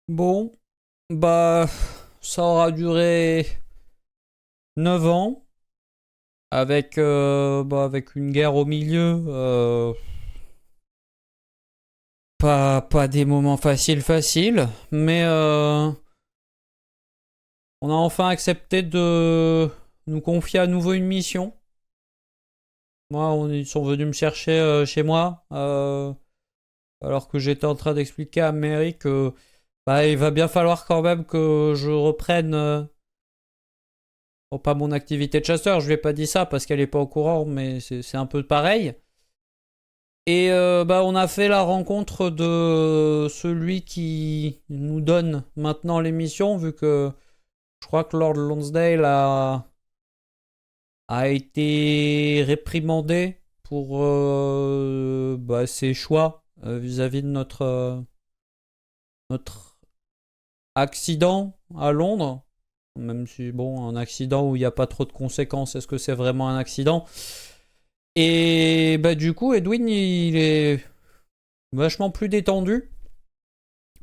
Bon, bah, ça aura duré 9 ans, avec une guerre au milieu. Pas des moments faciles, mais on a enfin accepté de nous confier à nouveau une mission. Ils sont venus me chercher chez moi, alors que j'étais en train d'expliquer à Mary que bah, il va bien falloir quand même que je reprenne. Bon, pas mon activité de chasseur, je lui ai pas dit ça parce qu'elle est pas au courant, mais c'est un peu pareil. Et bah, on a fait la rencontre de celui qui nous donne maintenant l'émission, vu que je crois que Lord Lonsdale a été réprimandé pour bah, ses choix vis-à-vis de notre accident à Londres. Même si, bon, un accident où il n'y a pas trop de conséquences, est-ce que c'est vraiment un accident? Et bah, du coup, Edwin, il est vachement plus détendu,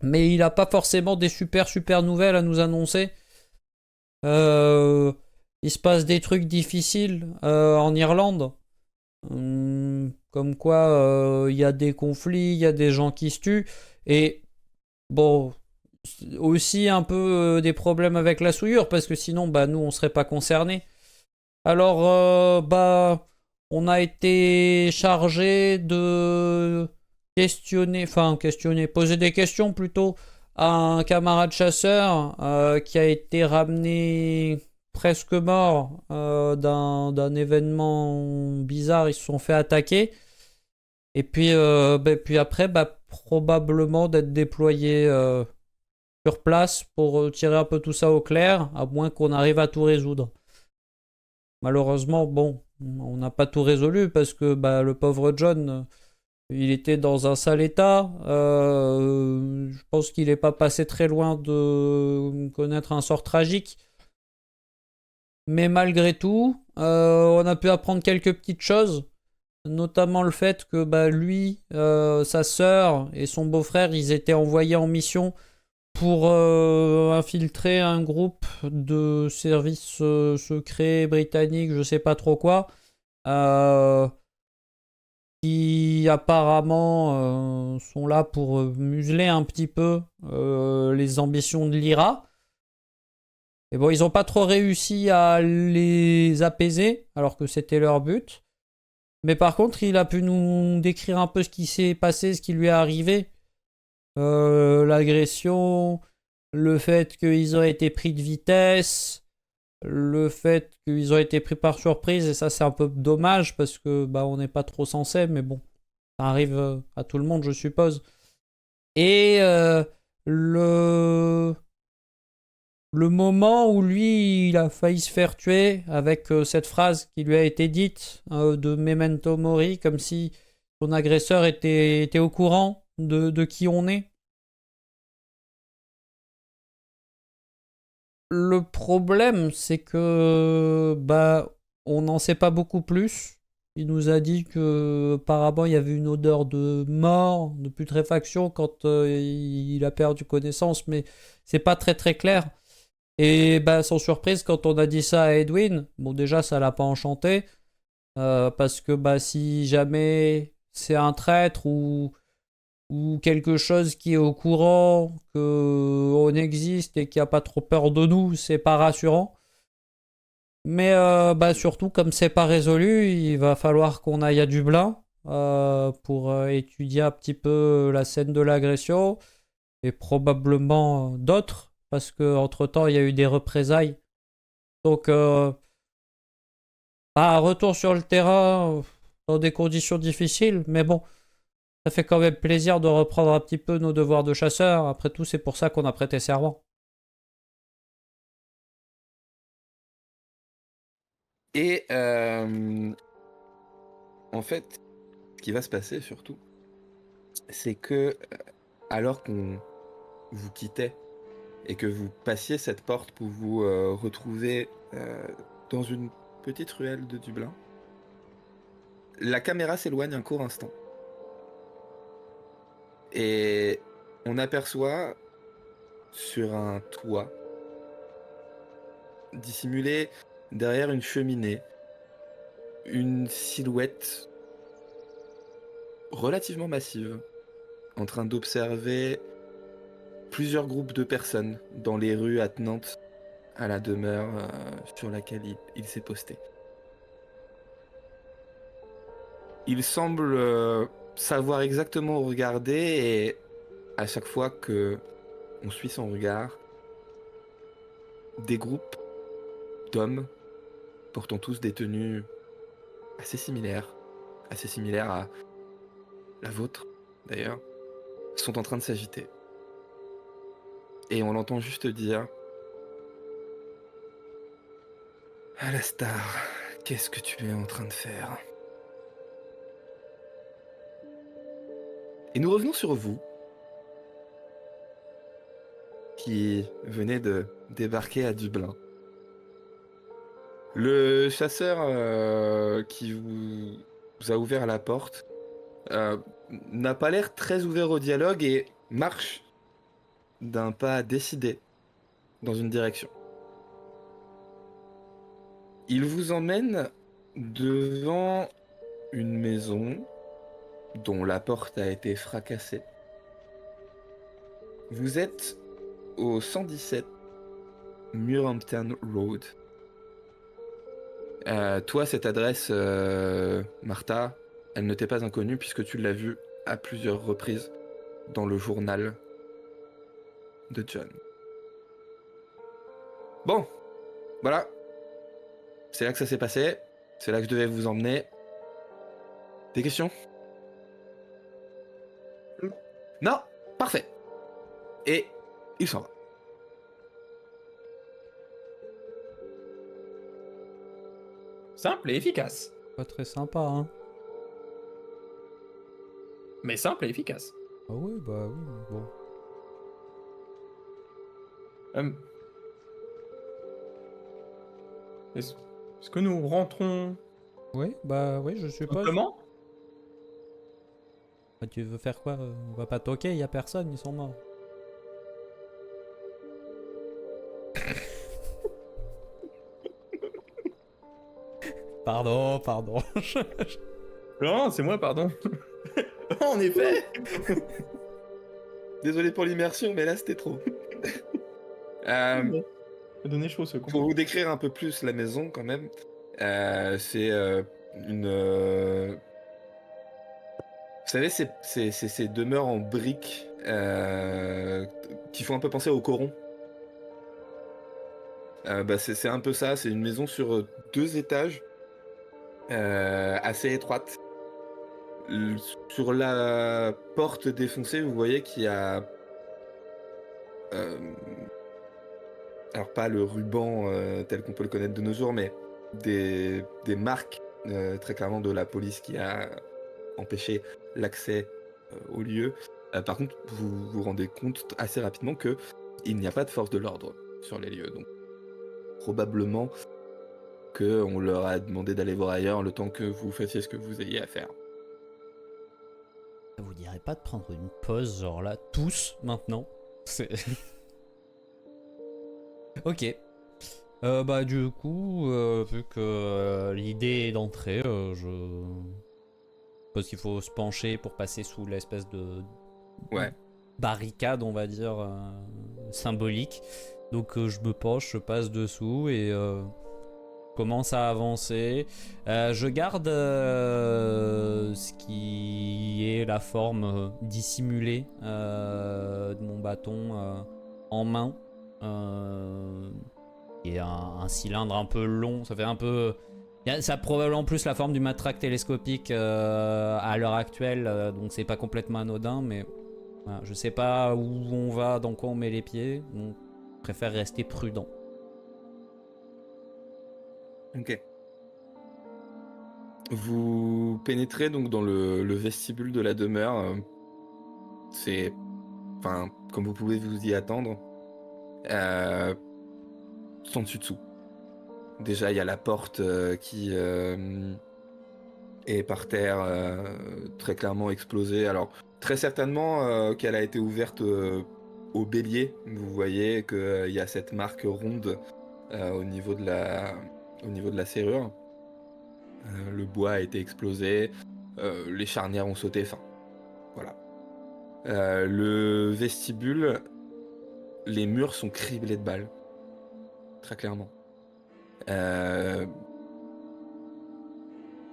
mais il n'a pas forcément des super nouvelles à nous annoncer. Euh, il se passe des trucs difficiles en Irlande. Comme quoi, il y a des conflits, il y a des gens qui se tuent. Et bon, aussi un peu des problèmes avec la souillure, parce que sinon, bah, nous, on serait pas concernés. Alors, bah, on a été chargé de questionner, poser des questions plutôt à un camarade chasseur qui a été ramené presque mort d'un événement bizarre. Ils se sont fait attaquer. Et puis, puis après, bah, probablement d'être déployé sur place pour tirer un peu tout ça au clair, à moins qu'on arrive à tout résoudre. Malheureusement, bon, on n'a pas tout résolu parce que bah, le pauvre John, il était dans un sale état. Je pense qu'il n'est pas passé très loin de connaître un sort tragique. Mais malgré tout, on a pu apprendre quelques petites choses, notamment le fait que bah, lui, sa sœur et son beau-frère, ils étaient envoyés en mission pour infiltrer un groupe de services secrets britanniques, je sais pas trop quoi, euh, qui apparemment sont là pour museler un petit peu les ambitions de l'IRA. Et bon, ils n'ont pas trop réussi à les apaiser, alors que c'était leur but. Mais par contre, il a pu nous décrire un peu ce qui s'est passé, ce qui lui est arrivé. L'agression, le fait qu'ils auraient été pris de vitesse, le fait qu'ils ont été pris par surprise, et ça c'est un peu dommage parce que bah on n'est pas trop censé, mais bon, ça arrive à tout le monde, je suppose. Et le le moment où lui il a failli se faire tuer avec cette phrase qui lui a été dite de Memento Mori, comme si son agresseur était au courant de qui on est. Le problème, c'est que bah on n'en sait pas beaucoup plus. Il nous a dit que apparemment il y avait une odeur de mort, de putréfaction quand il a perdu connaissance, mais c'est pas très clair. Et bah sans surprise, quand on a dit ça à Edwin, bon déjà ça l'a pas enchanté parce que bah si jamais c'est un traître ou quelque chose qui est au courant qu'on existe et qui a pas trop peur de nous, c'est pas rassurant. Mais bah surtout, comme c'est pas résolu, il va falloir qu'on aille à Dublin pour étudier un petit peu la scène de l'agression et probablement d'autres, parce que entre temps il y a eu des représailles. Donc, bah, retour sur le terrain dans des conditions difficiles, mais bon, ça fait quand même plaisir de reprendre un petit peu nos devoirs de chasseur. Après tout, c'est pour ça qu'on a prêté serment. Et en fait, ce qui va se passer surtout, c'est que alors qu'on vous quittait et que vous passiez cette porte pour vous retrouver dans une petite ruelle de Dublin, la caméra s'éloigne un court instant et on aperçoit sur un toit, dissimulé derrière une cheminée, une silhouette relativement massive, en train d'observer plusieurs groupes de personnes dans les rues attenantes à la demeure sur laquelle il s'est posté. Il semble savoir exactement où regarder et à chaque fois que on suit son regard, des groupes d'hommes portant tous des tenues assez similaires à la vôtre d'ailleurs, sont en train de s'agiter. Et on l'entend juste dire: Alastar, qu'est-ce que tu es en train de faire? Et nous revenons sur vous, qui venez de débarquer à Dublin. Le chasseur qui vous a ouvert la porte euh, n'a pas l'air très ouvert au dialogue et marche d'un pas décidé dans une direction. Il vous emmène devant une maison dont la porte a été fracassée. Vous êtes au 117 Muirhampton Road. Toi, cette adresse, Martha, elle ne t'est pas inconnue puisque tu l'as vue à plusieurs reprises dans le journal de John. Bon, voilà. C'est là que ça s'est passé. C'est là que je devais vous emmener. Des questions? Non? Parfait. Et il s'en va. Simple et efficace. Pas très sympa, hein. Mais simple et efficace. Ah oui, bah oui, bon. Euh, Est-ce que nous rentrons Oui, bah oui, je suppose. comment? Bah, tu veux faire quoi? On va pas toquer, y a personne, ils sont morts. Pardon, pardon. Non, c'est moi, pardon. En effet. Désolé pour l'immersion, mais là c'était trop. Donner chaud ce con. Pour vous décrire un peu plus la maison quand même, c'est une... Vous savez, ces demeures en briques qui font un peu penser au coron. Bah, c'est un peu ça, c'est une maison sur 2 étages, assez étroite. Sur la porte défoncée, vous voyez qu'il y a... alors pas le ruban tel qu'on peut le connaître de nos jours, mais des marques très clairement de la police qui a empêché l'accès au lieu. Par contre, vous vous rendez compte assez rapidement que il n'y a pas de force de l'ordre sur les lieux. Donc probablement qu'on leur a demandé d'aller voir ailleurs le temps que vous fassiez ce que vous ayez à faire. Ça vous dirait pas de prendre une pause, genre là, tous, maintenant? C'est... Ok. Bah du coup, vu que l'idée est d'entrer, je suppose qu'il faut se pencher pour passer sous l'espèce de Ouais. barricade, on va dire, symbolique. Donc je me penche, je passe dessous et commence à avancer. Je garde ce qui est la forme dissimulée de mon bâton en main. Et un cylindre un peu long, ça fait un peu... Ça a probablement plus la forme du matraque télescopique à l'heure actuelle, donc c'est pas complètement anodin, mais voilà, je sais pas où on va, dans quoi on met les pieds, donc je préfère rester prudent. Ok. Vous pénétrez donc dans le vestibule de la demeure. C'est... Enfin, comme vous pouvez vous y attendre, sans dessus-dessous. Déjà, il y a la porte qui est par terre, très clairement explosée. Alors, très certainement qu'elle a été ouverte au bélier, vous voyez qu'il y a cette marque ronde au niveau de la serrure. Le bois a été explosé, les charnières ont sauté, enfin, voilà. Le vestibule, les murs sont criblés de balles, très clairement.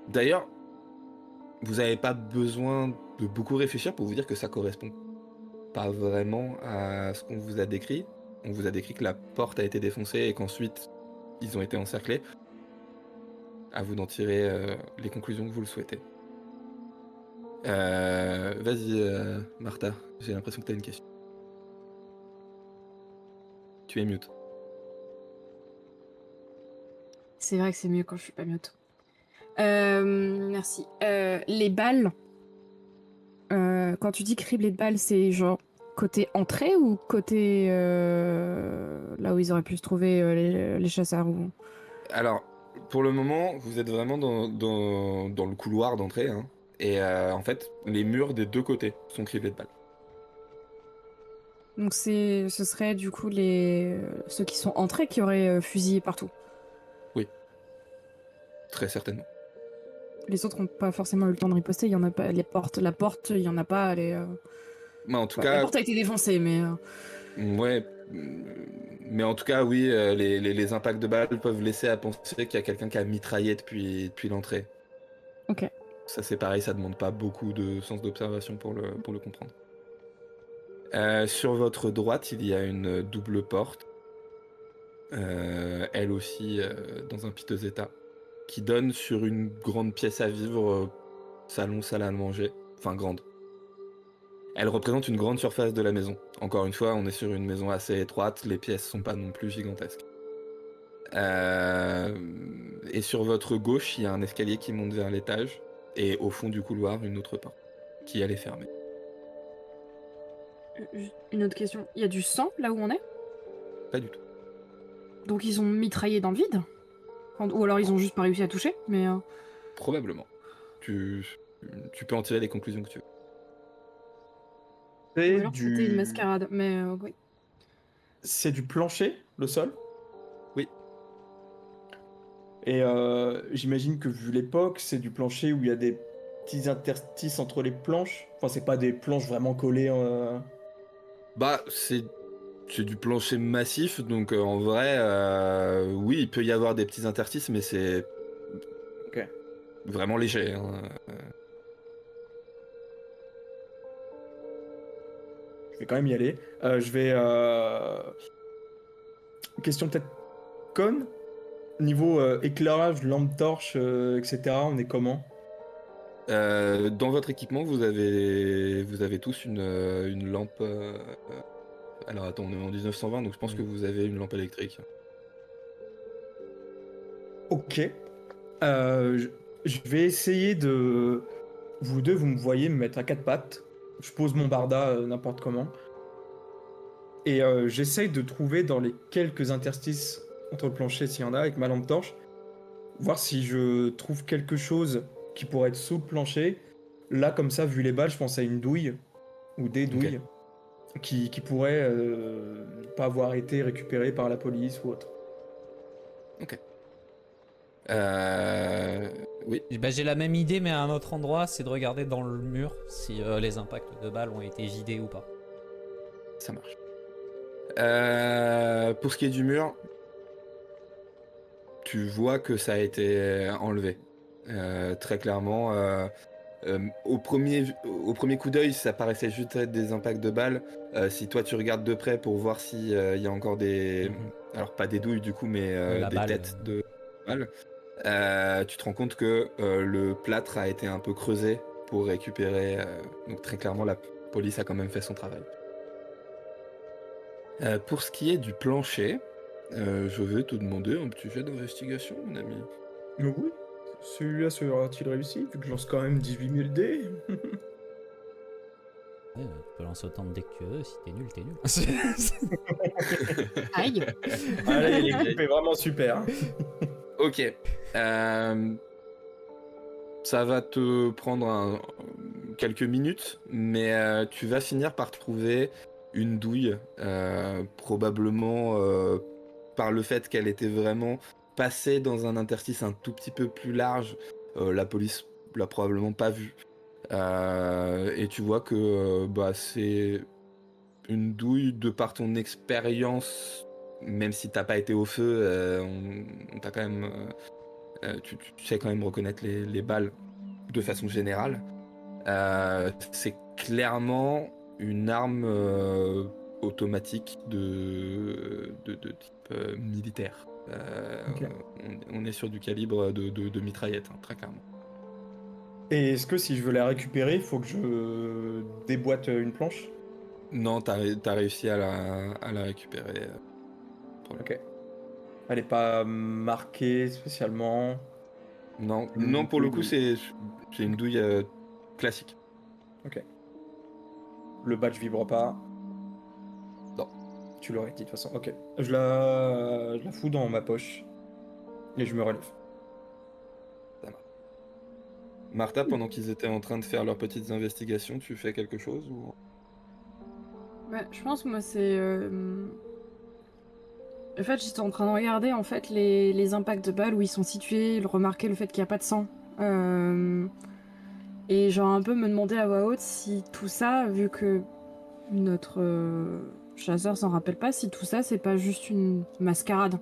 D'ailleurs, vous n'avez pas besoin de beaucoup réfléchir pour vous dire que ça correspond pas vraiment à ce qu'on vous a décrit. On vous a décrit que la porte a été défoncée et qu'ensuite ils ont été encerclés. À vous d'en tirer les conclusions que vous le souhaitez. Vas-y, Martha, j'ai l'impression que tu as une question. Tu es mute. C'est vrai que c'est mieux quand je suis pas mute. Merci. Les balles, quand tu dis criblé de balles, c'est genre côté entrée ou côté là où ils auraient pu se trouver les chasseurs ou... Alors, pour le moment, vous êtes vraiment dans le couloir d'entrée. Hein, et en fait, les murs des deux côtés sont criblés de balles. Donc ce serait du coup ceux qui sont entrés qui auraient fusillé partout. Très certainement. Les autres n'ont pas forcément eu le temps de riposter. Il y en a pas. La porte, il y en a pas. Mais en tout La cas, porte a été défoncée, mais ouais. Mais en tout cas, oui, les impacts de balles peuvent laisser à penser qu'il y a quelqu'un qui a mitraillé depuis l'entrée. ok. Ça, c'est pareil, ça demande pas beaucoup de sens d'observation pour le comprendre. Sur votre droite, il y a une double porte, elle aussi dans un piteux état, qui donne sur une grande pièce à vivre, salon, salle à manger, enfin grande. Elle représente une grande surface de la maison. Encore une fois, on est sur une maison assez étroite, les pièces sont pas non plus gigantesques. Et sur votre gauche, il y a un escalier qui monte vers l'étage, et au fond du couloir, une autre porte, qui elle est fermée. Une autre question. Il y a du sang là où on est? Pas du tout. Donc ils ont mitraillé dans le vide? Ou alors ils ont juste pas réussi à toucher, mais... Probablement. Tu peux en tirer les conclusions que tu veux. Ou C'est alors c'était une mascarade, mais oui. C'est du plancher, le sol. Oui. Et j'imagine que vu l'époque, c'est du plancher où il y a des petits interstices entre les planches. Enfin, c'est pas des planches vraiment collées. Bah, c'est du plancher massif, donc en vrai, oui, il peut y avoir des petits interstices, mais c'est Ok. vraiment léger. Hein. Je vais quand même y aller. Je vais. Question peut-être conne. Niveau éclairage, lampe torche, etc. On est comment? Dans votre équipement, vous avez tous une lampe. Alors attends, on est en 1920, donc je pense que vous avez une lampe électrique. Ok. Je vais essayer de. Vous deux, vous me voyez me mettre à quatre pattes. Je pose mon barda n'importe comment. Et j'essaye de trouver dans les quelques interstices entre le plancher, s'il y en a, avec ma lampe torche, voir si je trouve quelque chose qui pourrait être sous le plancher. Là, comme ça, vu les balles, je pense à une douille ou des douilles qui pourraient pas avoir été récupérées par la police ou autre. Ok. Oui. Bah, j'ai la même idée, mais à un autre endroit, c'est de regarder dans le mur si les impacts de balles ont été vidés ou pas. Ça marche. Pour ce qui est du mur, tu vois que ça a été enlevé. Très clairement, au premier coup d'œil, ça paraissait juste être des impacts de balles. Si toi tu regardes de près pour voir s'il y a encore des... Alors pas des douilles du coup, mais La des balle, têtes de balles, tu te rends compte que le plâtre a été un peu creusé pour récupérer... donc très clairement, la police a quand même fait son travail. Pour ce qui est du plancher, je vais te demander un petit jet d'investigation, mon ami. Mais oui, celui-là sera-t-il réussi, vu que je lance quand même 18 000 dés? Ouais, tu peux lancer autant de dés que tu veux, si t'es nul, t'es nul. Aïe. Allez, l'équipe est vraiment super. Ok. Ça va te prendre quelques minutes, mais tu vas finir par trouver une douille, probablement par le fait qu'elle était vraiment passée dans un interstice un tout petit peu plus large. La police l'a probablement pas vue. Et tu vois que c'est une douille de par ton expérience, même si t'as pas été au feu, on t'a quand même, tu sais quand même reconnaître les balles de façon générale. C'est clairement une arme automatique de type militaire. Ok. On est sur du calibre de mitraillette, hein, très clairement. Et est-ce que si je veux la récupérer, il faut que je déboîte une planche? Non, t'as réussi à la récupérer. Ok. Elle est pas marquée spécialement. Non, Une non, pour le coup, douille. c'est une douille classique. Ok. Le badge vibre pas. Non. Tu l'aurais dit de toute façon. Ok. Je la fous dans ma poche. Et je me relève. Ça marche. Martha, pendant qu'ils étaient en train de faire leurs petites investigations, tu fais quelque chose ou... Bah, je pense, moi, c'est. En fait, j'étais en train de regarder en fait les impacts de balles où ils sont situés, remarquer le fait qu'il n'y a pas de sang. Et genre un peu me demander à voix haute si tout ça, vu que notre chasseur s'en rappelle pas, si tout ça c'est pas juste une mascarade.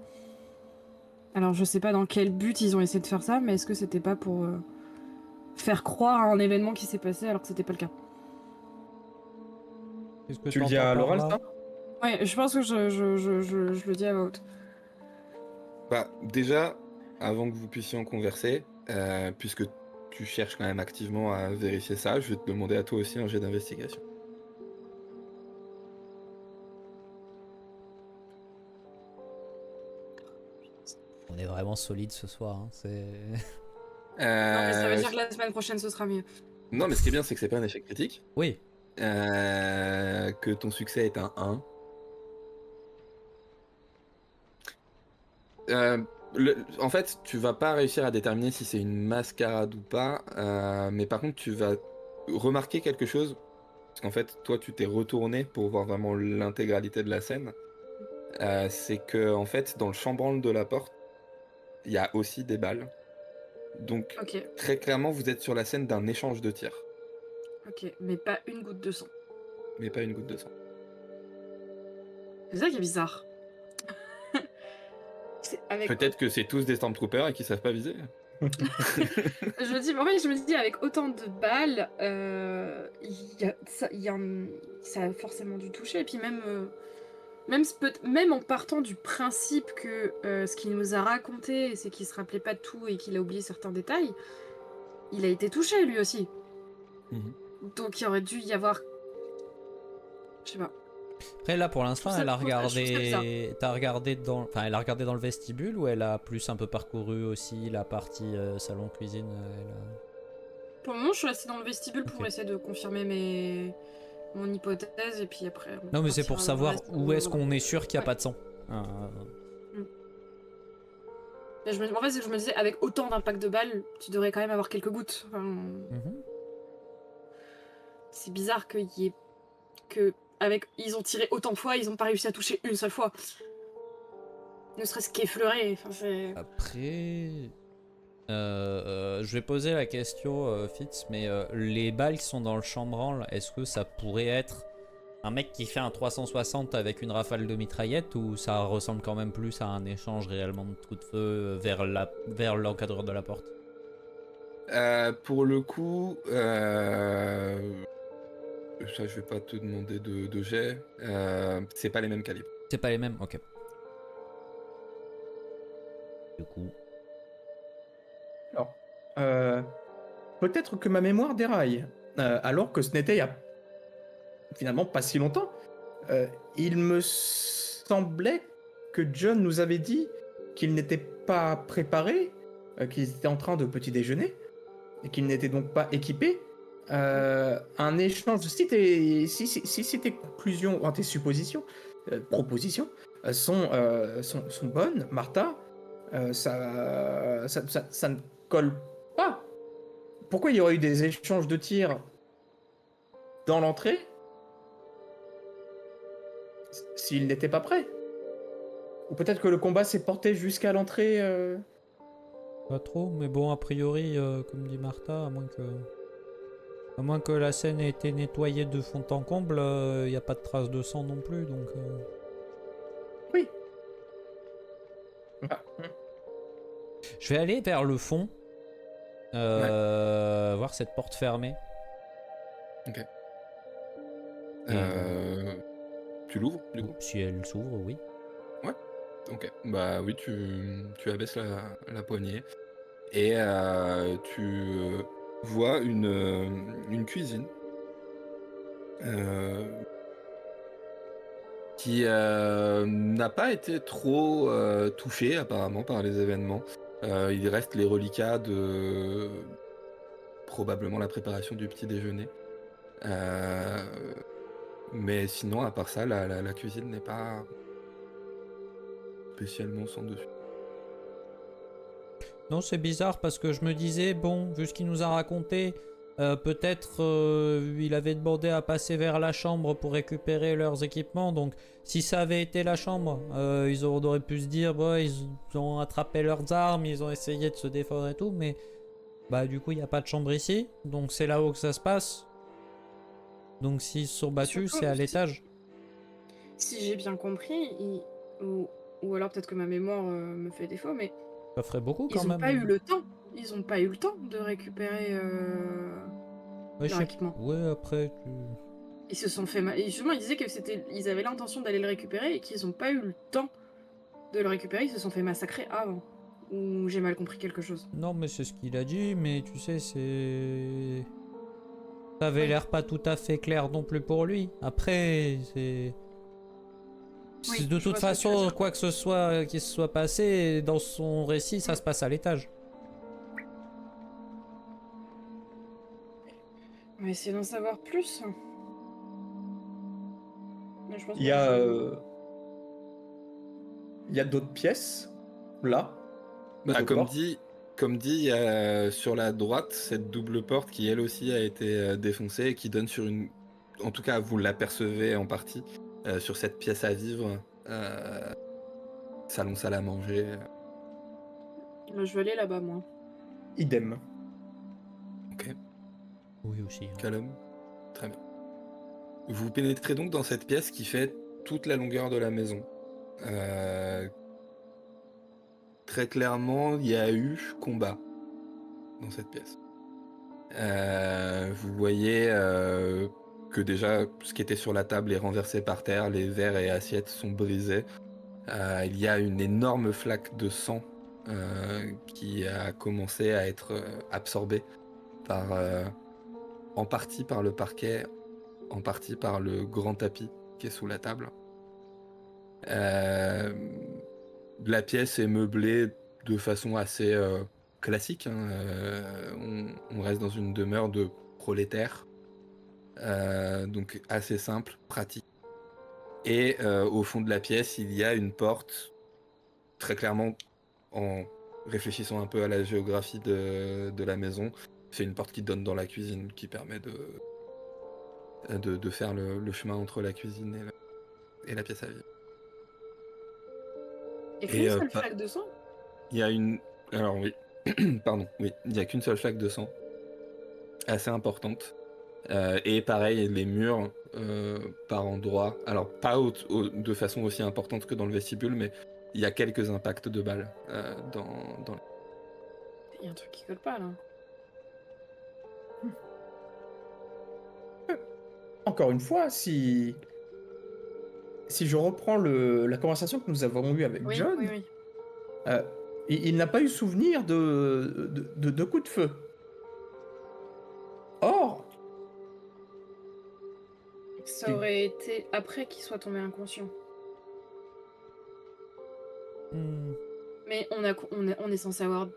Alors je sais pas dans quel but ils ont essayé de faire ça, mais est-ce que c'était pas pour faire croire à un événement qui s'est passé alors que c'était pas le cas? Qu'est-ce que Tu le dis t'entends à par l'oral, là? ça? Ouais, je pense que je le dis à voix haute. Déjà, avant que vous puissiez en converser, puisque tu cherches quand même activement à vérifier ça, je vais te demander à toi aussi un jet d'investigation. On est vraiment solide ce soir. Hein. C'est... Non, mais ça veut Euh, dire que la semaine prochaine ce sera mieux. Non, mais ce qui est bien, c'est que c'est pas un échec critique, Oui. que ton succès est un 1. En fait, tu vas pas réussir à déterminer si c'est une mascarade ou pas, mais par contre, tu vas remarquer quelque chose, parce qu'en fait, toi, tu t'es retourné pour voir vraiment l'intégralité de la scène. C'est que, en fait, dans le chambranle de la porte, il y a aussi des balles. Donc, Ok, très clairement, vous êtes sur la scène d'un échange de tirs, ok, mais pas une goutte de sang. mais pas une goutte de sang. C'est ça qui est bizarre. C'est avec. Peut-être que c'est tous des Stormtroopers et qu'ils savent pas viser. Je dis, en fait, je me dis, avec autant de balles, ça a forcément dû toucher. Et puis même, même en partant du principe que ce qu'il nous a raconté, c'est qu'il se rappelait pas de tout et qu'il a oublié certains détails, il a été touché lui aussi. Mhm. Donc il aurait dû y avoir, je sais pas. Après là pour l'instant Je trouve elle a ça- je trouve ça bizarre. regardé, t'as regardé dans, enfin elle a regardé dans le vestibule ou elle a plus un peu parcouru aussi la partie salon cuisine. Pour le moment, je suis restée dans le vestibule pour Ok. essayer de confirmer mon hypothèse et puis après. On Non mais c'est partira pour dans le savoir reste, où est-ce qu'on est sûr qu'il n'y a ouais. pas de sang. Mais en fait, c'est que je me disais, avec autant d'impact de balles, tu devrais quand même avoir quelques gouttes. Enfin, Mhm. c'est bizarre qu'il y ait que ils ont tiré autant de fois, ils ont pas réussi à toucher une seule fois. Ne serait-ce qu'effleurer. Enfin, c'est. Après, je vais poser la question Fitz, mais les balles qui sont dans le chambranle, est-ce que ça pourrait être un mec qui fait un 360 avec une rafale de mitraillette ou ça ressemble quand même plus à un échange réellement de coups de feu vers l'encadreur de la porte? Pour le coup, ça, je vais pas te demander de jet. C'est pas les mêmes calibres. C'est pas les mêmes? Ok. Du coup. Alors, peut-être que ma mémoire déraille. Alors que ce n'était il y a finalement pas si longtemps. Il me semblait que John nous avait dit qu'il n'était pas préparé, qu'il était en train de petit déjeuner, et qu'il n'était donc pas équipé. Un échange, si tes conclusions, tes suppositions, propositions sont bonnes, Martha, ça ne colle pas. Pourquoi il y aurait eu des échanges de tirs dans l'entrée s'il n'était pas prêt. Ou peut-être que le combat s'est porté jusqu'à l'entrée. Pas trop, mais bon, a priori, comme dit Martha, à moins que la scène ait été nettoyée de fond en comble, il n'y a pas de traces de sang non plus, donc... Oui. Ah, Je vais aller vers le fond, voir cette porte fermée. Ok. Et, Tu l'ouvres, du coup? si elle s'ouvre, oui. Ok. Bah oui, tu abaisses la poignée et tu vois une cuisine euh, qui n'a pas été trop touchée apparemment par les événements. Il reste les reliquats de probablement la préparation du petit déjeuner. Euh, mais sinon, à part ça, la cuisine n'est pas spécialement sans dessus. Non, c'est bizarre parce que je me disais, bon, vu ce qu'il nous a raconté, peut-être il avait demandé à passer vers la chambre pour récupérer leurs équipements. Donc, si ça avait été la chambre, on aurait pu se dire, bon, ils ont attrapé leurs armes, ils ont essayé de se défendre et tout, mais bah, du coup, il n'y a pas de chambre ici. Donc, c'est là-haut que ça se passe. Donc, s'ils se sont battus, Surtout, c'est à l'étage. Si j'ai bien compris, ou alors peut-être que ma mémoire me fait défaut, mais Ça ferait beaucoup quand ils même. n'ont pas eu le temps. Ils n'ont pas eu le temps de récupérer Ouais, je leur sais- équipement. Ouais, après, Ils se sont fait mal. Et justement, ils disaient que ils avaient l'intention d'aller le récupérer et qu'ils n'ont pas eu le temps de le récupérer. Ils se sont fait massacrer avant. Ou j'ai mal compris quelque chose. Non, mais c'est ce qu'il a dit, mais tu sais, c'est... Ça avait Oui. l'air pas tout à fait clair non plus pour lui. Après, c'est... Oui, De je toute vois ce que tu veux façon, dire. quoi que ce soit qui se soit passé, dans son récit, ça se passe à l'étage. On va essayer d'en savoir plus. Mais je pense Il qu'on y va a, essayer. il y a d'autres pièces, là. Bah, D'autres portes. comme dit, il y a sur la droite cette double porte qui elle aussi a été défoncée et qui donne sur une... En tout cas, vous l'apercevez en partie sur cette pièce à vivre. Salon, salle à manger. Je vais aller là-bas, moi. Idem. Ok, Oui, aussi. calme. Très bien. Vous pénétrez donc dans cette pièce qui fait toute la longueur de la maison. Très clairement, il y a eu combat dans cette pièce. Vous voyez que déjà ce qui était sur la table est renversé par terre, les verres et assiettes sont brisés. Il y a une énorme flaque de sang qui a commencé à être absorbée par, en partie par le parquet, en partie par le grand tapis qui est sous la table. La pièce est meublée de façon assez classique, hein. On reste dans une demeure de prolétaires, donc assez simple, pratique. Et au fond de la pièce, il y a une porte, très clairement, en réfléchissant un peu à la géographie de la maison, c'est une porte qui donne dans la cuisine, qui permet de faire le chemin entre la cuisine et la pièce à vivre. Et Et qu'une seule flaque de sang? il y a une... Alors oui, pardon, oui, il n'y a qu'une seule flaque de sang, assez importante. Et pareil, les murs, par endroits, alors pas de façon aussi importante que dans le vestibule, mais il y a quelques impacts de balles dans... Il y a un truc qui colle pas, là. Encore une fois, si je reprends la conversation que nous avons eue avec Oui, John, oui, oui. euh, il n'a pas eu souvenir de coups de feu. Or, Ça aurait été après qu'il soit tombé inconscient. Hmm. Mais on est censé avoir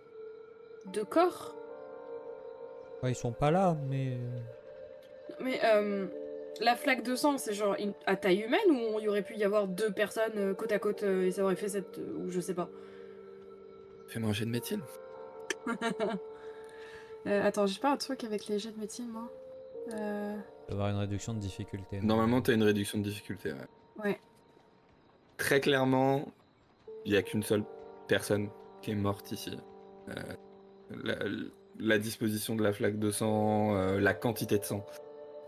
2 corps. Ouais, ils sont pas là, mais... Mais la flaque de sang, c'est genre à taille humaine ou il y aurait pu y avoir 2 personnes côte à côte et ça aurait fait cette... ou je sais pas. Fais-moi un jet de médecine. Attends, j'ai pas un truc avec les jets de médecine, moi Ça va avoir une réduction de difficulté. Normalement, tu as une réduction de difficulté. Ouais. Ouais. très clairement, il n'y a qu'une seule personne qui est morte ici. Euh, la, la disposition de la flaque de sang, la quantité de sang,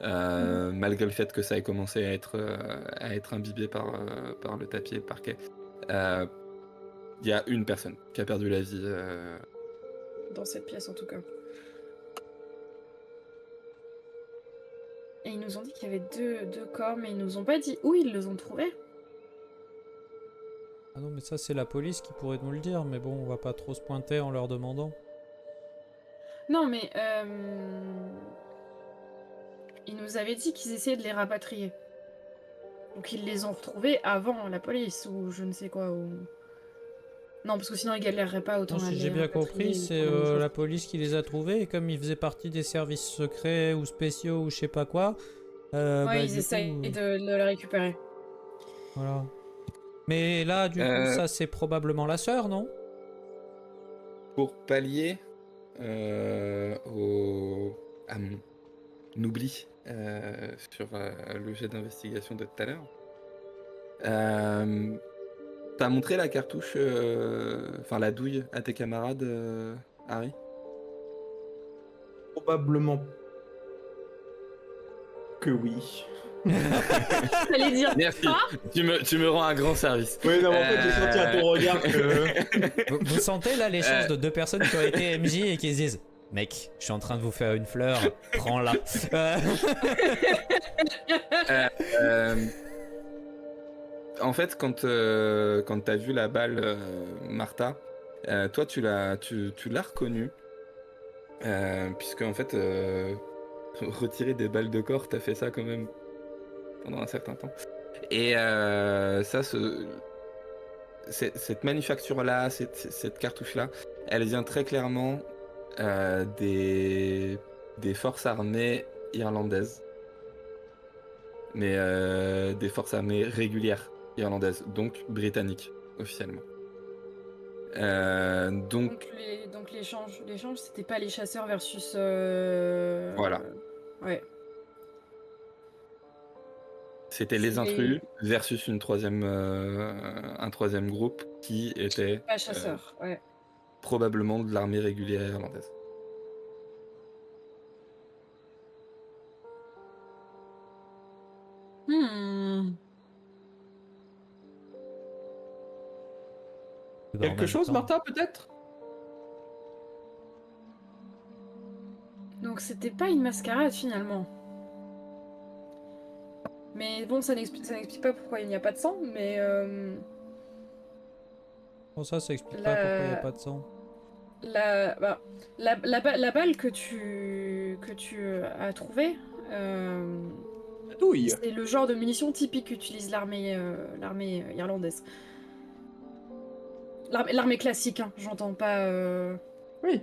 malgré le fait que ça ait commencé à être imbibé par le tapis et le parquet. Il y a une personne qui a perdu la vie. Dans cette pièce, en tout cas. Et ils nous ont dit qu'il y avait deux corps, mais ils nous ont pas dit où ils les ont trouvés. Ah non, mais ça, c'est la police qui pourrait nous le dire, mais bon, on va pas trop se pointer en leur demandant. Non, mais ils nous avaient dit qu'ils essayaient de les rapatrier. Donc ils les ont retrouvés avant la police, ou je ne sais quoi. Ou... Non, parce que sinon ils galéreraient pas autant Non, à si les j'ai bien rapatrier compris, c'est pour la même chose. la police qui les a trouvés, et comme ils faisaient partie des services secrets ou spéciaux ou je sais pas quoi, Ouais, bah, ils du essayent coup, de le récupérer. voilà. Mais là, du coup, ça, c'est probablement la sœur, non? Pour pallier à mon oubli sur le jet d'investigation de tout à l'heure, t'as montré la cartouche, enfin la douille à tes camarades, Harry? Probablement que oui. J'allais dire Merci, pas. tu me rends un grand service. Oui, non, mais en fait, j'ai senti à ton regard que. Vous sentez là l'échange de deux personnes qui ont été MJ et qui se disent mec, je suis en train de vous faire une fleur, prends-la. En fait, quand t'as vu la balle, Martha, toi tu l'as reconnue, puisque en fait, retirer des balles de corps, t'as fait ça quand même pendant un certain temps. Et cette manufacture-là, cette cartouche-là, elle vient très clairement des forces armées irlandaises. Mais des forces armées régulières irlandaises, donc britanniques, officiellement. Donc Donc l'échange, c'était pas les chasseurs versus. Voilà. Ouais. C'était les intrus versus un troisième groupe qui était Pas chasseurs, ouais. probablement de l'armée régulière irlandaise. Quelque chose, Martha, peut-être? Donc c'était pas une mascarade finalement. Mais bon, ça n'explique pas pourquoi il n'y a pas de sang, mais Bon, ça explique pas pourquoi il n'y a pas de sang. la balle que tu as trouvée, Douille. c'est le genre de munition typique qu'utilise l'armée irlandaise. L'armée classique, hein, j'entends pas. Oui.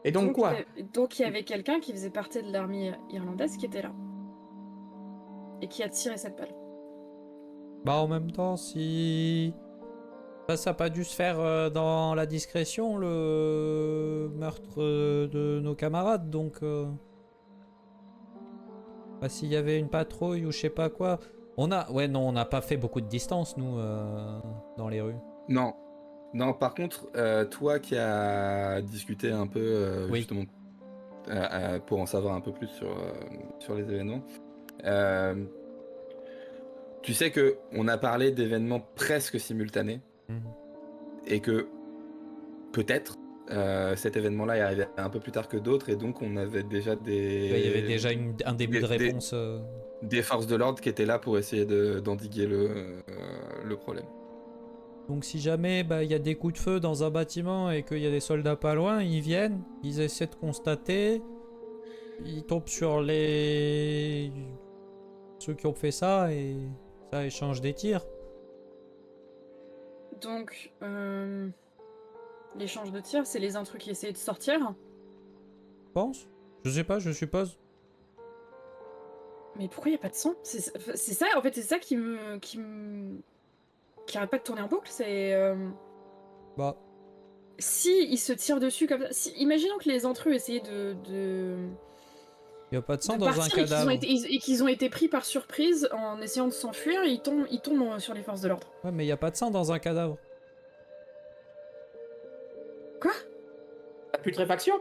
Et donc quoi? Donc il y avait quelqu'un qui faisait partie de l'armée irlandaise qui était là. Et qui a tiré cette balle. Bah en même temps, si... Bah, ça n'a pas dû se faire dans la discrétion, le meurtre de nos camarades, donc... Bah, s'il y avait une patrouille ou je sais pas quoi... Ouais, non, on n'a pas fait beaucoup de distance, nous, dans les rues. Non. Non, par contre, toi qui as discuté un peu, Oui. justement, pour en savoir un peu plus sur les événements, tu sais que on a parlé d'événements presque simultanés, et que peut-être cet événement-là est arrivé un peu plus tard que d'autres, et donc on avait déjà Il y avait déjà un début de réponse. Des forces de l'ordre qui étaient là pour essayer d'endiguer le problème. Donc si jamais il y a des coups de feu dans un bâtiment et qu'il y a des soldats pas loin, ils viennent, ils essaient de constater, ils tombent sur ceux qui ont fait ça et ça échange des tirs. Donc, l'échange de tirs, c'est les intrus qui essayaient de sortir. Je pense. Je sais pas, je suppose. Mais pourquoi il n'y a pas de sang? C'est ça, en fait, c'est ça qui arrête pas de tourner en boucle, c'est... Bah, Si ils se tirent dessus comme ça... imaginons que les intrus essayaient Il y a pas de sang de dans un partir et cadavre. qu'ils ont été pris par surprise en essayant de s'enfuir, ils tombent sur les forces de l'ordre. Ouais, mais il y a pas de sang dans un cadavre. La putréfaction?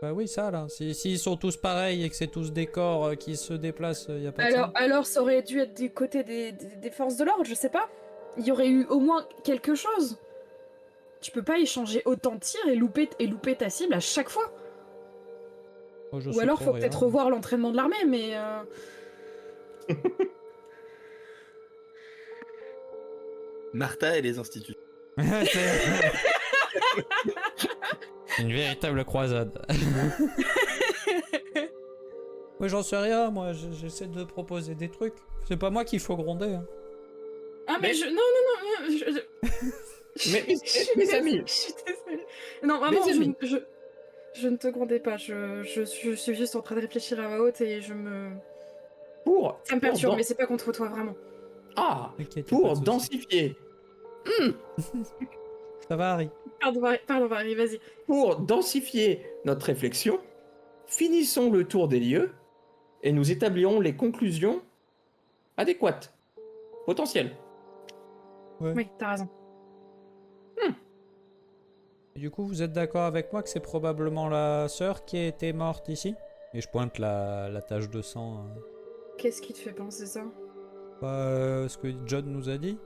Bah oui, ça là. S'ils sont tous pareils et que c'est tous des corps qui se déplacent, il y a pas de sang. Alors ça aurait dû être du côté des forces de l'ordre, je sais pas. Il y aurait eu au moins quelque chose. Tu peux pas échanger autant de tirs et louper ta cible à chaque fois. Oh, je Ou sais alors pas, faut rien. peut-être revoir l'entraînement de l'armée, mais... Martha et les instituts. C'est une véritable croisade. Ouais, j'en sais rien, moi, j'essaie de proposer des trucs. C'est pas moi qu'il faut gronder. Hein. Ah mais Mais- je... Non, Mes amis, je suis désolée. Non, vraiment, Mes amis. je ne te grondais pas. Je suis juste en train de réfléchir à voix haute et ça me perturbe, dan- mais c'est pas contre toi, vraiment. Ah, T'inquiète, y a pas pour de souci. densifier. Ça va, Harry. Pardon, Valérie, vas-y. Pour densifier notre réflexion, finissons le tour des lieux et nous établirons les conclusions adéquates, potentielles. Oui, t'as raison. Et du coup, vous êtes d'accord avec moi que c'est probablement la sœur qui a été morte ici? Et je pointe la tache de sang. Qu'est-ce qui te fait penser ça? Ce que John nous a dit.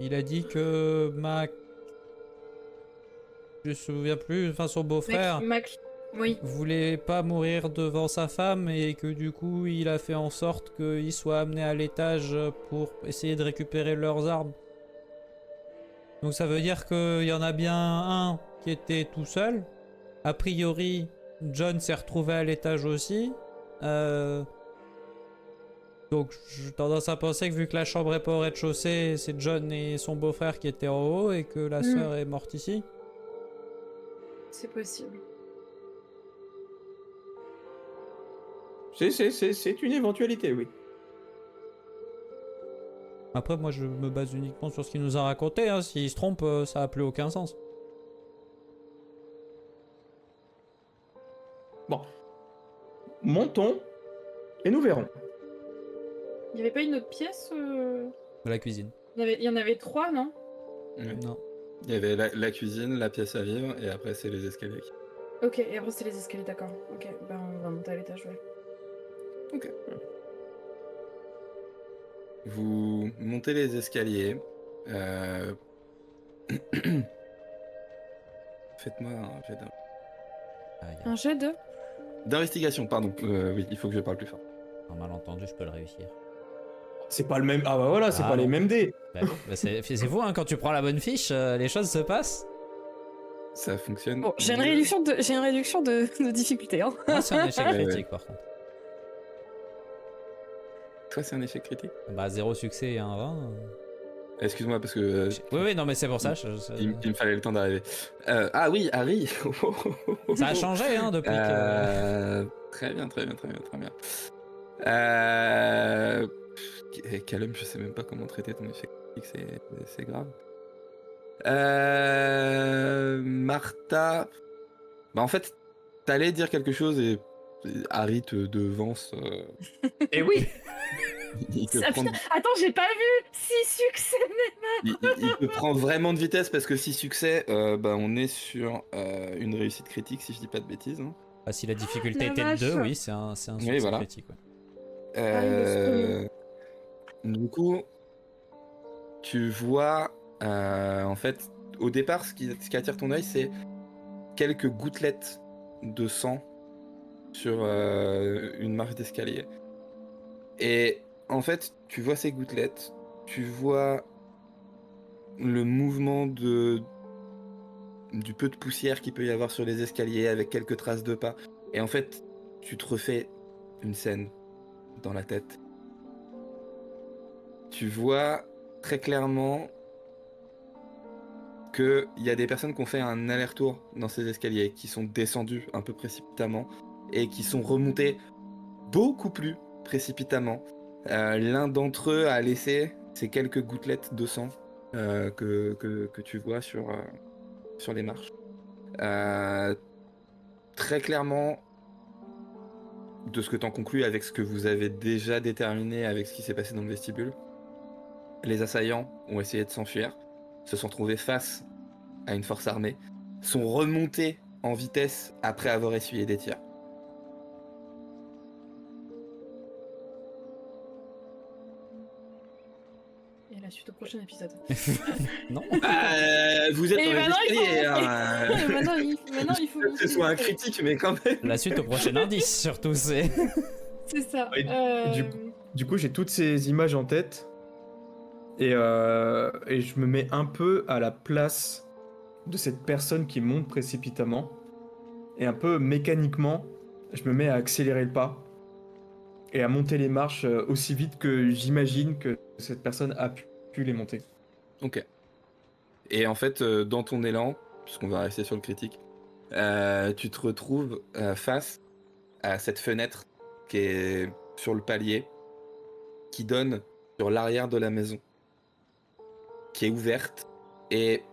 Il a dit que Mac... Je me souviens plus, enfin son beau-frère Oui. voulait pas mourir devant sa femme et que du coup il a fait en sorte qu'ils soient amenés à l'étage pour essayer de récupérer leurs armes. Donc ça veut dire qu'il y en a bien un qui était tout seul. A priori, John s'est retrouvé à l'étage aussi. Donc j'ai tendance à penser que vu que la chambre est pas au rez-de-chaussée, c'est John et son beau-frère qui étaient en haut et que la sœur est morte ici. C'est possible. C'est une éventualité, oui. Après moi je me base uniquement sur ce qu'il nous a raconté, hein. S'il se trompe, ça a plus aucun sens. Bon. Montons et nous verrons. Il y avait pas une autre pièce De la cuisine. Il y en avait 3, non? Non. Il y avait la cuisine, la pièce à vivre, et après c'est les escaliers. Ok, et après c'est les escaliers, d'accord. Ok, ben on va monter à l'étage, ouais. Ok. Vous montez les escaliers. Faites-moi un jet Un jet de... d'investigation, pardon. Oui, il faut que je parle plus fort. Un malentendu, je peux le réussir. C'est pas le même. Ah bah voilà, c'est Ah pas non. les mêmes dés. Bah, c'est vous, hein, quand tu prends la bonne fiche, les choses se passent. Ça fonctionne. Bon, j'ai une réduction de difficulté, hein. Moi, c'est un échec Ouais, critique, par contre. Toi, c'est un échec critique. Bah, 0 succès et un 20. Excuse-moi, parce que Oui, non, mais c'est pour ça. il me fallait le temps d'arriver. Ah oui, Harry. Ça a changé, hein, depuis que... Très bien. Calum, je sais même pas comment traiter ton échec critique, c'est grave. Martha. Bah en fait, t'allais dire quelque chose et Harry te devance. Et oui. Il te Ah, prend, putain, attends, j'ai pas vu 6 succès. il te prend vraiment de vitesse parce que 6 succès, bah on est sur une réussite critique si je dis pas de bêtises. Hein. Ah, si la difficulté La était vache. de 2, oui, c'est un succès voilà. critique. Ouais. Du coup, tu vois, en fait, au départ, ce qui attire ton œil, c'est quelques gouttelettes de sang sur une marche d'escalier. Et en fait, tu vois ces gouttelettes, tu vois le mouvement du peu de poussière qu'il peut y avoir sur les escaliers avec quelques traces de pas. Et en fait, tu te refais une scène dans la tête. Tu vois très clairement qu'il y a des personnes qui ont fait un aller-retour dans ces escaliers, qui sont descendues un peu précipitamment et qui sont remontées beaucoup plus précipitamment. L'un d'entre eux a laissé ces quelques gouttelettes de sang que tu vois sur les marches. Très clairement, de ce que t'en conclus avec ce que vous avez déjà déterminé avec ce qui s'est passé dans le vestibule, les assaillants ont essayé de s'enfuir, se sont trouvés face à une force armée, sont remontés en vitesse après avoir essuyé des tirs. Et la suite au prochain épisode. Non. Vous êtes Et dans les maintenant, il faut escaliers, monter. hein. Maintenant, il faut Que ce soit un critique, mais quand même. La suite au prochain indice, surtout, c'est. C'est ça. Et du coup, j'ai toutes ces images en tête. Et je me mets un peu à la place de cette personne qui monte précipitamment. Et un peu mécaniquement, je me mets à accélérer le pas. Et à monter les marches aussi vite que j'imagine que cette personne a pu les monter. Ok. Et en fait, dans ton élan, puisqu'on va rester sur le critique, tu te retrouves face à cette fenêtre qui est sur le palier, qui donne sur l'arrière de la maison, qui est ouverte. Et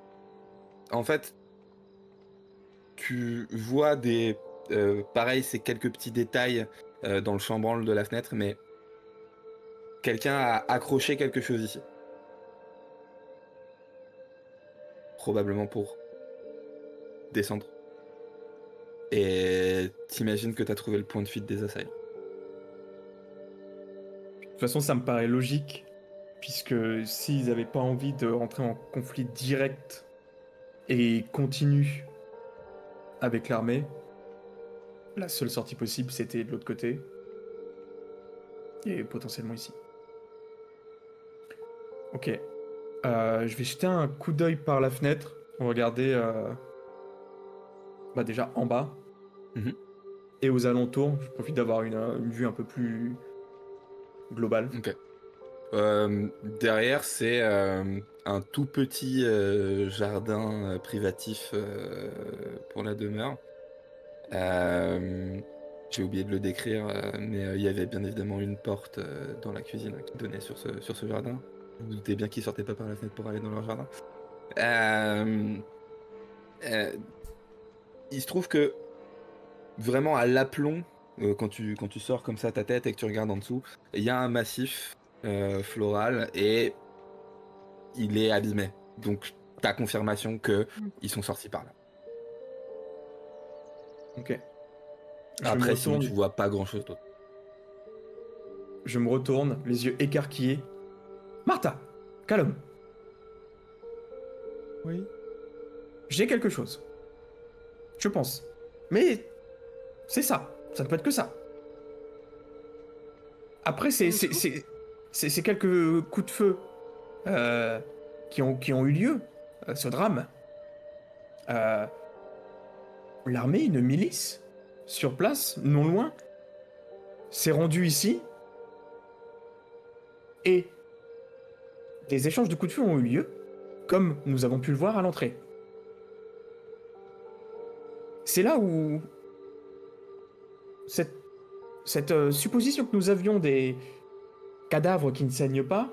en fait, tu vois des... pareil, c'est quelques petits détails dans le chambranle de la fenêtre, mais quelqu'un a accroché quelque chose ici. Probablement pour descendre. Et t'imagines que t'as trouvé le point de fuite des assaillants. De toute façon, ça me paraît logique, puisque s'ils n'avaient pas envie de rentrer en conflit direct et continu avec l'armée, la seule sortie possible, c'était de l'autre côté, et potentiellement ici. Ok. Je vais jeter un coup d'œil par la fenêtre, regarder déjà en bas, Mhm. et aux alentours. Je profite d'avoir une vue un peu plus globale. Ok. Derrière, c'est un tout petit jardin privatif pour la demeure. J'ai oublié de le décrire, mais il y avait bien évidemment une porte dans la cuisine qui donnait sur ce jardin. Vous vous doutez bien qu'ils sortaient pas par la fenêtre pour aller dans leur jardin. Il se trouve que vraiment à l'aplomb, quand tu sors comme ça ta tête et que tu regardes en dessous, il y a un massif floral et il est abîmé. Donc t'as confirmation que ils sont sortis par là. Ok. Après, je sinon me tu retourne, vois pas grand chose d'autre. je me retourne, les yeux écarquillés. Martha, calme. Oui. J'ai quelque chose. Je pense. Mais c'est ça. Ça ne peut être que ça. Après, c'est quelques coups de feu qui ont eu lieu, ce drame. L'armée, une milice, sur place, non loin, s'est rendue ici. Et des échanges de coups de feu ont eu lieu, comme nous avons pu le voir à l'entrée. C'est là où cette supposition que nous avions des cadavres qui ne saignent pas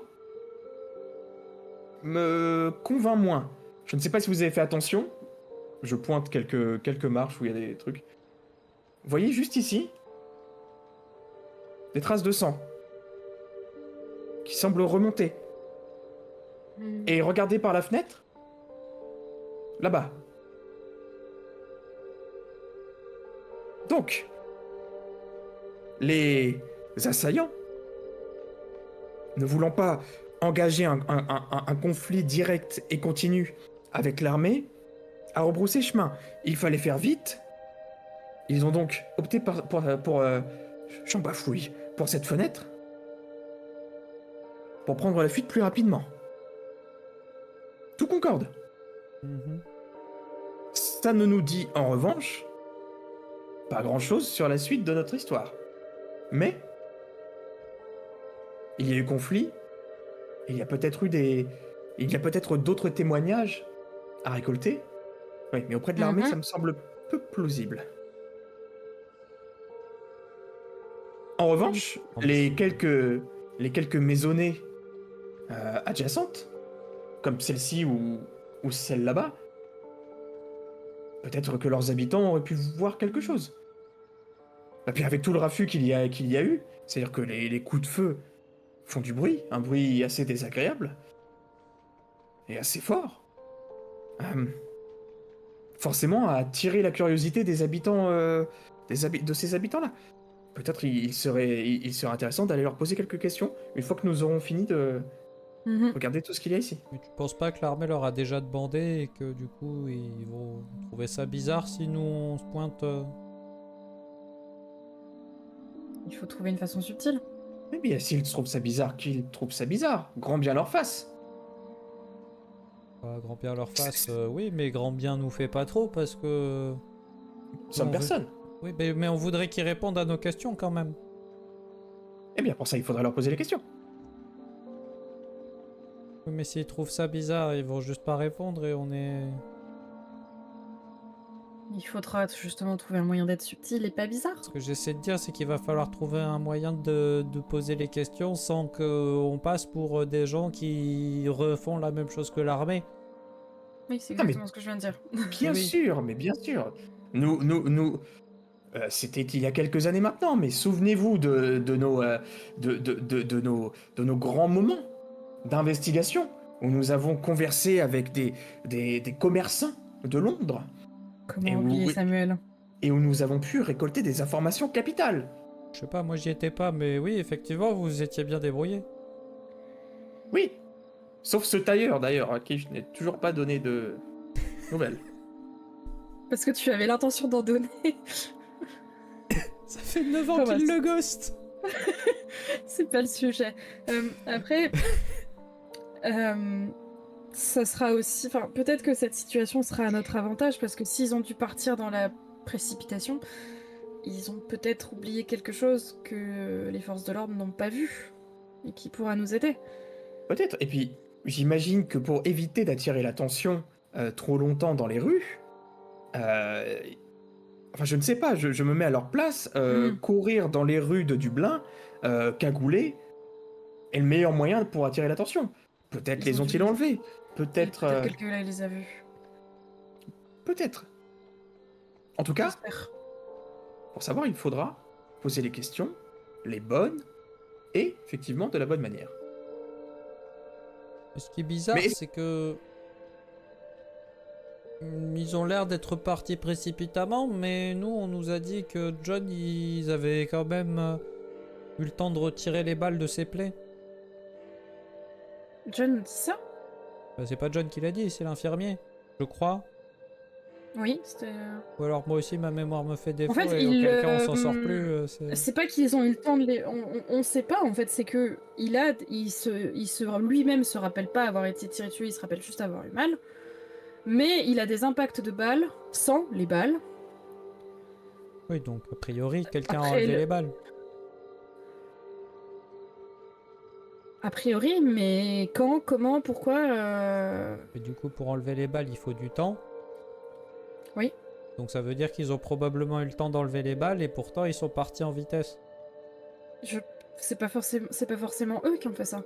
me convainc moins. Je ne sais pas si vous avez fait attention. Je pointe quelques marches où il y a des trucs. Vous voyez juste ici des traces de sang qui semblent remonter. Et regardez par la fenêtre. Là-bas. Donc, les assaillants, ne voulant pas engager un conflit direct et continu avec l'armée, a rebroussé chemin. Il fallait faire vite. Ils ont donc opté pour j'en bafouille, pour cette fenêtre, pour prendre la fuite plus rapidement. Tout concorde. Mhm. Ça ne nous dit, en revanche, pas grand-chose sur la suite de notre histoire. Mais il y a eu conflit, il y a peut-être d'autres témoignages à récolter. Oui, mais auprès de l'armée, ça me semble peu plausible. En revanche, les quelques maisonnées adjacentes, comme celle-ci ou celle là-bas, peut-être que leurs habitants auraient pu voir quelque chose. Et puis avec tout le raffut qu'il y a eu, c'est-à-dire que les coups de feu font du bruit, un bruit assez désagréable et assez fort. Forcément à attirer la curiosité des habitants, de ces habitants-là. Peut-être il serait intéressant d'aller leur poser quelques questions une fois que nous aurons fini de regarder tout ce qu'il y a ici. Mais tu penses pas que l'armée leur a déjà demandé et que du coup ils vont trouver ça bizarre si nous on se pointe Il faut trouver une façon subtile. Eh bien, s'ils trouvent ça bizarre, qu'ils trouvent ça bizarre. Grand bien leur face. grand bien leur face oui, mais grand bien nous fait pas trop parce que... Nous sommes on veut- personne. Oui, mais on voudrait qu'ils répondent à nos questions quand même. Eh bien, pour ça, il faudrait leur poser les questions. Oui, mais s'ils trouvent ça bizarre, ils vont juste pas répondre et on est... Il faudra justement trouver un moyen d'être subtil et pas bizarre. Ce que j'essaie de dire, c'est qu'il va falloir trouver un moyen de poser les questions sans qu'on passe pour des gens qui refont la même chose que l'armée. Oui, c'est Ah, mais- exactement ce que je viens de dire. Bien Oui. sûr, mais bien sûr. Nous, c'était il y a quelques années maintenant, mais souvenez-vous de nos grands moments d'investigation où nous avons conversé avec des commerçants de Londres Comment Et oublier oui. Samuel? et où nous avons pu récolter des informations capitales. Je sais pas, moi j'y étais pas, mais oui, effectivement, vous étiez bien débrouillés. Oui, sauf ce tailleur d'ailleurs, à qui je n'ai toujours pas donné de nouvelles. Parce que tu avais l'intention d'en donner. Ça fait 9 ans Ah bah, qu'il le ghost. C'est pas le sujet. Après, ça sera aussi... Enfin, peut-être que cette situation sera à notre avantage, parce que s'ils ont dû partir dans la précipitation, ils ont peut-être oublié quelque chose que les forces de l'ordre n'ont pas vu, et qui pourra nous aider. Peut-être. Et puis, j'imagine que pour éviter d'attirer l'attention trop longtemps dans les rues, enfin, je ne sais pas, je me mets à leur place. Courir dans les rues de Dublin, cagoulé, est le meilleur moyen pour attirer l'attention. Peut-être Ils les ont ont-ils dû- enlevés. Et Peut-être. peut-être quelqu'un les a vus. Peut-être. En tout cas, J'espère. pour savoir, il faudra poser les questions, les bonnes, et effectivement de la bonne manière. Ce qui est bizarre, Mais- c'est que... Ils ont l'air d'être partis précipitamment, mais nous, on nous a dit que John, ils avaient quand même eu le temps de retirer les balles de ses plaies. John dit ça? Bah, c'est pas John qui l'a dit, c'est l'infirmier, je crois. Oui, c'était... Ou alors moi aussi, ma mémoire me fait défaut fait, et auquel cas on s'en sort il, plus. C'est pas qu'ils ont eu le temps de les... On sait pas, en fait, c'est que lui-même se rappelle pas avoir été tiré dessus, il se rappelle juste avoir eu mal. Mais il a des impacts de balles, sans les balles. Oui, donc a priori, quelqu'un a Après, enlevé les balles. A priori, mais quand, comment, pourquoi Et du coup, pour enlever les balles, il faut du temps. Oui. Donc ça veut dire qu'ils ont probablement eu le temps d'enlever les balles et pourtant ils sont partis en vitesse. C'est pas forcément eux qui ont fait ça.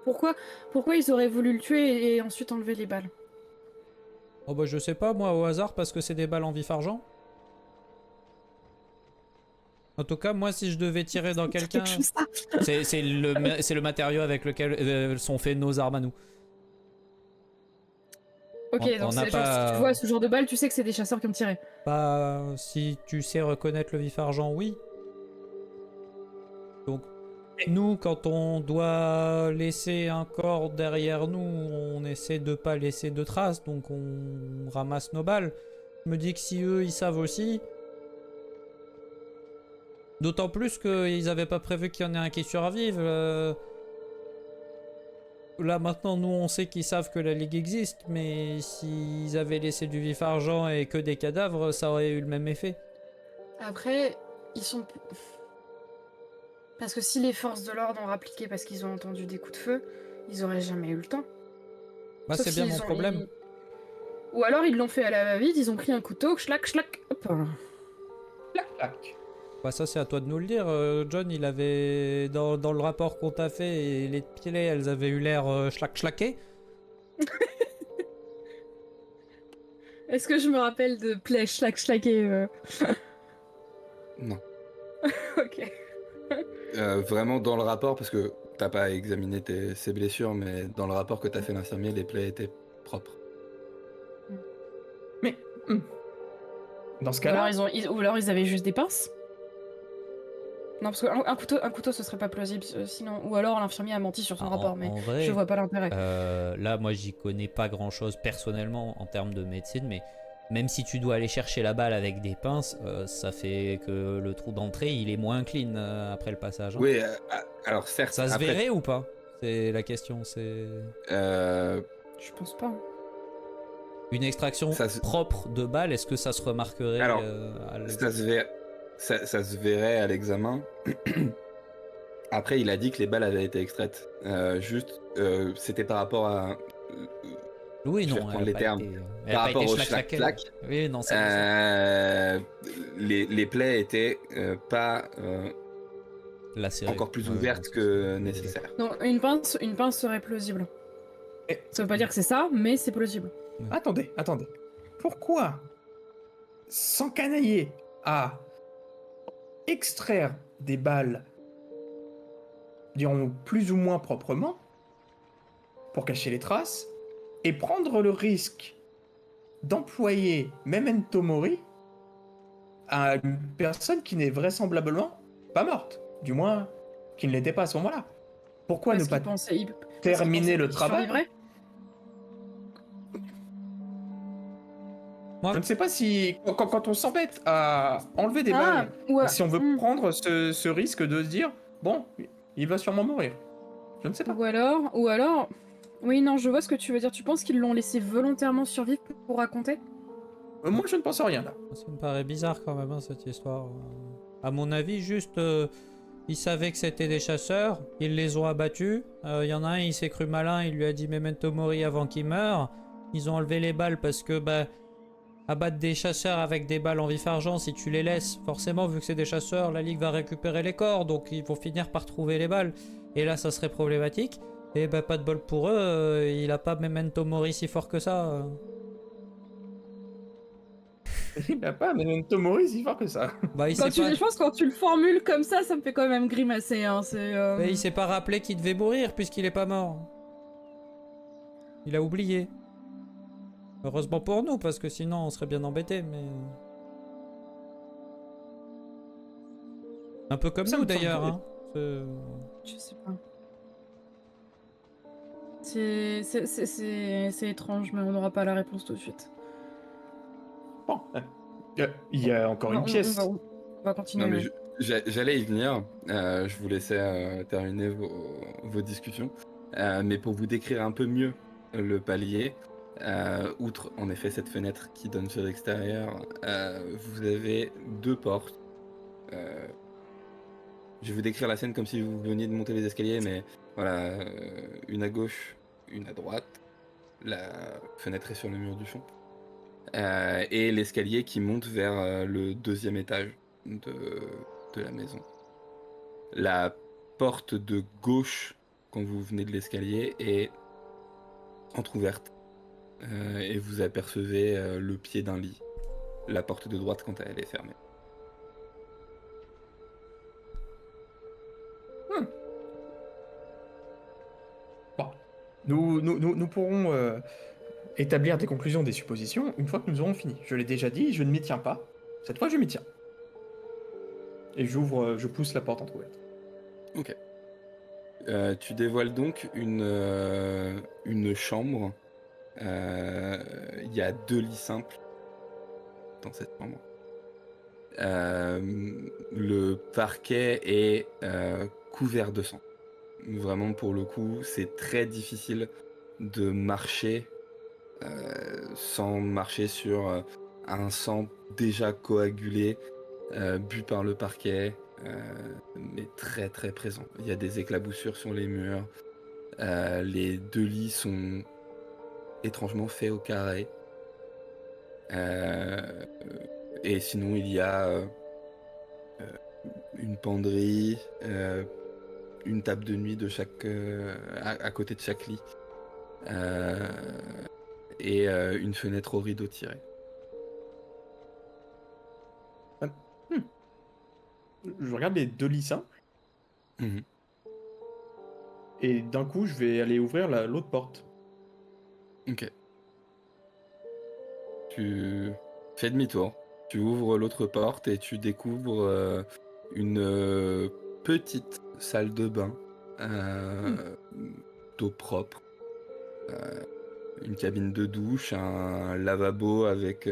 Pourquoi ils auraient voulu le tuer et ensuite enlever les balles? Oh bah je sais pas, moi au hasard, parce que c'est des balles en vif-argent. En tout cas, moi si je devais tirer dans quelqu'un... Quelque chose, ça. C'est le matériau avec lequel sont faits nos armes à nous. Ok, On donc n'a c'est genre, pas- si tu vois ce genre de balles, tu sais que c'est des chasseurs qui ont tiré. Bah, si tu sais reconnaître le vif-argent, oui. Donc, nous, quand on doit laisser un corps derrière nous, on essaie de pas laisser de traces, donc on ramasse nos balles. Je me dis que si eux, ils savent aussi... D'autant plus qu'ils avaient pas prévu qu'il y en ait un qui survive. Là, maintenant, nous, on sait qu'ils savent que la Ligue existe, mais s'ils avaient laissé du vif-argent et que des cadavres, ça aurait eu le même effet. Après, ils sont... Parce que si les forces de l'ordre ont rappliqué parce qu'ils ont entendu des coups de feu, ils auraient jamais eu le temps. Bah, Sauf c'est bien s'ils mon ont- problème. Ou alors ils l'ont fait à la va-vite, ils ont pris un couteau, schlac, schlac, hop. Clac, clac. Bah ça c'est à toi de nous le dire. John il avait dans le rapport qu'on t'a fait et les pilets elles avaient eu l'air schlaquées. Est-ce que je me rappelle de play, schlag, schlaguer Non. Ok. Vraiment dans le rapport, parce que t'as pas examiné ses blessures, mais dans le rapport que t'as fait l'infirmier, les plaies étaient propres. Mais dans ce Ou alors, cas-là, ou alors ils avaient juste des pinces. Non, parce qu'un couteau, ce serait pas plausible sinon. Ou alors l'infirmier a menti sur son rapport, mais En vrai, je vois pas l'intérêt. là, moi, j'y connais pas grand-chose personnellement en termes de médecine, mais même si tu dois aller chercher la balle avec des pinces, ça fait que le trou d'entrée, il est moins clean après le passage. Hein. Oui, alors certes, Ça se après, verrait ou pas? C'est la question. C'est Je pense pas. une extraction ça se- propre de balle. Est-ce que ça se remarquerait Alors, à ça se verrait à l'examen. Après, il a dit que les balles avaient été extraites. C'était par rapport à... Oui, je vais non, reprendre les termes. Elle a Par pas rapport été au schlac-claquée. schlac-clac, Oui, non, ça. les plaies étaient pas Lacéré. encore plus Ouais, ouvertes non, que c'est- nécessaire. Non, une pince serait plausible. eh, Ça veut pas dire que c'est ça, mais c'est plausible. attendez. Pourquoi s'encanailler à extraire des balles, dirons plus ou moins proprement, pour cacher les traces, et prendre le risque d'employer Memento Mori à une personne qui n'est vraisemblablement pas morte, du moins qui ne l'était pas à ce moment-là. Pourquoi Parce ne pas qu'il pensait, terminer le qu'il travail? survivrait. Moi, Je ne sais pas si quand on s'embête à enlever des Ah, balles, ouais. si on veut prendre ce risque de se dire bon, il va sûrement mourir. Je ne sais pas. Ou alors, oui, non, je vois ce que tu veux dire. Tu penses qu'ils l'ont laissé volontairement survivre pour raconter? Moi, je ne pense à rien là. ça me paraît bizarre quand même, hein, cette histoire. À mon avis, juste, ils savaient que c'était des chasseurs, ils les ont abattus. Il y en a un, il s'est cru malin, il lui a dit Memento Mori avant qu'il meure. Ils ont enlevé les balles parce que, bah, abattre des chasseurs avec des balles en vif-argent, si tu les laisses, forcément, vu que c'est des chasseurs, la Ligue va récupérer les corps, donc ils vont finir par trouver les balles. Et là, ça serait problématique. Et bah, pas de bol pour eux, il a pas Memento Mori si fort que ça. Il n'a pas Memento Mori si fort que ça. Bah, il Quand sait pas... je pense que quand tu le formules comme ça me fait quand même grimacer. Hein. Bah, il s'est pas rappelé qu'il devait mourir puisqu'il est pas mort. Il a oublié. Heureusement pour nous, parce que sinon on serait bien embêtés, mais... Un peu comme Ça nous me semble d'ailleurs, correct. hein. Je sais pas. C'est étrange, mais on n'aura pas la réponse tout de suite. Bon, il y a encore une pièce. On va continuer. Non, mais ouais. j'allais y venir. Je vous laissais terminer vos discussions. Mais pour vous décrire un peu mieux le palier, outre en effet cette fenêtre qui donne sur l'extérieur, vous avez deux portes. Je vais vous décrire la scène comme si vous veniez de monter les escaliers, mais voilà, une à gauche, une à droite. La fenêtre est sur le mur du fond. Et l'escalier qui monte vers le deuxième étage de la maison. La porte de gauche, quand vous venez de l'escalier, est entr'ouverte. Et vous apercevez le pied d'un lit. La porte de droite, quant à elle, est fermée. Bon, nous pourrons établir des conclusions, des suppositions une fois que nous aurons fini. Je l'ai déjà dit, je ne m'y tiens pas. Cette fois, je m'y tiens. Et je pousse la porte entrouverte. Ok. Tu dévoiles donc une chambre. Il y a deux lits simples dans cette chambre. Le parquet est couvert de sang. Vraiment, pour le coup, c'est très difficile de marcher sans marcher sur un sang déjà coagulé, bu par le parquet, mais très très présent. Il y a des éclaboussures sur les murs. Les deux lits sont étrangement faits au carré. Et sinon, il y a une penderie, une table de nuit de chaque, à côté de chaque lit, et une fenêtre au rideau tiré. je regarde les 2 lits simples, Mhm. et d'un coup, je vais aller ouvrir l'autre porte. Ok. Tu fais demi-tour. Tu ouvres l'autre porte et tu découvres une petite salle de bain d'eau propre. Une cabine de douche, un lavabo avec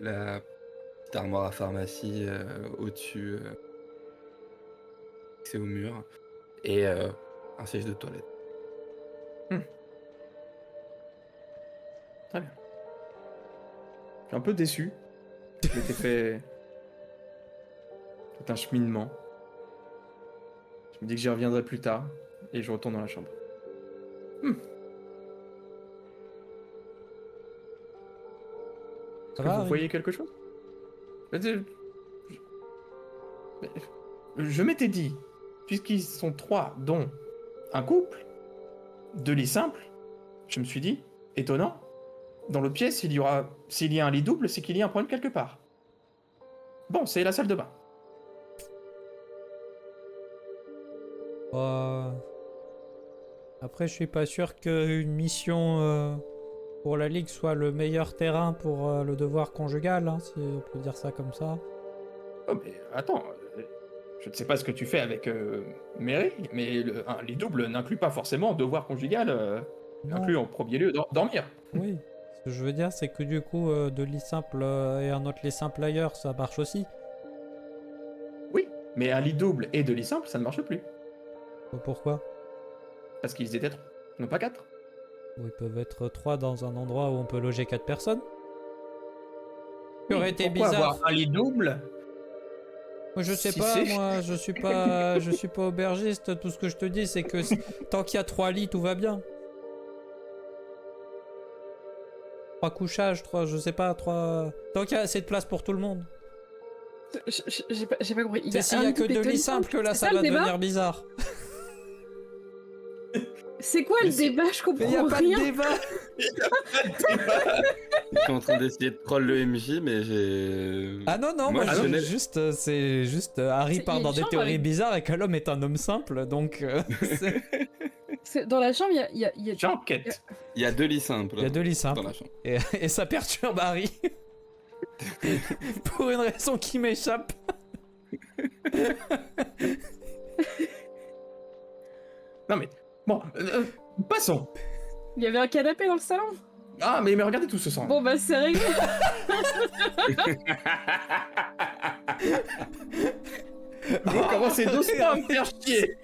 la petite armoire à pharmacie au-dessus, c'est au mur, et un siège de toilette. Très bien. Je suis un peu déçu. Je m'étais fait tout un cheminement. Je me dis que j'y reviendrai plus tard, et je retourne dans la chambre. Est-ce Ça que va, vous Harry? voyez quelque chose? Je je m'étais dit, puisqu'ils sont 3, dont un couple, 2 lits simples, je me suis dit, étonnant, dans l'autre pièce, s'il y a un lit double, c'est qu'il y a un problème quelque part. Bon, c'est la salle de bain. Bah, après, je suis pas sûr qu'une mission pour la Ligue soit le meilleur terrain pour le devoir conjugal, hein, si on peut dire ça comme ça. Oh, mais attends, je ne sais pas ce que tu fais avec Mary, mais un lit double n'inclut pas forcément devoir conjugal, Non, inclut en premier lieu dormir. oui. Ce que je veux dire, c'est que du coup, deux lits simples et un autre lit simple ailleurs, ça marche aussi. Oui, mais un lit double et 2 lits simples, ça ne marche plus. Pourquoi? Parce qu'ils étaient 3, non pas 4. Bon, ils peuvent être 3 dans un endroit où on peut loger 4 personnes. Ce qui aurait été Pourquoi bizarre. avoir un lit double? Moi, je sais Si pas, c'est- moi, je suis pas aubergiste. Tout ce que je te dis, c'est que tant qu'il y a 3 lits, tout va bien. 3 couchages, 3, je sais pas, 3. Tant qu'il y a assez de place pour tout le monde. J'ai pas compris. C'est s'il y a que 2 lits simples que là, C'est ça le va débat devenir bizarre. C'est quoi Mais le débat? Je Mais y a comprends pas de rien. débat. Je suis en train d'essayer de troll le MJ, mais j'ai... Ah non, non, Moi, moi, je je- n'ai- juste, c'est juste Harry C'est- part y a dans une des chambre théories avec- bizarres et que l'homme est un homme simple, donc Dans la chambre, il y a... J'enquête. Il y a 2 lits simples il y a 2 lits dans simples la chambre. et ça perturbe Harry pour une raison qui m'échappe. Non mais, bon, passons. Il y avait un canapé dans le salon. Ah, mais regardez tout ce sang. Bon bah c'est réglé. Vous commencez doucement à me faire chier.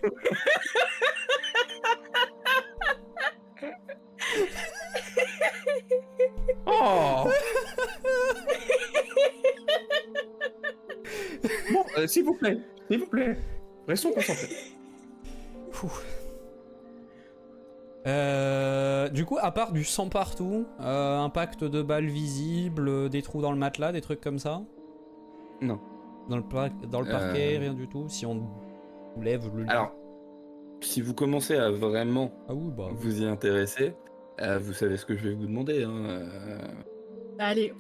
Oh. Bon, s'il vous plaît, restons concentrés. Du coup, à part du sang partout, impact de balles visibles, des trous dans le matelas, des trucs comme ça. Non. Dans le parquet, rien du tout. Si on lève le lit. Alors, si vous commencez à vraiment Ah oui, bah. vous y intéresser, vous savez ce que je vais vous demander. Hein, Allez.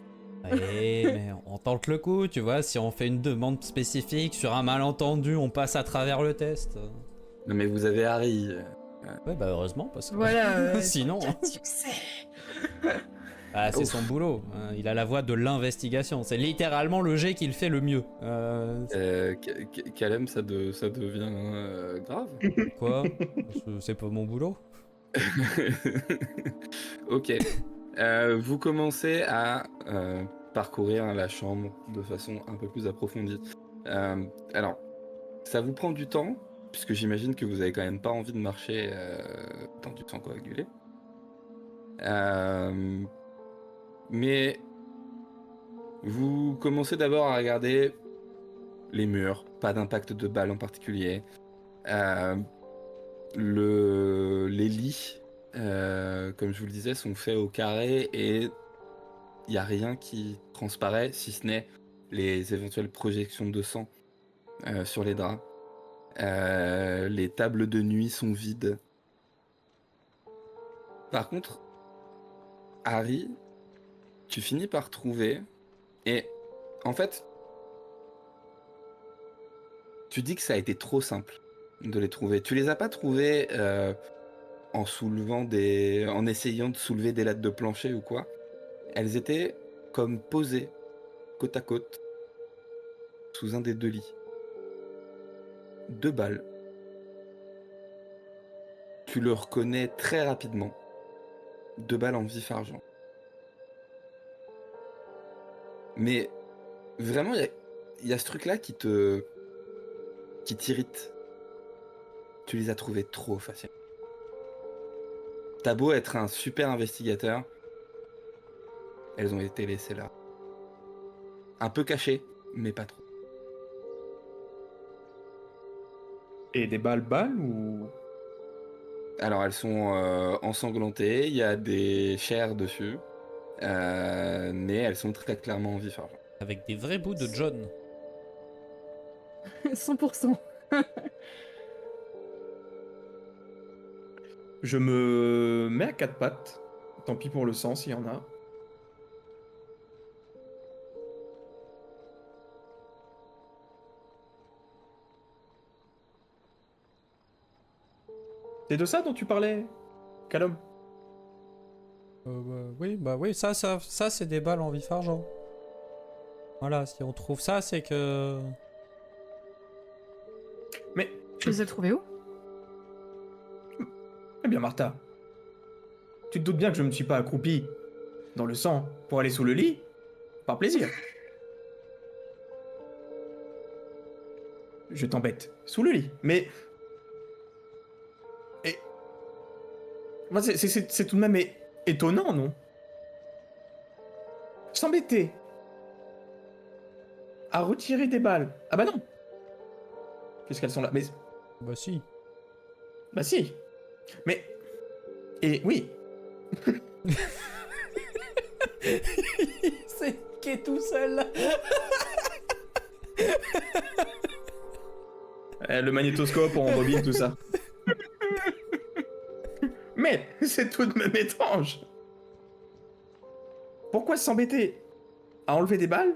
Allez, mais on tente le coup, tu vois. Si on fait une demande spécifique sur un malentendu, on passe à travers le test. Non, mais vous avez Harry. Ouais, bah heureusement, parce que Voilà. sinon, hein. Succès. Ah, c'est Ouf. son boulot. Il a la voix de l'investigation. C'est littéralement le jet qu'il fait le mieux. Calem, ça devient grave. Quoi? C'est pas mon boulot. Ok. Vous commencez à parcourir la chambre de façon un peu plus approfondie. Alors, ça vous prend du temps, puisque j'imagine que vous avez quand même pas envie de marcher dans du sang coagulé. Mais vous commencez d'abord à regarder les murs, pas d'impact de balles en particulier. Les lits, comme je vous le disais, sont faits au carré et il n'y a rien qui transparaît, si ce n'est les éventuelles projections de sang sur les draps. Les tables de nuit sont vides. Par contre, Harry, tu finis par trouver, et en fait, tu dis que ça a été trop simple de les trouver. Tu les as pas trouvés en essayant de soulever des lattes de plancher ou quoi. Elles étaient comme posées côte à côte sous un des 2 lits. 2 balles. Tu le reconnais très rapidement. 2 balles en vif argent. Mais vraiment, il y a ce truc-là qui t'irrite. Tu les as trouvés trop faciles. T'as beau être un super investigateur, elles ont été laissées là. Un peu cachées, mais pas trop. Et des balles ou... Alors elles sont ensanglantées, il y a des chairs dessus, mais elles sont très clairement en vif argent. Avec des vrais bouts de John. 100%. Je me mets à 4 pattes. Tant pis pour le sang s'il y en a. C'est de ça dont tu parlais, Callum? Oui, ça c'est des balles en vif argent. Voilà, si on trouve ça, c'est que... Mais, Tu les as trouvés où? eh bien Martha, tu te doutes bien que je ne me suis pas accroupi dans le sang pour aller sous le lit par plaisir. Je t'embête sous le lit, mais... Et... Enfin, c'est tout de même étonnant, non? S'embêter à retirer des balles. Ah bah non. Puisqu'elles sont là. Mais Bah si. bah si. Mais et oui. C'est qui est tout seul. Le magnétoscope, on embobine tout ça. Mais c'est tout de même étrange. Pourquoi s'embêter à enlever des balles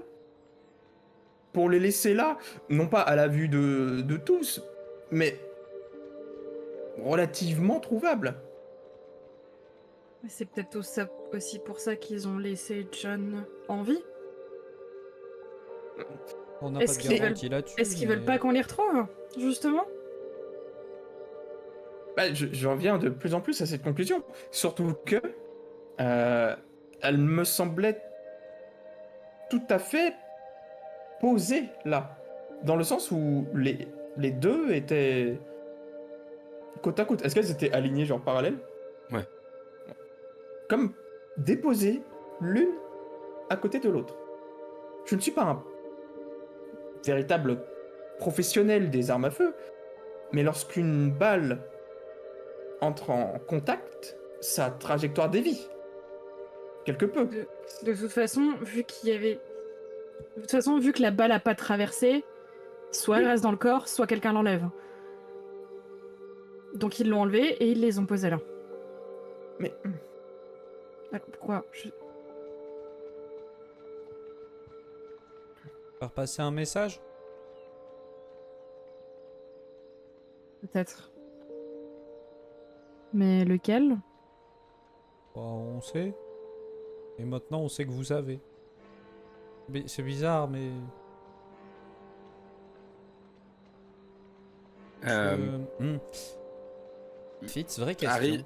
pour les laisser là, non pas à la vue de tous, mais relativement trouvables? C'est peut-être aussi pour ça qu'ils ont laissé John en vie. On n'a pas Est-ce de qu'ils garantie là-dessus. Est-ce qu'ils mais- veulent pas qu'on les retrouve, justement? Bah, je reviens de plus en plus à cette conclusion. Surtout que elle me semblait tout à fait posée là. Dans le sens où les deux étaient côte à côte. Est-ce qu'elles étaient alignées genre parallèles? Ouais. Comme déposées l'une à côté de l'autre. Je ne suis pas un véritable professionnel des armes à feu, mais lorsqu'une balle entre en contact, sa trajectoire dévie. Quelque peu. De toute façon, vu qu'il y avait... De toute façon, vu que la balle a pas traversé, soit elle reste dans le corps, soit quelqu'un l'enlève. Donc ils l'ont enlevée et ils les ont posés là. Mais Alors, pourquoi Faire passer un message. Peut-être. Mais lequel? Bah, on sait. Et maintenant, on sait que vous savez. Mais c'est bizarre, mais... Fitz, vraie question. Harry,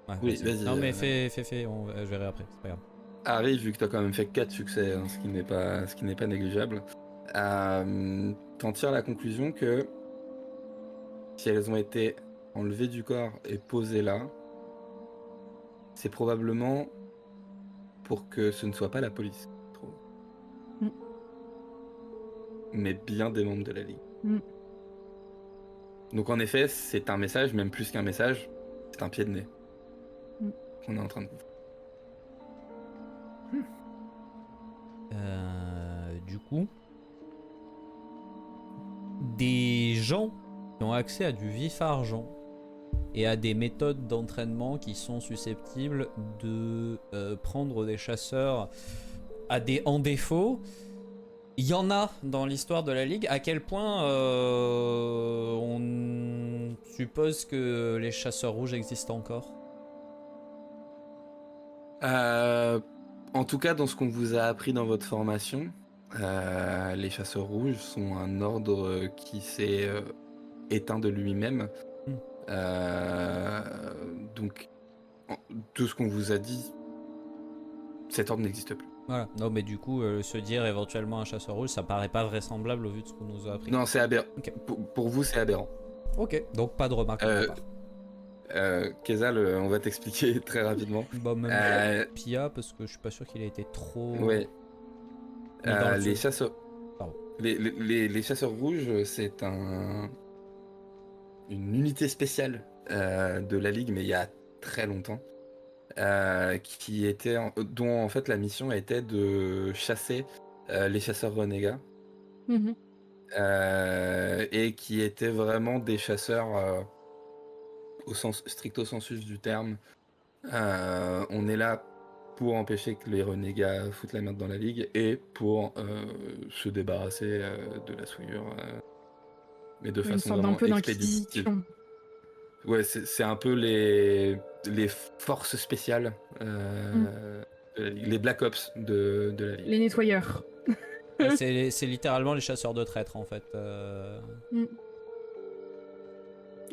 Ouais, oui, vas-y, Non mais fais, je verrai après, c'est pas grave. Harry, vu que tu as quand même fait 4 succès, hein, ce qui n'est pas négligeable, t'en tires la conclusion que si elles ont été enlevées du corps et posées là, c'est probablement pour que ce ne soit pas la police, je trouve. Mais bien des membres de la Ligue. Donc en effet, c'est un message, même plus qu'un message, c'est un pied de nez qu'on est en train de vous. Du coup, des gens qui ont accès à du vif argent et à des méthodes d'entraînement qui sont susceptibles de prendre des chasseurs en défaut, Il y en a dans l'histoire de la Ligue. À quel point on suppose que les chasseurs rouges existent encore? En tout cas, dans ce qu'on vous a appris dans votre formation, les chasseurs rouges sont un ordre qui s'est éteint de lui-même. Hmm. Donc, tout ce qu'on vous a dit, cet ordre n'existe plus. Voilà. Non, mais du coup, se dire éventuellement un chasseur rouge, ça paraît pas vraisemblable au vu de ce qu'on nous a appris. Non, c'est aberrant. Ok. Pour vous, c'est aberrant. Ok, donc pas de remarque de ma part. Kézal, on va t'expliquer très rapidement. Bah, même Pia, parce que je suis pas sûr qu'il a été trop. Ouais. mis dans le Les feu. chasseurs. Pardon. Les chasseurs rouges, c'est une unité spéciale de la Ligue, mais il y a très longtemps, dont en fait la mission était de chasser les chasseurs renégats, Mhm. et qui étaient vraiment des chasseurs au sens stricto sensus du terme. On est là pour empêcher que les renégats foutent la merde dans la Ligue et pour se débarrasser de la souillure, mais de Une façon sorte d'un vraiment peu expéditive. d'inquisition. Ouais, c'est un peu les forces spéciales de la Ligue, les Black Ops de la Ligue. Les nettoyeurs. Ouais, c'est littéralement les chasseurs de traîtres en fait.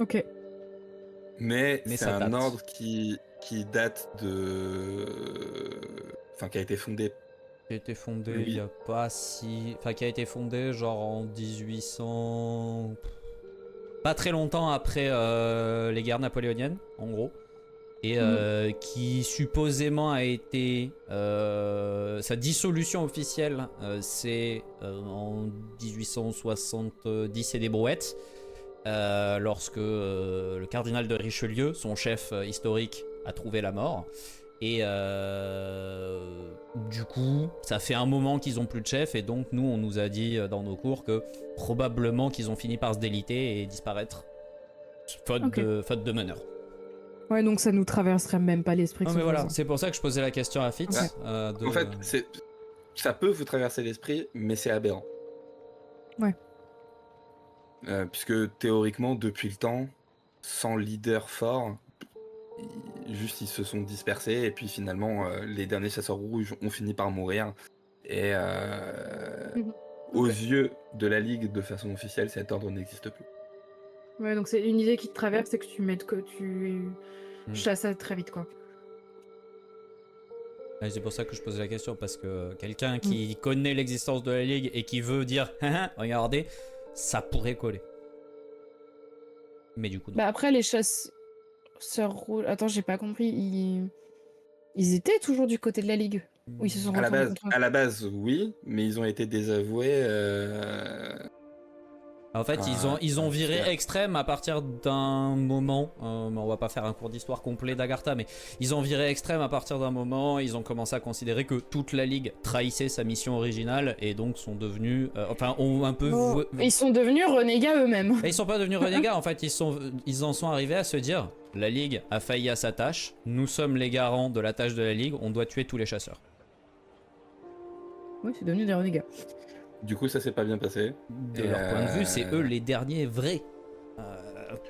Ok. Mais Mais c'est ça un date. ordre qui date de... Enfin, qui a été fondé. Qui a été fondé Oui. il y a pas si. Enfin, qui a été fondé genre en 1800. Pas très longtemps après les guerres napoléoniennes, en gros. Et qui supposément a été. Sa dissolution officielle, c'est en 1870 et des brouettes. Lorsque le cardinal de Richelieu, son chef historique, a trouvé la mort. Et du coup, ça fait un moment qu'ils ont plus de chef, et donc nous, on nous a dit dans nos cours que probablement qu'ils ont fini par se déliter et disparaître, faute de meneur. Ouais, donc ça nous traverserait même pas l'esprit. Non que mais ce voilà, soit ça. c'est pour ça que je posais la question à Fitz. En fait, ça peut vous traverser l'esprit, mais c'est aberrant. Ouais. Puisque théoriquement, depuis le temps, sans leader fort, ils se sont dispersés, et puis finalement, les derniers chasseurs rouges ont fini par mourir. Et aux yeux de la Ligue, de façon officielle, cet ordre n'existe plus. Ouais, donc c'est une idée qui te traverse et que tu chasses très vite, quoi. Et c'est pour ça que je posais la question, parce que quelqu'un qui connaît l'existence de la Ligue et qui veut dire regardez, ça pourrait coller. Mais du coup non. Bah après, les chasseurs rouges... Attends, j'ai pas compris. Ils étaient toujours du côté de la Ligue. Ou ils se sont À retournés contre eux. la base, oui, mais ils ont été désavoués. En fait, ils ont viré extrême à partir d'un moment. On va pas faire un cours d'histoire complet d'Agartha, mais ils ont viré extrême à partir d'un moment. Ils ont commencé à considérer que toute la Ligue trahissait sa mission originale et donc sont devenus, ont un peu. Ils sont devenus renégats eux-mêmes. Et ils sont pas devenus renégats. En fait, ils en sont arrivés à se dire la Ligue a failli à sa tâche. Nous sommes les garants de la tâche de la Ligue. On doit tuer tous les chasseurs. Oui, c'est devenu des renégats. Du coup, ça s'est pas bien passé. De leur point de vue, c'est eux les derniers vrais.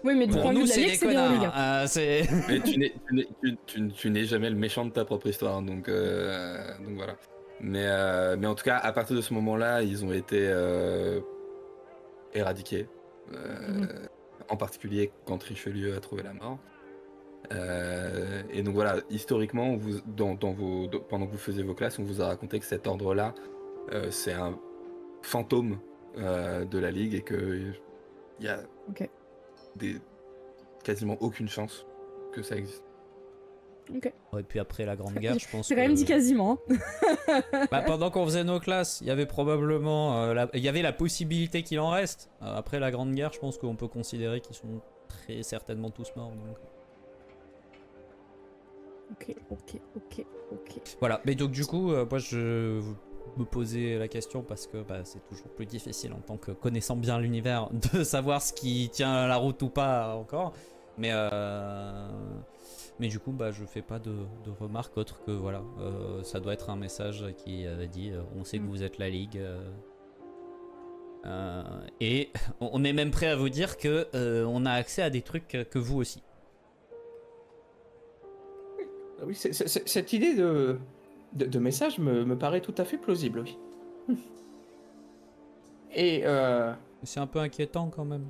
Oui, mais du Pour point de nous, vue de la c'est Ligue, des c'est des connards. renégats. Mais tu n'es jamais le méchant de ta propre histoire, donc voilà. Mais en tout cas, à partir de ce moment-là, ils ont été éradiqués. En particulier quand Richelieu a trouvé la mort. Et donc voilà, historiquement, pendant que vous faisiez vos classes, on vous a raconté que cet ordre-là, c'est un fantôme de la Ligue et qu'il y a quasiment aucune chance que ça existe. Ok. Et puis après la Grande Guerre, je pense. C'est quand même dit quasiment. Pendant qu'on faisait nos classes, il y avait probablement il y avait la possibilité qu'il en reste. Après la Grande Guerre, je pense qu'on peut considérer qu'ils sont très certainement tous morts. Donc. Ok. Voilà, mais donc du coup, moi je me posais la question parce que c'est toujours plus difficile en tant que connaissant bien l'univers de savoir ce qui tient la route ou pas encore. Mais du coup, je fais pas de remarques autres que voilà, ça doit être un message qui dit on sait que vous êtes la Ligue, Et on est même prêt à vous dire que on a accès à des trucs que vous aussi. Oui, cette idée de message me paraît tout à fait plausible, oui. Et C'est un peu inquiétant quand même.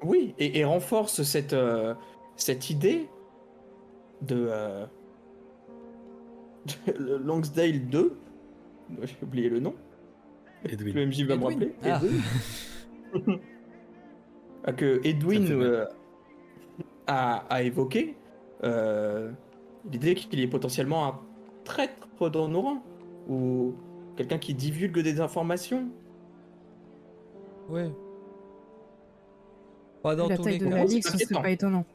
oui, et renforce cette idée de le Longsdale 2. J'ai oublié le nom. Edwin. Le MJ va me Edwin. rappeler. Ah. Edwin. Que Edwin Ça me fait mal. a évoqué l'idée qu'il y ait potentiellement un traître dans nos rangs ou quelqu'un qui divulgue des informations. Ouais. Pas dans La tous taille les de cas. la c'est ligue, ce serait inquiétant. pas étonnant.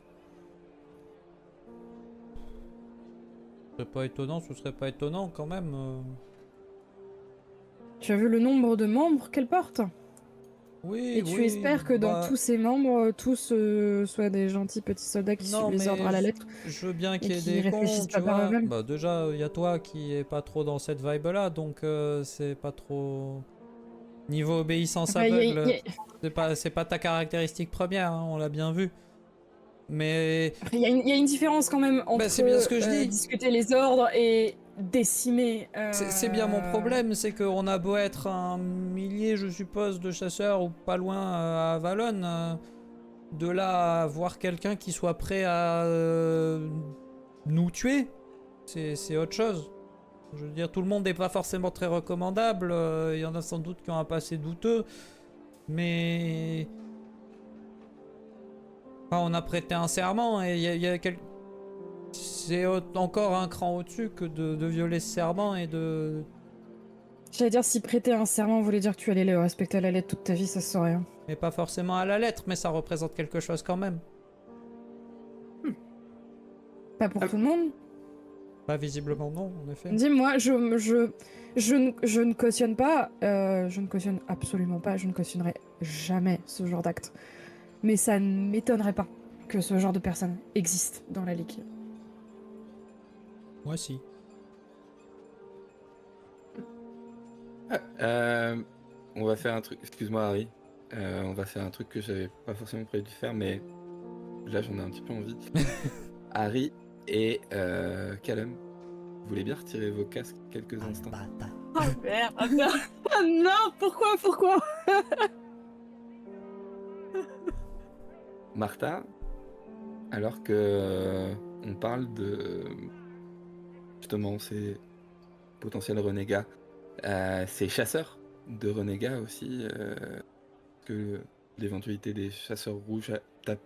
Ce serait pas étonnant, ce serait pas étonnant quand même. Tu as vu le nombre de membres qu'elle porte? Oui, Et tu oui, espères que dans bah, tous ces membres, tous soient des gentils petits soldats qui non, suivent les ordres à la lettre je veux bien et qu'il y ait qui des réfléchissent cons, pas tu par vois. eux-mêmes. Bah déjà, il y a toi qui est pas trop dans cette vibe-là, donc c'est pas trop... Niveau obéissance Enfin, il y a- aveugle, il y a- c'est pas ta caractéristique première, hein, on l'a bien vu. Mais il y a une différence quand même entre c'est bien ce que je dis. discuter les ordres et décimer. C'est bien mon problème, c'est qu'on a beau être un millier, je suppose, de chasseurs ou pas loin à Avalon, de là à voir quelqu'un qui soit prêt à nous tuer, c'est autre chose. Je veux dire, tout le monde n'est pas forcément très recommandable, il y en a sans doute qui ont un passé douteux, mais... Enfin, on a prêté un serment et il y a c'est encore un cran au-dessus que de violer ce serment et de... J'allais dire, si prêter un serment voulait dire que tu allais le respecter à la lettre toute ta vie, ça se saurait. Hein. Mais pas forcément à la lettre, mais ça représente quelque chose quand même. Pas pour tout le monde. Pas visiblement non, en effet. Dis-moi, je ne cautionne pas, je ne cautionne absolument pas, je ne cautionnerai jamais ce genre d'acte. Mais ça ne m'étonnerait pas que ce genre de personne existe dans la Ligue. Moi si. On va faire un truc. Excuse-moi, Harry. On va faire un truc que j'avais pas forcément prévu de faire, mais là j'en ai un petit peu envie. Harry et Callum, vous voulez bien retirer vos casques quelques instants? Oh merde, non, non, pourquoi Martha, alors que on parle de justement ces potentiels renégats, ces chasseurs de renégats aussi, que l'éventualité des chasseurs rouges t'a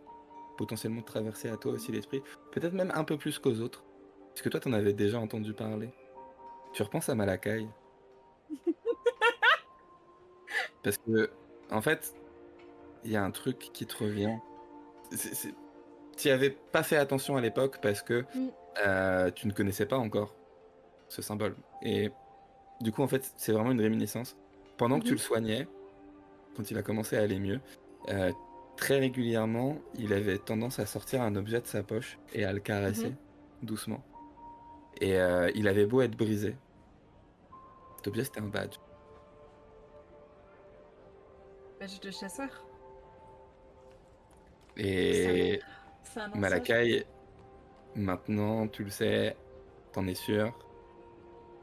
potentiellement traversé à toi aussi l'esprit, peut-être même un peu plus qu'aux autres, parce que toi t'en avais déjà entendu parler. Tu repenses à Malakai, parce que en fait, il y a un truc qui te revient. Tu n'y avais pas fait attention à l'époque parce que tu ne connaissais pas encore ce symbole. Et du coup, en fait, c'est vraiment une réminiscence. Pendant que tu le soignais, quand il a commencé à aller mieux, très régulièrement, il avait tendance à sortir un objet de sa poche et à le caresser doucement. Et il avait beau être brisé. Cet objet, c'était un badge. Badge de chasseur. Et C'est un ancien. Malakai, maintenant, tu le sais, t'en es sûr.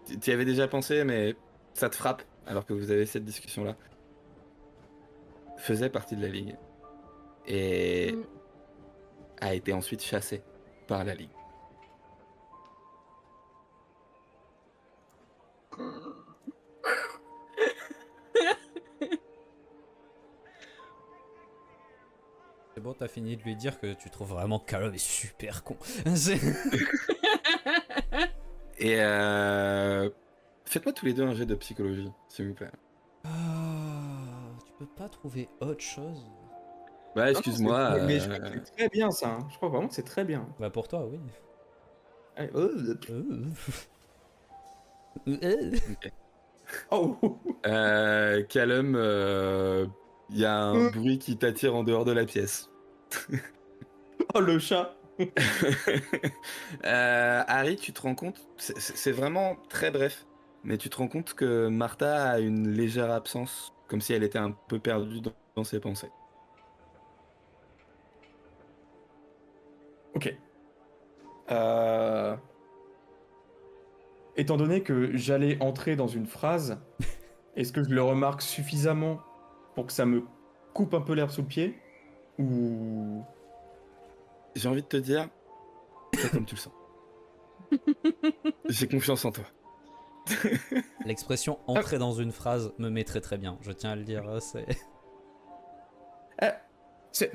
Tu y avais déjà pensé, mais ça te frappe, alors que vous avez cette discussion-là. Faisait partie de la Ligue. Et a été ensuite chassé par la Ligue. C'est bon, t'as fini de lui dire que tu trouves vraiment que Callum est super con. Et faites-moi tous les deux un jet de psychologie, s'il vous plaît. Tu peux pas trouver autre chose? Bah, excuse-moi. Mais je crois que c'est très bien ça. Hein. Je crois vraiment que c'est très bien. Bah pour toi, oui. Allez, Ok. oh. Callum, il y a un bruit qui t'attire en dehors de la pièce. Oh, le chat. Harry, tu te rends compte, c'est vraiment très bref, mais tu te rends compte que Martha a une légère absence comme si elle était un peu perdue dans ses pensées. Ok. Étant donné que j'allais entrer dans une phrase, est-ce que je le remarque suffisamment pour que ça me coupe un peu l'herbe sous le pied? Ou... J'ai envie de te dire, fais comme tu le sens. J'ai confiance en toi. L'expression entrer dans une phrase me met très très bien, je tiens à le dire. C'est... C'est-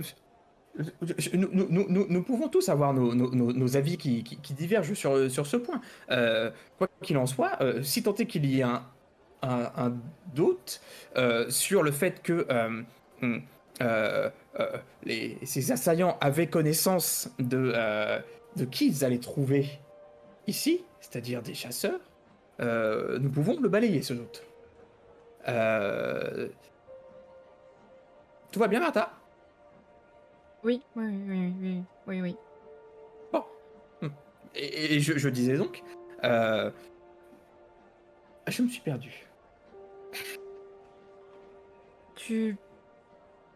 nous pouvons tous avoir nos avis qui divergent sur ce point. Quoi qu'il en soit, si tant est qu'il y ait un doute sur le fait que hum, euh, ces assaillants avaient connaissance de qui ils allaient trouver ici, c'est-à-dire des chasseurs, nous pouvons le balayer, ce doute. Tout va bien, Martha? Oui, oui, oui, oui, oui, oui. Bon. Et je disais donc, je me suis perdu. Tu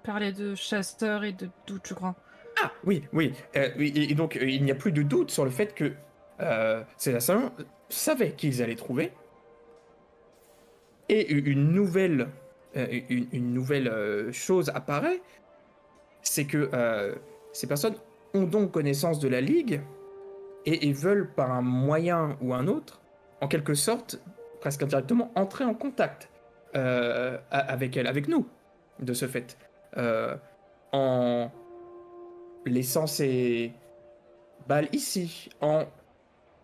parlais de chasseurs et de doute, je crois. Ah, oui, oui. Oui, et donc, il n'y a plus de doute sur le fait que ces assaillants savaient qu'ils allaient trouver. Et une nouvelle chose apparaît, c'est que ces personnes ont donc connaissance de la Ligue et veulent, par un moyen ou un autre, en quelque sorte, presque indirectement, entrer en contact avec elle, avec nous, de ce fait. En laissant ces balles ici, en,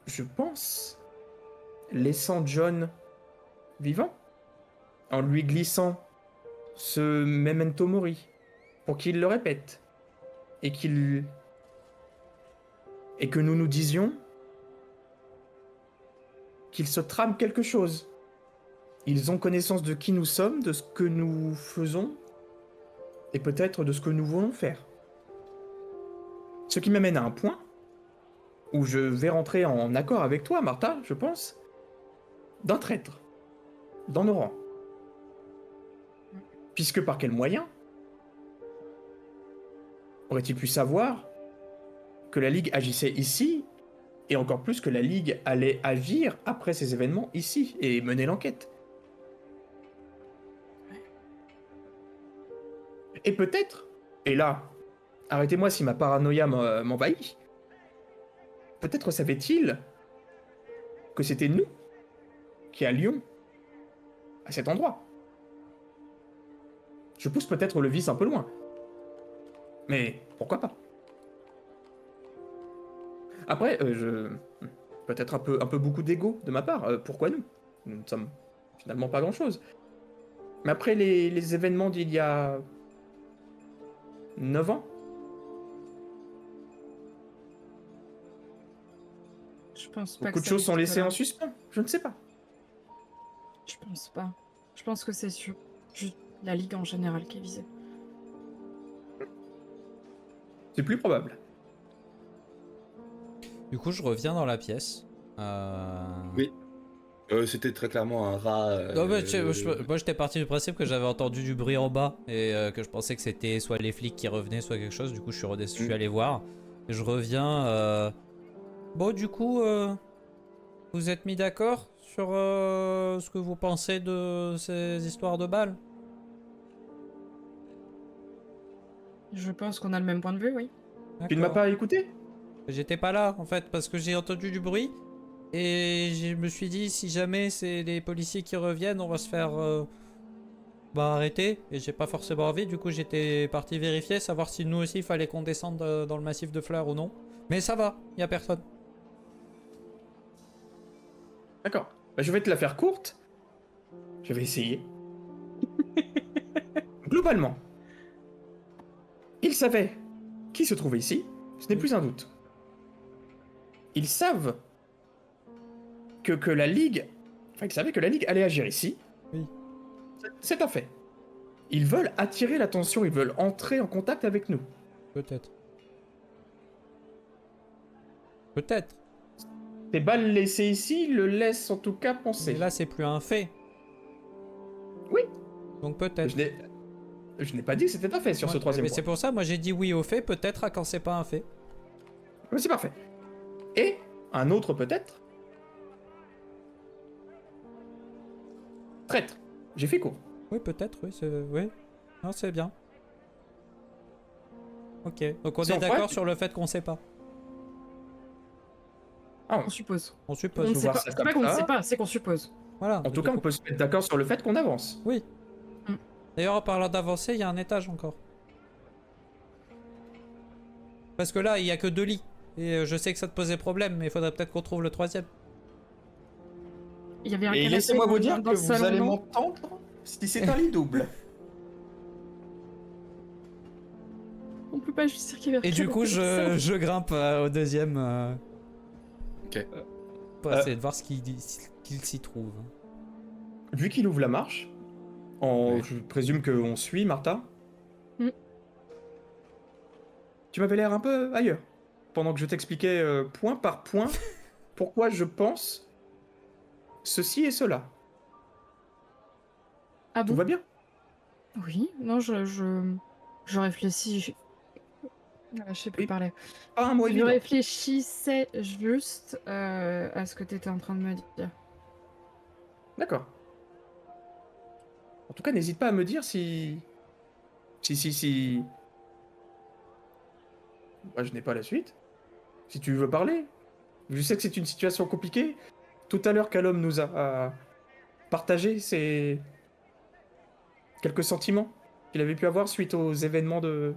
je pense, laissant John vivant, en lui glissant ce memento mori, pour qu'il le répète, et que nous nous disions qu'il se trame quelque chose. Ils ont connaissance de qui nous sommes, de ce que nous faisons, et peut-être de ce que nous voulons faire. Ce qui m'amène à un point où je vais rentrer en accord avec toi, Martha, je pense, d'un traître, dans nos rangs. Puisque par quel moyen aurait-il pu savoir que la Ligue agissait ici, et encore plus que la Ligue allait agir après ces événements ici, et mener l'enquête? Et peut-être, et là, arrêtez-moi si ma paranoïa m'envahit, peut-être savait-il que c'était nous qui allions à cet endroit. Je pousse peut-être le vice un peu loin. Mais pourquoi pas? Après, peut-être un peu beaucoup d'ego de ma part. Pourquoi nous? Nous ne sommes finalement pas grand-chose. Mais après les événements d'il y a 9 ans, Je pense pas beaucoup que de ça choses aille sont laissées jusque-là. en suspens. Je ne sais pas. Je pense pas. Je pense que c'est juste la Ligue en général qui est visée. C'est plus probable. Du coup, je reviens dans la pièce. Oui. C'était très clairement un rat. Non, mais moi j'étais parti du principe que j'avais entendu du bruit en bas et que je pensais que c'était soit les flics qui revenaient, soit quelque chose. Du coup, je suis allé voir. Et je reviens. Bon, du coup, vous êtes mis d'accord sur ce que vous pensez de ces histoires de balles? Je pense qu'on a le même point de vue, oui. Tu ne m'as D'accord. pas écouté? J'étais pas là en fait parce que j'ai entendu du bruit et je me suis dit si jamais c'est les policiers qui reviennent, on va se faire arrêter et j'ai pas forcément envie. Du coup, j'étais parti vérifier, savoir si nous aussi il fallait qu'on descende dans le massif de fleurs ou non. Mais ça va, y a personne. D'accord. Bah, je vais te la faire courte. Je vais essayer. Globalement, ils savaient qui se trouvait ici. Ce n'est plus un doute. Ils savent que la Ligue... Enfin, ils savaient que la Ligue allait agir ici. Oui. C'est un fait. Ils veulent attirer l'attention, ils veulent entrer en contact avec nous. Peut-être. Peut-être. Ces balles laissées ici le laissent en tout cas penser. Mais là, c'est plus un fait. Oui. Donc peut-être. Je n'ai pas dit que c'était pas fait sur ce Ouais, troisième mais point. c'est pour ça, moi j'ai dit oui au fait, peut-être à quand c'est pas un fait. Mais c'est parfait. Et un autre peut-être. Traître. J'ai fait court. Oui, peut-être, oui, oui. Non, c'est bien. Ok, donc on Si est on d'accord fouette- sur le fait qu'on sait pas. Ah, On suppose. On On suppose. ne faut sait voir pas. ça C'est comme pas qu'on ne ça. sait pas, c'est qu'on suppose. Voilà. en tout du cas, coup- on peut se mettre d'accord sur le fait qu'on avance. Oui. Mm. D'ailleurs, en parlant d'avancer, il y a un étage encore. Parce que là, il y a que 2 lits. Et je sais que ça te posait problème, mais il faudrait peut-être qu'on trouve le 3e. Il y avait un Et canapé laissez-moi vous dire dans que le vous salon, allez non m'entendre si c'est un lit double. On peut pas juste dire qu'il y avait un Et du coup, canapé je grimpe au 2e. Ok. Pour essayer de voir ce qu'il s'y trouve. Vu qu'il ouvre la marche, Ouais. je présume qu'on suit Martha. Mm. Tu m'avais l'air un peu ailleurs. Pendant que je t'expliquais point par point pourquoi je pense ceci et cela. Ah Tout bon? va bien? Oui, non, je réfléchis. Je sais plus Oui. parler. Pas un mot Je évident. réfléchissais juste à ce que tu étais en train de me dire. D'accord. En tout cas, n'hésite pas à me dire si... Si... Moi, je n'ai pas la suite. Si tu veux parler. Je sais que c'est une situation compliquée. Tout à l'heure, Callum nous a partagé quelques sentiments qu'il avait pu avoir suite aux événements de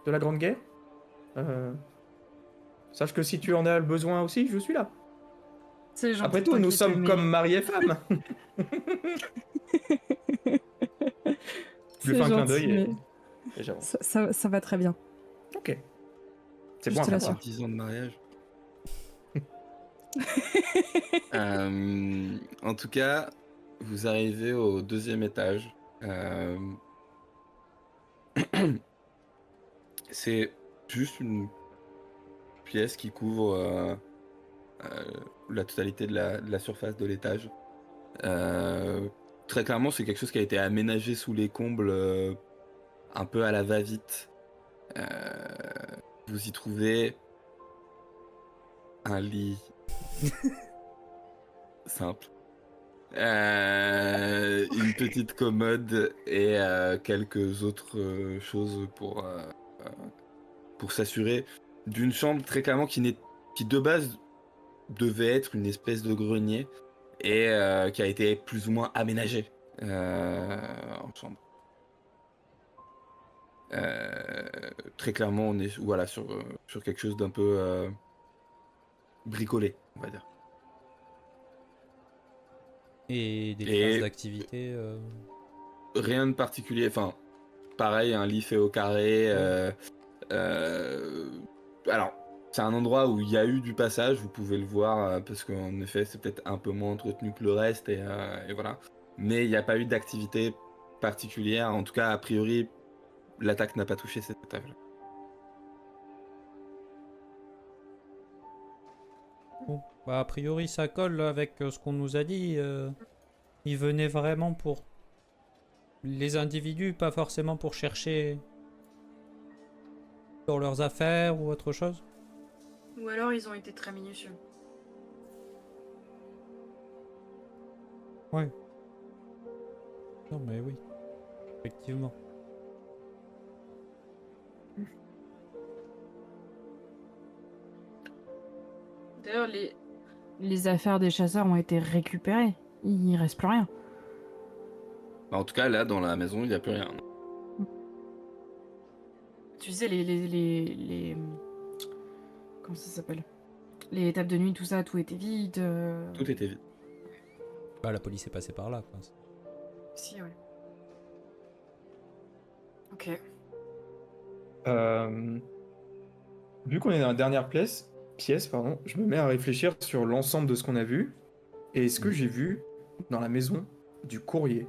la Grande Guerre. Sache que si tu en as le besoin aussi, je suis là. C'est gentil Après de tout, nous t'inquiéter, sommes mais- comme mari et femme. Je lui fais un clin d'œil et j'avance. Ça va très bien. Ok. C'est Je bon à te savoir. l'assure. 10 ans de mariage. En tout cas, vous arrivez au 2e étage. C'est juste une pièce qui couvre la totalité de la surface de l'étage. Très clairement, c'est quelque chose qui a été aménagé sous les combles un peu à la va-vite. Vous y trouvez un lit simple. Une petite commode et quelques autres choses pour s'assurer d'une chambre très clairement qui de base devait être une espèce de grenier et qui a été plus ou moins aménagée en chambre. Très clairement, on est voilà, sur quelque chose d'un peu bricolé, on va dire. Et des Et- traces d'activité. Rien de particulier, enfin, pareil, un lit fait au carré. Alors, c'est un endroit où il y a eu du passage, vous pouvez le voir, parce qu'en effet, c'est peut-être un peu moins entretenu que le reste, et voilà. Mais il n'y a pas eu d'activité particulière, en tout cas, a priori, l'attaque n'a pas touché cet étage-là. Bon, bah a priori ça colle avec ce qu'on nous a dit. Ils venaient vraiment pour les individus, pas forcément pour chercher dans leurs affaires ou autre chose. Ou alors ils ont été très minutieux. Ouais. Non mais oui, effectivement. D'ailleurs, les affaires des chasseurs ont été récupérées. Il n'y reste plus rien. Bah, en tout cas, là, dans la maison, il n'y a plus rien. Tu sais, les... Comment ça s'appelle? Les tables de nuit, tout ça, tout était vide. Tout était vide. Bah la police est passée par là, quoi. Si, ouais. Ok. Vu qu'on est dans la dernière pièce, je me mets à réfléchir sur l'ensemble de ce qu'on a vu. Et est-ce que j'ai vu dans la maison du courrier?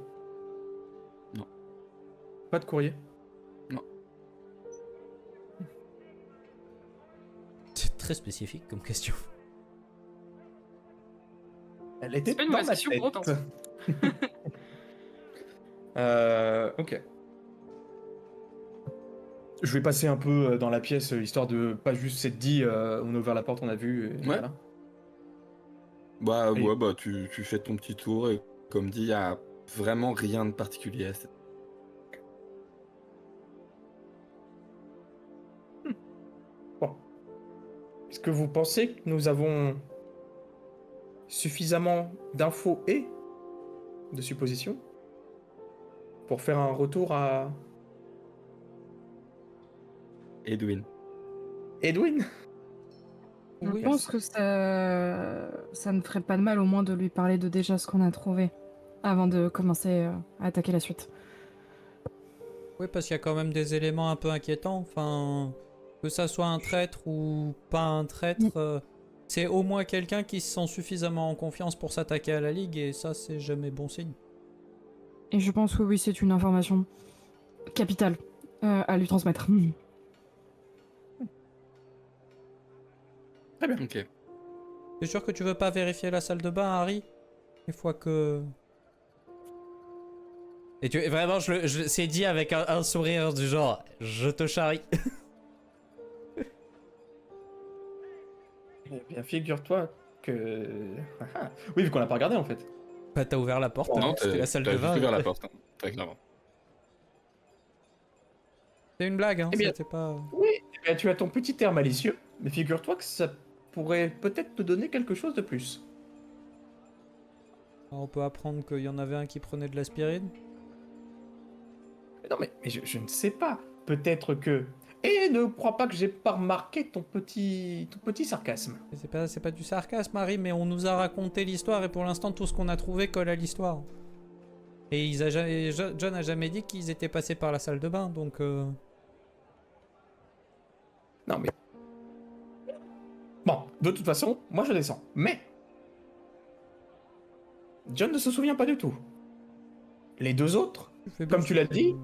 Non. Pas de courrier? C'est très spécifique comme question. Elle était C'est pas une dans mauvaise ma question tête. pour autant. Ok. Je vais passer un peu dans la pièce, histoire de pas juste s'être dit, on a ouvert la porte, on a vu, et Ouais. voilà. Bah Et- ouais, bah tu fais ton petit tour et comme dit, il y a vraiment rien de particulier à cette... Bon. Est-ce que vous pensez que nous avons suffisamment d'infos et de suppositions pour faire un retour à Edwin. Edwin? Je Oui. pense que ça ne ferait pas de mal au moins de lui parler de déjà ce qu'on a trouvé avant de commencer à attaquer la suite. Oui, parce qu'il y a quand même des éléments un peu inquiétants. Enfin, que ça soit un traître ou pas un traître, c'est au moins quelqu'un qui se sent suffisamment en confiance pour s'attaquer à la Ligue, et ça, c'est jamais bon signe. Et je pense que oui, c'est une information capitale à lui transmettre. Très bien. Ok. T'es sûr que tu veux pas vérifier la salle de bain, Harry? Une fois que... Et vraiment, c'est dit avec un sourire du genre, je te charrie. Eh bien, figure-toi que... Oui, vu qu'on l'a pas regardé, en fait. Bah, t'as ouvert la porte, t'as Non, vu que c'était la salle t'as de juste bain. ouvert la porte, hein, très clairement. C'est une blague, hein, Eh bien- c'était pas... Oui, eh bien, tu as ton petit air malicieux, mais figure-toi que ça pourrait peut-être te donner quelque chose de plus. On peut apprendre qu'il y en avait un qui prenait de l'aspirine. Mais non, mais je ne sais pas. Peut-être que... Et ne crois pas que j'ai pas remarqué ton petit sarcasme. C'est pas du sarcasme, Harry, mais on nous a raconté l'histoire et pour l'instant, tout ce qu'on a trouvé colle à l'histoire. Et John a jamais dit qu'ils étaient passés par la salle de bain, donc... Non, mais... Bon, de toute façon, moi je descends. Mais... John ne se souvient pas du tout. Les deux autres fais bien Comme tu l'as sûr que- dit,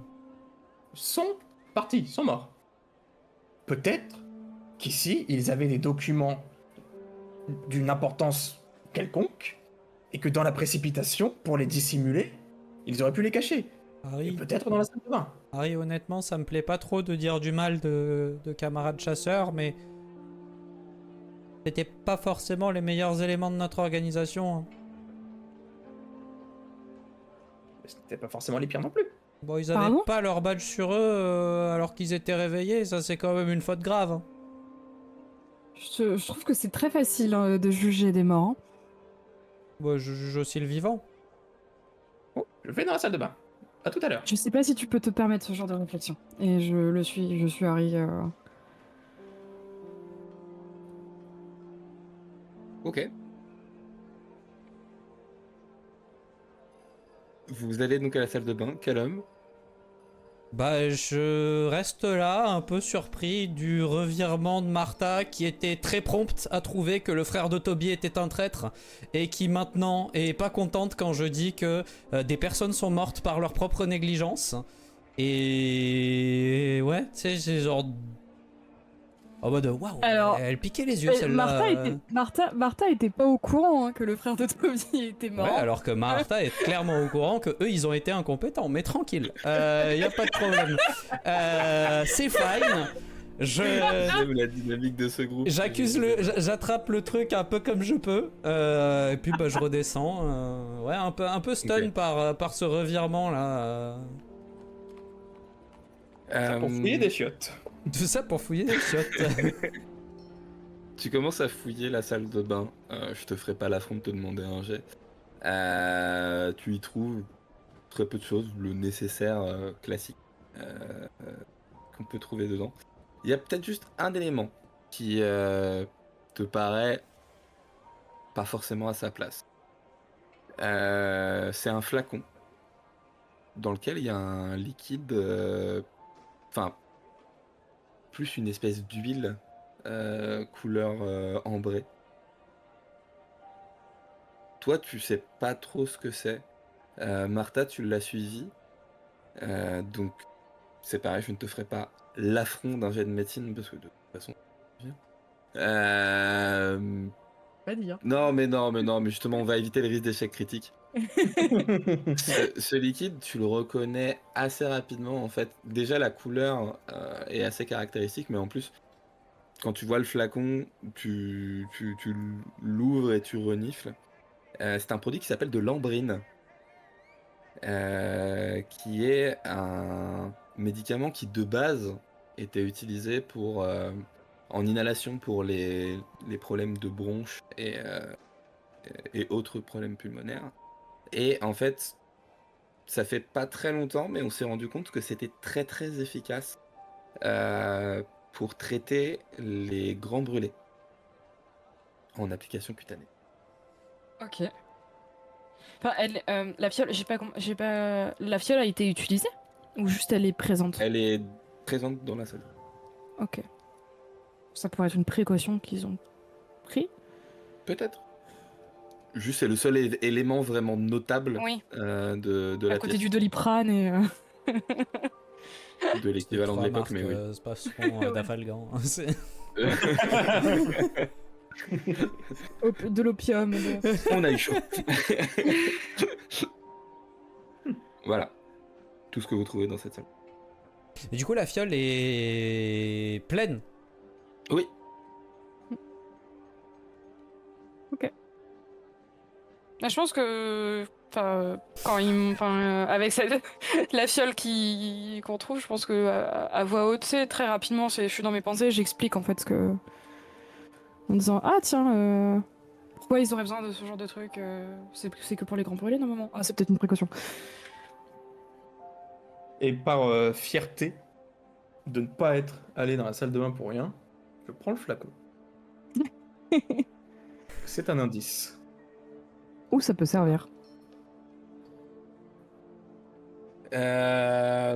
sont partis, sont morts. Peut-être qu'ici, ils avaient des documents d'une importance quelconque, et que dans la précipitation, pour les dissimuler, ils auraient pu les cacher. Et Harry, peut-être dans la salle de bain. Harry, honnêtement, ça me plaît pas trop de dire du mal de camarades chasseurs, mais... C'était pas forcément les meilleurs éléments de notre organisation. Hein. Mais ce n'était pas forcément les pires non plus. Bon, ils avaient Pardon pas leur badge sur eux alors qu'ils étaient réveillés, ça c'est quand même une faute grave. Hein. Je trouve que c'est très facile de juger des morts. Hein. Moi, je juge aussi le vivant. Oh, je vais dans la salle de bain. À tout à l'heure. Je sais pas si tu peux te permettre ce genre de réflexion. Et je suis Harry. Ok. Vous allez donc à la salle de bain, quel homme? Bah, je reste là, un peu surpris du revirement de Martha, qui était très prompte à trouver que le frère de Toby était un traître, et qui maintenant est pas contente quand je dis que des personnes sont mortes par leur propre négligence. Et ouais, tu sais, c'est genre... En mode, waouh, Alors, elle piquait les yeux celle-là. Martha était pas au courant hein, que le frère de Toby était mort. Ouais, alors que Martha est clairement au courant que eux ils ont été incompétents, mais tranquille, y a pas de problème. C'est fine. J'aime la dynamique de ce groupe. J'attrape le truc un peu comme je peux, et puis bah je redescends. Ouais, un peu stun Ok. par ce revirement là. Pour fouiller des chiottes. Tout ça pour fouiller des chiottes. Tu commences à fouiller la salle de bain. Je te ferai pas l'affront de te demander un jet. Tu y trouves très peu de choses, le nécessaire classique qu'on peut trouver dedans. Il y a peut-être juste un élément qui te paraît pas forcément à sa place. C'est un flacon dans lequel il y a un liquide, enfin plus une espèce d'huile couleur ambrée. Toi, tu sais pas trop ce que c'est. Martha, tu l'as suivi. Donc, c'est pareil, je ne te ferai pas l'affront d'un jet de médecine parce que de toute façon. Pas dire. Non, mais justement, on va éviter le risque d'échec critique. Ce liquide, tu le reconnais assez rapidement en fait. Déjà la couleur est assez caractéristique, mais en plus, quand tu vois le flacon, tu l'ouvres et tu renifles. C'est un produit qui s'appelle de l'ambrine, qui est un médicament qui de base était utilisé pour en inhalation pour les problèmes de bronches et autres problèmes pulmonaires. Et en fait, ça fait pas très longtemps, mais on s'est rendu compte que c'était très très efficace pour traiter les grands brûlés en application cutanée. Ok. Enfin, la fiole, j'ai pas. La fiole a été utilisée ou juste elle est présente? Elle est présente dans la salle. Ok. Ça pourrait être une précaution qu'ils ont pris. Peut-être. Juste, c'est le seul élément vraiment notable Oui. de À la côté pièce, du Doliprane et. de l'équivalent de l'époque, mais oui. C'est pas son Ouais. d'Afalgan. C'est- De l'opium. On a eu chaud. Voilà. Tout ce que vous trouvez dans cette salle. Et du coup, la fiole est pleine. Oui. Je pense que. Enfin, avec la fiole qu'on trouve, je pense que à voix haute, c'est très rapidement, je suis dans mes pensées, j'explique en fait ce que. En disant, ah tiens, pourquoi ils auraient besoin de ce genre de truc c'est que pour les grands brûlés, normalement. Ah, c'est peut-être une précaution. Et par fierté de ne pas être allé dans la salle de bain pour rien, je prends le flacon. C'est un indice. Où ça peut servir?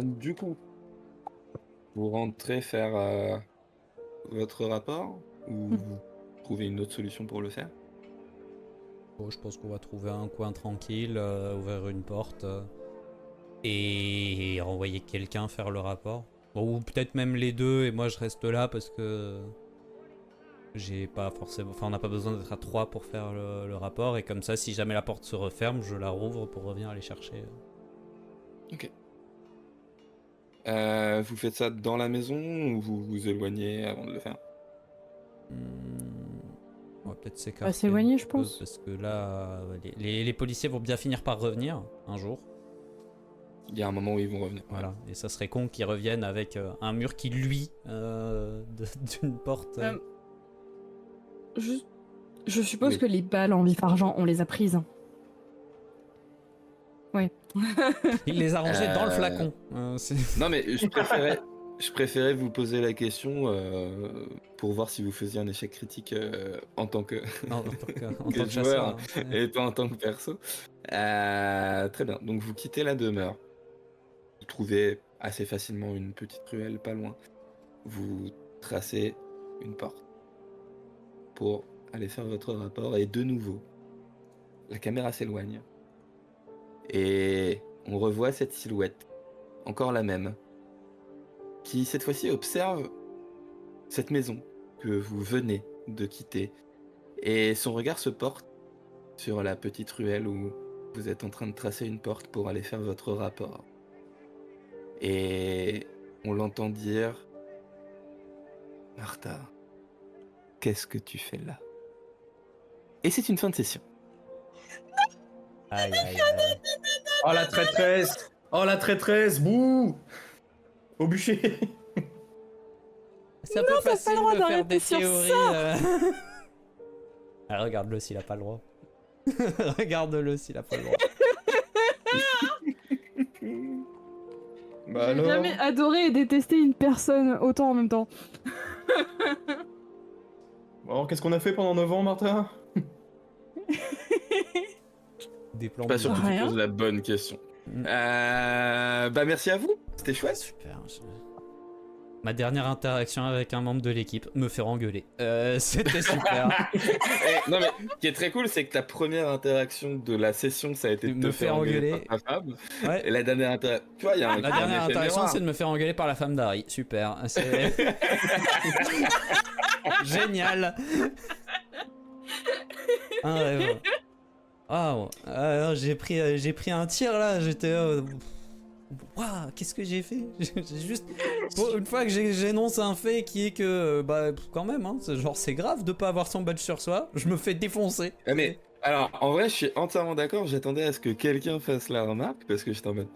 Du coup, vous rentrez faire votre rapport ou vous trouvez une autre solution pour le faire? Bon, je pense qu'on va trouver un coin tranquille, ouvrir une porte et renvoyer quelqu'un faire le rapport. Bon, ou peut-être même les deux et moi je reste là parce que j'ai pas forcément. Enfin, on n'a pas besoin d'être à 3 pour faire le rapport et comme ça, si jamais la porte se referme, je la rouvre pour revenir les chercher. Vous faites ça dans la maison ou vous vous éloignez avant de le faire? On va peut-être s'écarter. On va s'éloigner, un je peu, pense. Parce que là, les policiers vont bien finir par revenir un jour. Il y a un moment où ils vont revenir. Voilà. Et ça serait con qu'ils reviennent avec un mur qui luit d'une porte. Je suppose Oui. que les balles en vif-argent, on les a prises. Il les a rangées dans le flacon. Non, mais je préférais vous poser la question pour voir si vous faisiez un échec critique en tant que En tant que joueur, chasseur. Hein. et pas en tant que perso. Très bien. Donc vous quittez la demeure. Vous trouvez assez facilement une petite ruelle pas loin. Vous tracez une porte pour aller faire votre rapport et de nouveau, la caméra s'éloigne. Et on revoit cette silhouette, encore la même, qui cette fois-ci observe cette maison que vous venez de quitter. Et son regard se porte sur la petite ruelle où vous êtes en train de tracer une porte pour aller faire votre rapport. Et on l'entend dire « Martha, qu'est-ce que tu fais là ?» Et c'est une fin de session. Aïe, aïe, aïe. Oh la traîtresse! Oh la traîtresse! Bouh! Au bûcher! C'est un peu t'as pas facile le droit de faire d'arrêter des sur théories. ça. Ah, regarde-le s'il a pas le droit. Regarde-le s'il a pas le droit. Bah J'ai alors... jamais adoré et détesté une personne autant en même temps. Bon, alors qu'est-ce qu'on a fait pendant 9 ans, Martha? Des plans Pas sûr que tu Rien. poses la bonne question. Mm. Bah merci à vous, c'était chouette. Super. Ma dernière interaction avec un membre de l'équipe me fait engueuler. C'était super. Non mais ce qui est très cool, c'est que ta première interaction de la session, ça a été de Me te faire faire engueuler engueuler. par ta femme. Ouais. Et la dernière interaction, tu vois, il y a un La dernière effet interaction, miroir. c'est de me faire engueuler par la femme d'Harry. Super. C'est génial. Un rêve. Ah, ouais. J'ai pris un tir là, j'étais... Waouh, qu'est-ce que j'ai fait? J'ai juste... Bon, une fois que j'énonce un fait qui est que... Bah, quand même, hein, c'est grave de pas avoir son badge sur soi, je me fais défoncer. Ah, mais alors, en vrai, je suis entièrement d'accord. J'attendais à ce que quelqu'un fasse la remarque parce que j'étais en mode.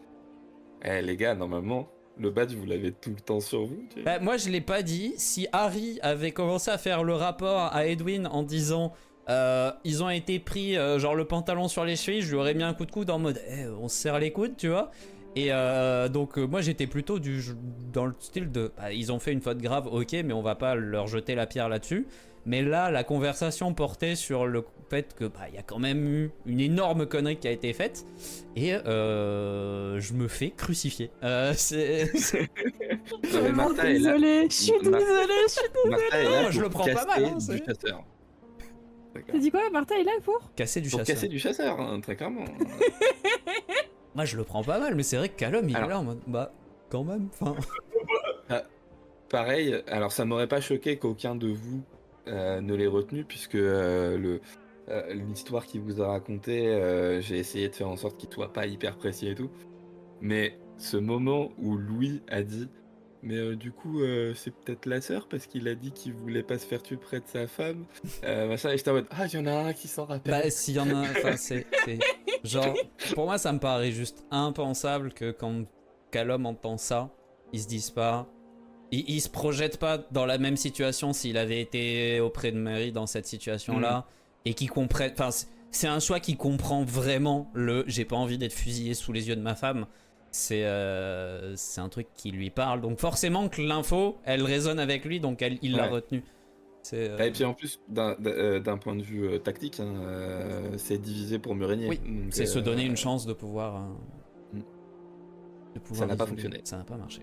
Eh, les gars, normalement, le badge, vous l'avez tout le temps sur vous. Tu sais. Bah, moi, je l'ai pas dit. Si Harry avait commencé à faire le rapport à Edwin en disant... ils ont été pris, genre le pantalon sur les chevilles, je lui aurais mis un coup de coude en mode on se serre les coudes, tu vois. Et donc moi j'étais plutôt dans le style de ils ont fait une faute grave, ok, mais on va pas leur jeter la pierre là-dessus. Mais là la conversation portait sur le fait que y a quand même eu une énorme connerie qui a été faite et je me fais crucifier. C'est... Non, mais Martha est là. Désolée, je suis désolée. Martha est là Non, je pour le prends pas casser mal, hein, du c'est- chasseur. T'as dit quoi? Martha est là pour? Casser du Pour chasseur. casser du chasseur, hein, très clairement. Moi je le prends pas mal, mais c'est vrai que Callum il Alors- est là en mode quand même, enfin... Pareil, alors ça m'aurait pas choqué qu'aucun de vous ne l'ait retenu, puisque l'histoire qu'il vous a racontée, j'ai essayé de faire en sorte qu'il soit pas hyper précis et tout. Mais ce moment où Louis a dit mais du coup c'est peut-être la sœur parce qu'il a dit qu'il voulait pas se faire tuer près de sa femme, machin, et j'étais en mode il y en a un qui s'en rappelle. Bah s'il y en a, enfin c'est genre pour moi ça me paraît juste impensable que quand Callum entend ça, il se dise pas, il se projette pas dans la même situation s'il avait été auprès de Mary dans cette situation-là et qu'il comprenne, enfin c'est un choix qui comprend vraiment j'ai pas envie d'être fusillé sous les yeux de ma femme. C'est un truc qui lui parle, donc forcément que l'info elle résonne avec lui, donc il l'a retenu. Et puis en plus, d'un point de vue tactique, hein, c'est divisé pour mieux régner. Oui, donc, c'est se donner une chance de pouvoir. Ça n'a pas fonctionné. Ça n'a pas marché.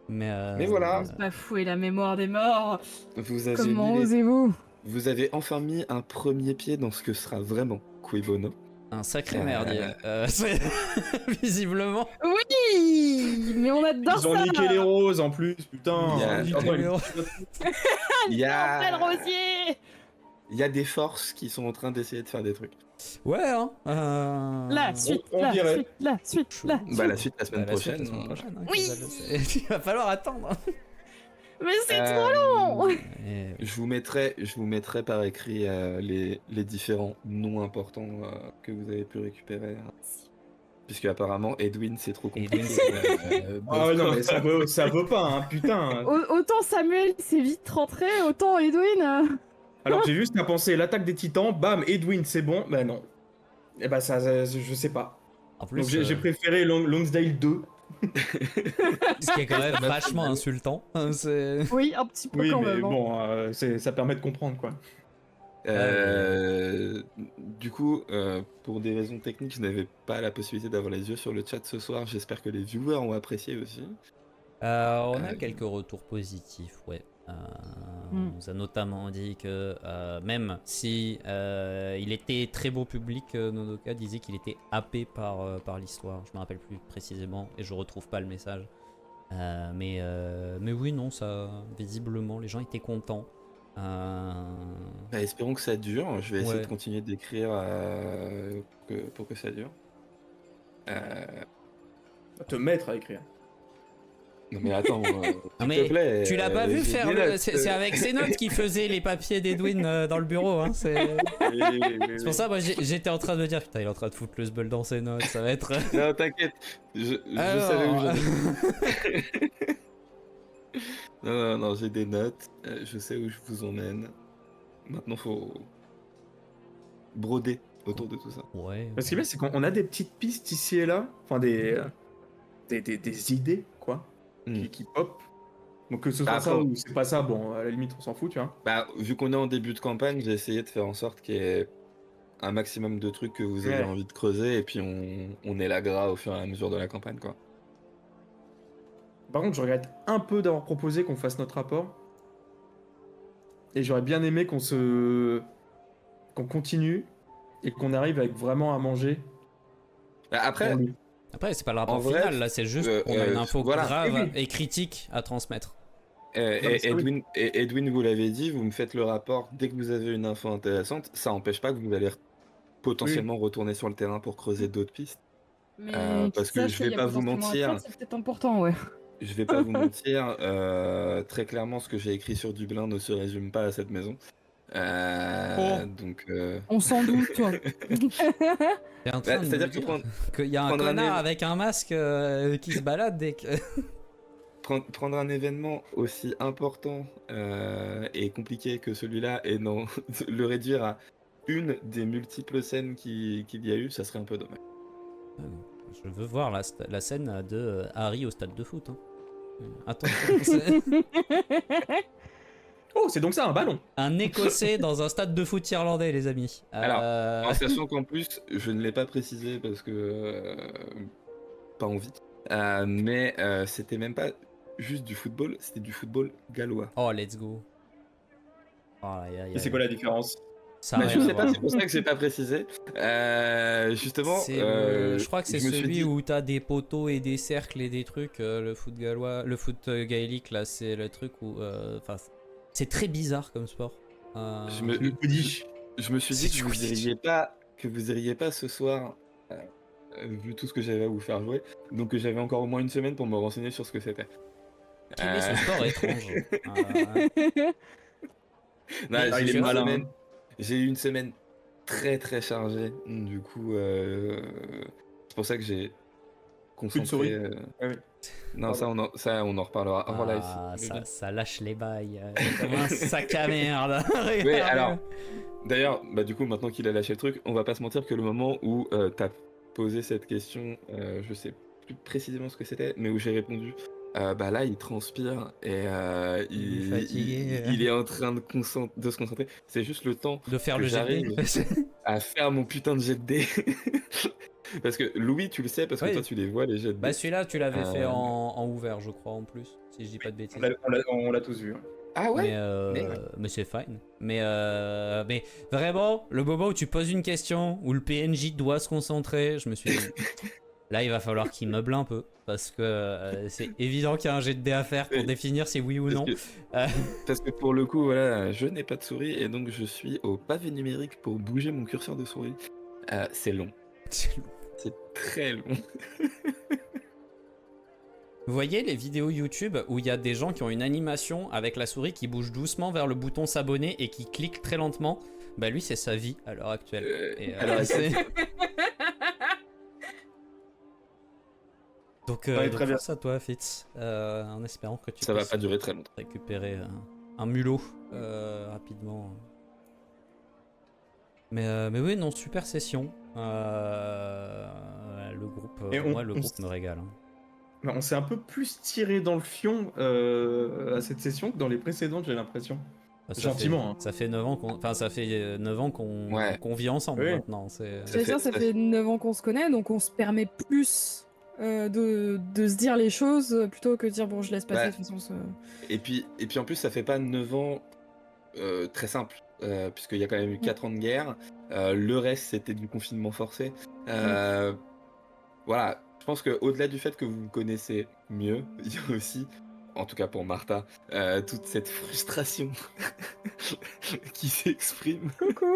Mais voilà. Bafouer la mémoire des morts. Vous avez, Comment osez-vous? vous avez enfin mis un premier pied dans ce que sera vraiment Cui Bono. Un sacré merdier. Visiblement. Oui, mais on adore Ils ont ça. niqué les roses en plus, putain. Il y a... Bordel rosier. Il y a des forces qui sont en train d'essayer de faire des trucs. Ouais, hein. La suite, on la dirait. suite, la suite, la suite. Bah la suite la semaine Bah, la suite, prochaine. la semaine prochaine, hein, Oui. Il va falloir attendre. Mais c'est trop long. Et- Je vous mettrai par écrit les différents noms importants que vous avez pu récupérer. Puisque apparemment Edwin c'est trop compliqué. Ah ouais, non, mais ça veut pas, hein, putain. Autant Samuel c'est vite rentré, autant Edwin. Alors j'ai juste à penser l'attaque des titans, bam, Edwin, c'est bon. Bah non. Et bah ça, je sais pas. En plus, Donc j'ai préféré Longsdale 2. ce qui est quand même vachement insultant. C'est... Oui, un petit peu Oui, quand mais même. Hein. bon, ça permet de comprendre, quoi. Du coup, pour des raisons techniques, je n'avais pas la possibilité d'avoir les yeux sur le chat ce soir. J'espère que les viewers ont apprécié aussi. On a quelques retours positifs, ouais. On nous a notamment dit que même si il était très beau public, Nodoka disait qu'il était happé par l'histoire. Je me rappelle plus précisément et je retrouve pas le message. Mais oui, non, ça visiblement les gens étaient contents. Bah, espérons que ça dure. Je vais essayer de continuer d'écrire pour que ça dure. Te mettre à écrire. Non mais attends, Non, mais s'il te plaît. tu l'as pas vu j'ai faire des le... notes. C'est avec ses notes qu'il faisait les papiers d'Edwin dans le bureau. Hein, c'est pour ça, moi j'étais en train de me dire putain, il est en train de foutre le sbul dans ses notes, ça va être. Non, t'inquiète. Je savais où j'allais. Non, j'ai des notes. Je sais où je vous emmène. Maintenant, faut broder autour de tout ça. Ouais. Ce qui est bien, c'est qu'on a des petites pistes ici et là. Enfin, des idées, quoi. Qui pop. Donc que ce soit Après, ça ou c'est pas ça, bon, à la limite, on s'en fout, tu vois. Bah, vu qu'on est en début de campagne, j'ai essayé de faire en sorte qu'il y ait un maximum de trucs que vous avez envie de creuser, et puis on est la gras au fur et à mesure de la campagne, quoi. Par contre, je regrette un peu d'avoir proposé qu'on fasse notre rapport. Et j'aurais bien aimé qu'on continue et qu'on arrive avec vraiment à manger. Bah, après, c'est pas le rapport en vrai, final, là, c'est juste qu'on a une info voilà. grave Oui. et critique à transmettre. mais ça, oui. Edwin, vous l'avez dit, vous me faites le rapport dès que vous avez une info intéressante. Ça n'empêche pas que vous allez potentiellement retourner sur le terrain pour creuser d'autres pistes. Mais Parce que je vais pas vous mentir, c'est peut-être important, ouais. je vais pas vous mentir, très clairement, ce que j'ai écrit sur Dublin ne se résume pas à cette maison. Donc, On s'en doute, toi. T'es en train de c'est-à-dire nous que dire prendre, qu'il y a un prendre un connard éve- avec un masque qui se balade dès que... prendre un événement aussi important et compliqué que celui-là et non le réduire à une des multiples scènes qu'il y a eu, ça serait un peu dommage. Je veux voir la scène de Harry au stade de foot. Hein. Attention, c'est Oh, c'est donc ça, un ballon. un Écossais dans un stade de foot irlandais, les amis. Alors, en sachant qu'en plus, je ne l'ai pas précisé parce que pas envie, mais c'était même pas juste du football, c'était du football gallois. Oh, let's go. Oh, Et c'est quoi la différence? Ça a Bah, je rien à sais pas, voir. c'est pour ça que j'ai pas précisé. Justement, Je crois que c'est je me suis celui dit- où t'as des poteaux et des cercles et des trucs. Le foot gallois, le foot gaélique, là, c'est le truc où. Enfin, c'est très bizarre comme sport. je me suis dit C'est que vous Quidditch. iriez pas ce soir, vu tout ce que j'avais à vous faire jouer. Donc j'avais encore au moins une semaine pour me renseigner sur ce que c'était. Quel est ce sport étrange Non, Mais j'ai il eu est une malin, semaine, hein. j'ai eu une semaine très très chargée. Du coup, c'est pour ça que j'ai concentré. souris. Ah oui. Non, ça on en reparlera hors live. Ah, si vous voulez. ça lâche les bails. Comme un sac à merde. Regarde. Oui, alors, d'ailleurs, bah, du coup, maintenant qu'il a lâché le truc, on va pas se mentir que le moment où t'as posé cette question, je sais plus précisément ce que c'était, mais où j'ai répondu, bah là, il transpire et Il est fatigué. il est en train de se concentrer. C'est juste le temps De faire que le jet de dés. j'arrive à faire mon putain de jet de dés. Parce que Louis, tu le sais, parce que Oui. toi, tu les vois, les jets de dés. Bah celui-là, tu l'avais fait Euh, en ouvert, je crois, en plus, si je dis pas de bêtises. On l'a tous vu. Hein. Ah ouais? Mais c'est fine. Mais vraiment, le moment où tu poses une question, où le PNJ doit se concentrer, je me suis dit, là il va falloir qu'il meuble un peu. Parce que c'est évident qu'il y a un jet de dés à faire pour Oui. définir si oui ou Parce non. que- Parce que pour le coup, voilà, je n'ai pas de souris et donc je suis au pavé numérique pour bouger mon curseur de souris. C'est long. C'est très long. Vous voyez les vidéos YouTube où il y a des gens qui ont une animation avec la souris qui bouge doucement vers le bouton s'abonner et qui clique très lentement? Bah lui c'est sa vie à l'heure actuelle. Et, alors, Donc, Ouais, donc très bien. force à toi Fitz, en espérant que tu ça va puisses pas durer très longtemps. récupérer un mulot rapidement. Mais oui, non, super session. Le groupe, Et moi le groupe me régale. Hein. Bah, on s'est un peu plus tiré dans le fion à cette session que dans les précédentes, j'ai l'impression. Bah, ça Gentiment, fait, hein. ça fait 9 ans qu'on, enfin ça fait 9 ans Ouais. qu'on vit ensemble Oui. maintenant. C'est... Ça J'allais dire, ça fait 9 ans qu'on se connaît, donc on se permet plus de se dire les choses plutôt que de dire bon, je laisse passer Bah, de toute façon. Et puis en plus, ça fait pas 9 ans très simple, puisqu'il y a quand même eu 4 ans de guerre. Le reste, c'était du confinement forcé. Voilà, je pense qu'au-delà du fait que vous vous connaissez mieux, il y a aussi, en tout cas pour Martha, toute cette frustration qui s'exprime. Coucou.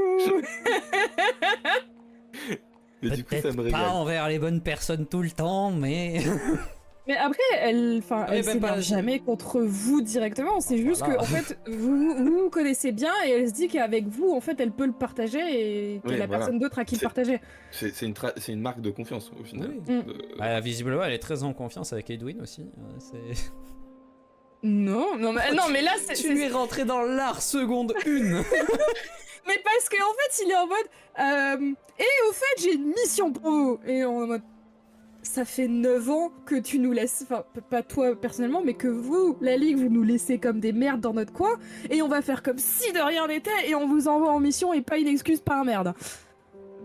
Mais du coup, ça Peut-être me pas régale. envers les bonnes personnes tout le temps, mais Mais après, elle Oui, ben pas- s'énerve jamais contre vous directement. C'est juste Voilà. que, en fait, vous connaissez bien et elle se dit qu'avec vous, en fait, elle peut le partager et qu'il y a Oui, la voilà. personne d'autre à qui le C'est- partager. C'est une marque de confiance au final. Oui. Euh, visiblement elle est très en confiance avec Edwin aussi. C'est... Non, non, mais là, c'est. Tu es rentré dans l'art seconde 1. Mais parce qu'en fait, il est en mode. Et au fait, j'ai une mission pour vous. Et on est en mode. Ça fait 9 ans que tu nous laisses. Enfin, pas toi personnellement, mais que vous, la Ligue, vous nous laissez comme des merdes dans notre coin. Et on va faire comme si de rien n'était. Et on vous envoie en mission et pas une excuse, pas un merde.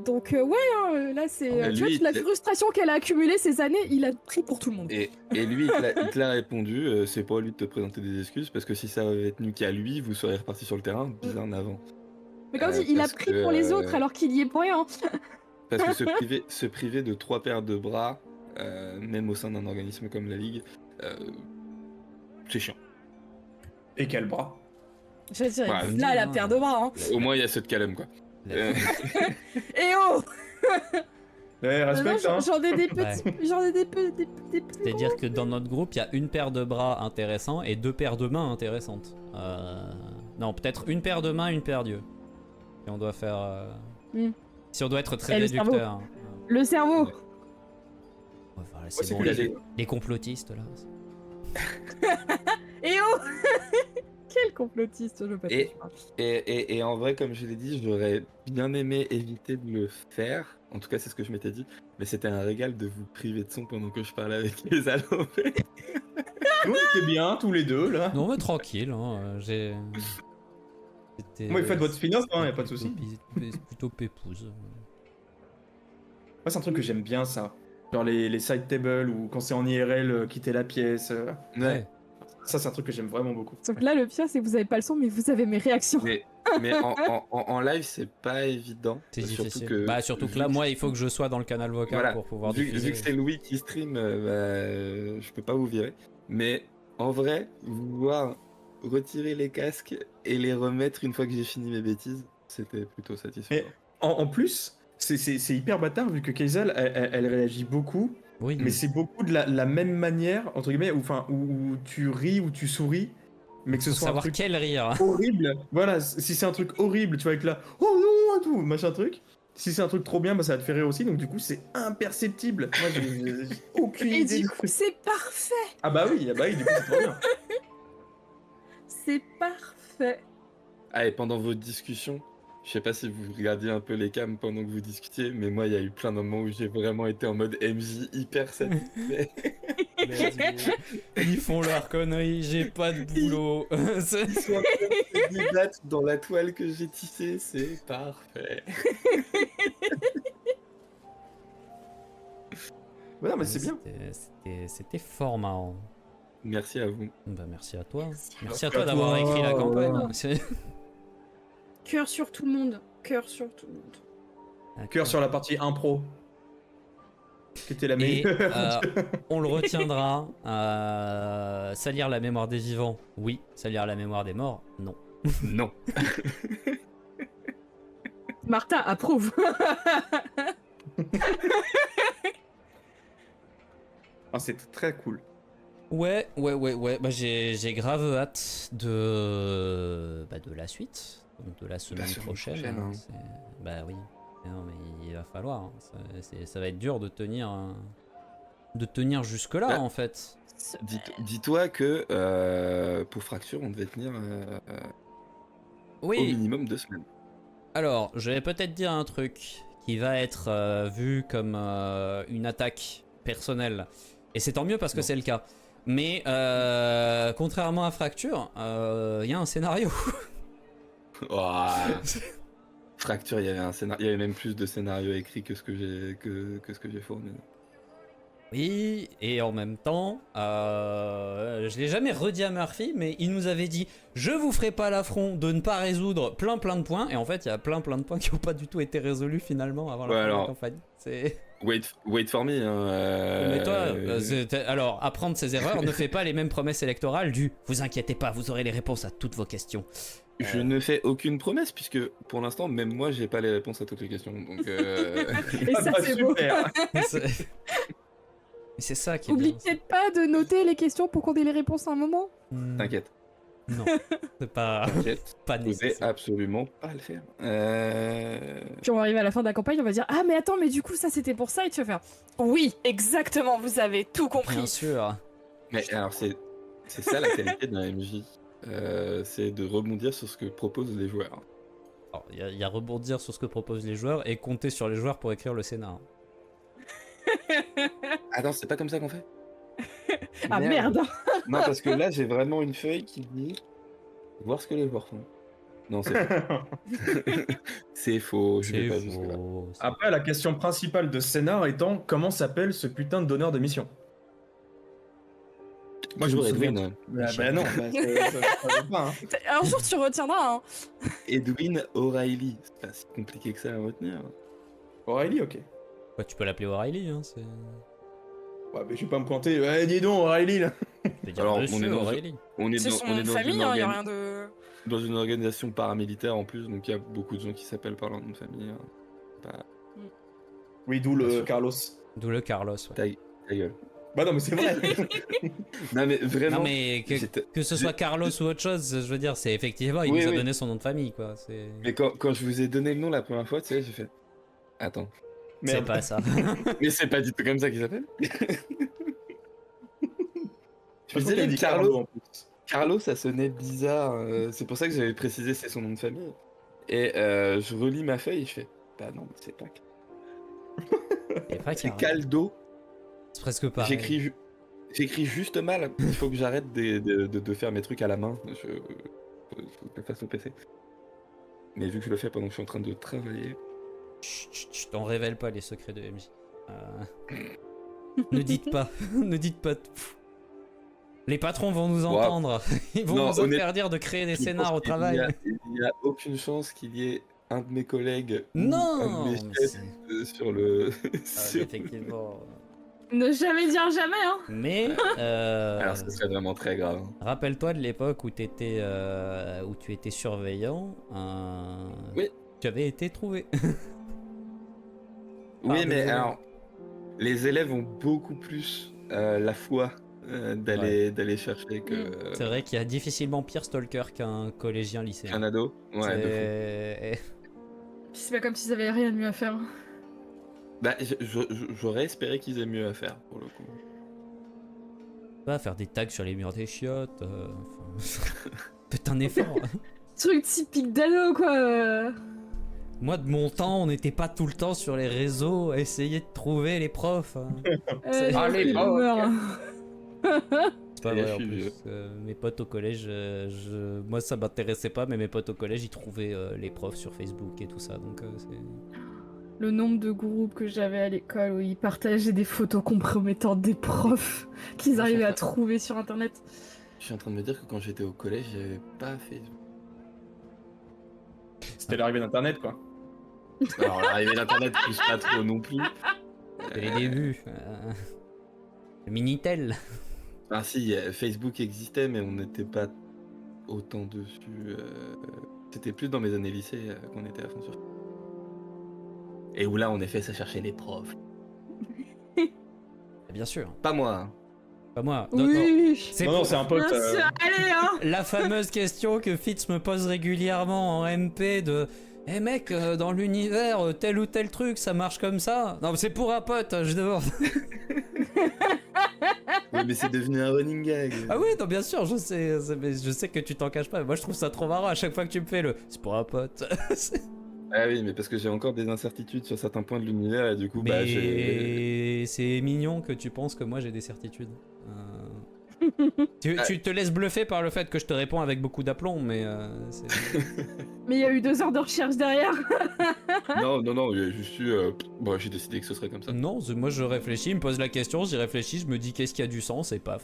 Donc, ouais, hein, là, c'est. Mais tu vois, lui, toute la il- frustration qu'elle a accumulée ces années, il a pris pour tout le monde. et lui, il te l'a répondu, c'est pas à lui de te présenter des excuses, parce que si ça avait tenu qu'à lui, vous seriez reparti sur le terrain bien avant. Mais comme dit, il a parce pris que, pour les autres alors qu'il y est pour rien. Parce que se priver de 3 paires de bras, même au sein d'un organisme comme la Ligue, c'est chiant. Et quel bras. Je veux dire, Ouais, là, la paire de bras, hein. Au moins, il y a ceux de Calum, quoi. Euh, Et oh Non, Respecte, hein. j'en ai des petits, j'en ai des plus C'est-à-dire que dans notre groupe, il y a une paire de bras intéressants et 2 paires de mains intéressantes. Non, peut-être une paire de mains, une paire d'yeux. Si on doit faire... Si on doit être très Et le réducteur. Le cerveau. Ouais, voilà, Ouais, c'est c'est bon, cool, les complotistes, là. Et oh Quel complotiste, je peux pas. Et en vrai, comme je l'ai dit, j'aurais bien aimé éviter de le faire. En tout cas, c'est ce que je m'étais dit. Mais c'était un régal de vous priver de son pendant que je parlais avec les alopés. Nous, on était bien, tous les deux, là. Non, mais tranquille, hein, j'ai... Moi, faites votre spin-off, hein, y a pas de plutôt souci. Plutôt pépouze. Moi, c'est un truc que j'aime bien, ça. Genre les side tables ou quand c'est en IRL, quitter la pièce. Ouais. Ça, c'est un truc que j'aime vraiment beaucoup. Donc là, le pire, c'est que vous avez pas le son, mais vous avez mes réactions. Mais en live, c'est pas évident. C'est Surtout difficile. que, Surtout que là, moi, il faut que je sois dans le canal vocal Voilà. pour pouvoir vu diffuser. que c'est Louis qui stream, je peux pas vous virer. Mais en vrai, vous voir retirer les casques et les remettre une fois que j'ai fini mes bêtises, c'était plutôt satisfaisant. Mais en plus, c'est hyper bâtard vu que Kaisal, elle réagit beaucoup, Oui. mais c'est beaucoup de la même manière, entre guillemets, où tu ris ou tu souris, mais que ce Faut soit un savoir truc quel rire. horrible. Voilà, si c'est un truc horrible, tu vas être là, oh non, et tout, machin truc. Si c'est un truc trop bien, bah, ça va te faire rire aussi, donc du coup, c'est imperceptible. Moi, j'ai aucune Et idée. du coup, c'est parfait. Ah bah oui, du coup, c'est trop bien. C'est parfait. Ah, et pendant votre discussion, je sais pas si vous regardiez un peu les cams pendant que vous discutiez, mais moi, il y a eu plein de moments où j'ai vraiment été en mode MJ hyper satisfait. Ils font leur connerie, j'ai pas de boulot. Ils sont en train de se débattre dans la toile que j'ai tissée, c'est parfait. Ouais, non, mais c'est bien. C'était fort marrant. Merci à vous. Bah, merci à toi. Merci à Merci à toi. toi d'avoir écrit la campagne. Cœur sur tout le monde. Cœur sur tout le monde. Cœur sur la partie impro. Qui était la Et meilleure. on le retiendra. Salir la mémoire des vivants, oui. Salir la mémoire des morts, non. Non. Martha approuve. Ah, c'était très cool. Ouais. Bah, j'ai grave hâte de la suite, donc de la semaine prochaine. hein. Bah oui. Non, mais il va falloir. Hein. Ça va être dur de tenir jusque là Bah, en fait. Dis-toi que pour Fracture, on devait tenir au Oui. minimum 2 semaines. Alors, je vais peut-être dire un truc qui va être vu comme une attaque personnelle. Et c'est tant mieux parce que c'est le cas. Mais contrairement à Fracture, il y a un scénario. Oh. Fracture, il y avait un scénario, il y avait même plus de scénarios écrits que ce que j'ai fourni. Oui, et en même temps, je l'ai jamais redit à Murphy, mais il nous avait dit « Je vous ferai pas l'affront de ne pas résoudre plein de points », et en fait, il y a plein de points qui n'ont pas du tout été résolus finalement avant la fin de la campagne. Wait for me. Hein, Mais toi, alors, apprendre ses erreurs, ne fais pas les mêmes promesses électorales du « Vous inquiétez pas, vous aurez les réponses à toutes vos questions ». Je ne fais aucune promesse puisque pour l'instant, même moi, j'ai pas les réponses à toutes les questions. Donc, Et ça, c'est beau. super. Mais c'est ça qui est Oublie bien. peut-être pas de noter les questions pour qu'on ait les réponses à un moment. T'inquiète. Non, c'est pas Je vais nécessaire. absolument pas le faire. Puis on va arriver à la fin de la campagne, on va dire ah mais attends mais du coup ça c'était pour ça et tu vas faire Oui, exactement, vous avez tout compris. Bien sûr. Mais alors, c'est ça la qualité d'un MJ. C'est de rebondir sur ce que proposent les joueurs. Il y a rebondir sur ce que proposent les joueurs et compter sur les joueurs pour écrire le scénar. Attends, c'est pas comme ça qu'on fait? ah merde. Non, parce que là, j'ai vraiment une feuille qui dit voir ce que les joueurs font. Non, c'est faux. C'est faux, je vais pas jusque-là. Après, la question principale de scénar étant comment s'appelle ce putain de donneur de mission? Moi, je me Toujours souviens. Edwin. Bah non, ça va pas, hein. Un jour tu retiendras, hein. Edwin O'Reilly. C'est pas si compliqué que ça à retenir. Aurélie, ok. Ouais, tu peux l'appeler O'Reilly, hein, c'est... Ouais, mais je vais pas me planter. Ouais, dis donc, Aurélie, là. Je vais dire Alors, monsieur on est dans- Aurélie. C'est son nom de famille, hein, y a rien de. dans une organisation paramilitaire en plus, donc il y a beaucoup de gens qui s'appellent par leur nom de famille. Hein. Pas- Oui, d'où Bien le sûr. Carlos. D'où le Carlos, ouais. Ta gueule. Bah non, mais c'est vrai. Non mais vraiment. Non mais j'étais- que ce soit Carlos ou autre chose, je veux dire, c'est effectivement, il Oui, nous a oui. donné son nom de famille, quoi. C'est Mais quand je vous ai donné le nom la première fois, tu sais, j'ai fait. Attends. c'est Merde. pas ça. Mais c'est pas du tout comme ça qu'il s'appelle. Je Je vous pense ai qu'elle dit dit Carlo Carlo. en plus. Carlo, ça sonnait bizarre. C'est pour ça que j'avais précisé c'est son nom de famille. Et je relis ma feuille et je fais. Bah non, mais c'est pas. C'est pas C'est Carlos. Caldo. C'est presque pareil. J'écris juste mal. Il faut que j'arrête de faire mes trucs à la main. Faut que je le fasse au PC. Mais vu que je le fais pendant que je suis en train de travailler. Chut, t'en révèle pas les secrets de MJ. Ne dites pas, ne dites pas. Pff. Les patrons vont nous Wow. entendre. Ils vont Non, nous interdire de créer des Je scénars pense au qu'il travail. Il n'y a aucune chance qu'il y ait un de mes collègues Non, ou un de mes mais chefs c'est- sur le. Ah, effectivement. Ne jamais dire jamais, hein. Mais Alors, ce serait vraiment très grave. rappelle-toi de l'époque où tu étais surveillant. Oui. Tu avais été trouvé. Oui, Ah, mais désolé. alors, les élèves ont beaucoup plus la foi d'aller chercher que C'est vrai qu'il y a difficilement pire stalker qu'un collégien lycéen. qu'un ado. Ouais, de fou. C'est- Puis c'est pas comme s'ils avaient rien de mieux à faire. Bah, j'aurais espéré qu'ils aient mieux à faire pour le coup. Va faire des tags sur les murs des chiottes. Enfin, faites un effort. Truc typique d'ado, quoi. Moi, de mon temps, on n'était pas tout le temps sur les réseaux à essayer de trouver les profs. Hein. C'est- Ah, les profs. C'est pas Et vrai je en suis plus. vieux. Mes potes au collège, moi ça m'intéressait pas, mais mes potes au collège ils trouvaient les profs sur Facebook et tout ça. Donc c'est. Le nombre de groupes que j'avais à l'école où ils partageaient des photos compromettantes des profs qu'ils arrivaient à trouver sur internet. Je suis en train de me dire que quand j'étais au collège, j'avais pas Facebook. C'était l'arrivée d'Internet, quoi. Alors, l'arrivée d'Internet, plus pas trop non plus. C'est les débuts. Le Minitel. Ah si, Facebook existait, mais on n'était pas autant dessus. C'était plus dans mes années lycée qu'on était à fond sur. Et où là, en effet, ça cherchait les profs. Bien sûr. Pas moi. Hein. Pas moi. Non, non. Oui. C'est Non, pour- c'est un pote. Bien sûr, allez, hein. La fameuse question que Fitz me pose régulièrement en MP de Eh mec, dans l'univers, tel ou tel truc, ça marche comme ça. Non, mais c'est pour un pote, je demande. Ouais, mais c'est devenu un running gag. Ah oui, non, bien sûr, je sais, mais je sais que tu t'en caches pas. Mais moi, je trouve ça trop marrant à chaque fois que tu me fais le c'est pour un pote. Ah oui, mais parce que j'ai encore des incertitudes sur certains points de l'univers et du coup, bah, j'ai. Mais c'est mignon que tu penses que moi j'ai des certitudes. Tu te laisses bluffer par le fait que je te réponds avec beaucoup d'aplomb, mais c'est. Mais il y a eu 2 heures de recherche derrière. Non, il y a juste eu. Bon, j'ai décidé que ce serait comme ça. Non, moi je réfléchis, il me pose la question, j'y réfléchis, je me dis qu'est-ce qui a du sens et paf.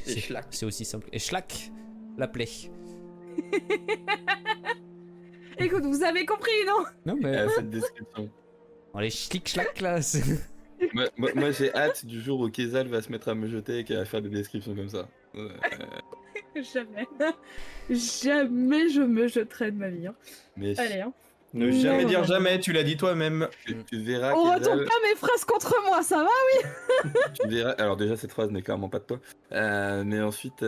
schlack. C'est aussi simple. Et schlack, la plaie. Écoute, vous avez compris, non? Non mais. Cette description. Dans les schlick schlack là, c'est. Moi, j'ai hâte du jour où Kezal va se mettre à me jeter et qu'elle va faire des descriptions comme ça. Jamais. Jamais je me jetterai de ma vie. Hein. Mais Allez, hein. Ne jamais Non, dire non. jamais, tu l'as dit toi-même. tu verras, On Kezal, retourne pas mes phrases contre moi, ça va? tu verras. Alors déjà, cette phrase n'est clairement pas de toi. Mais ensuite,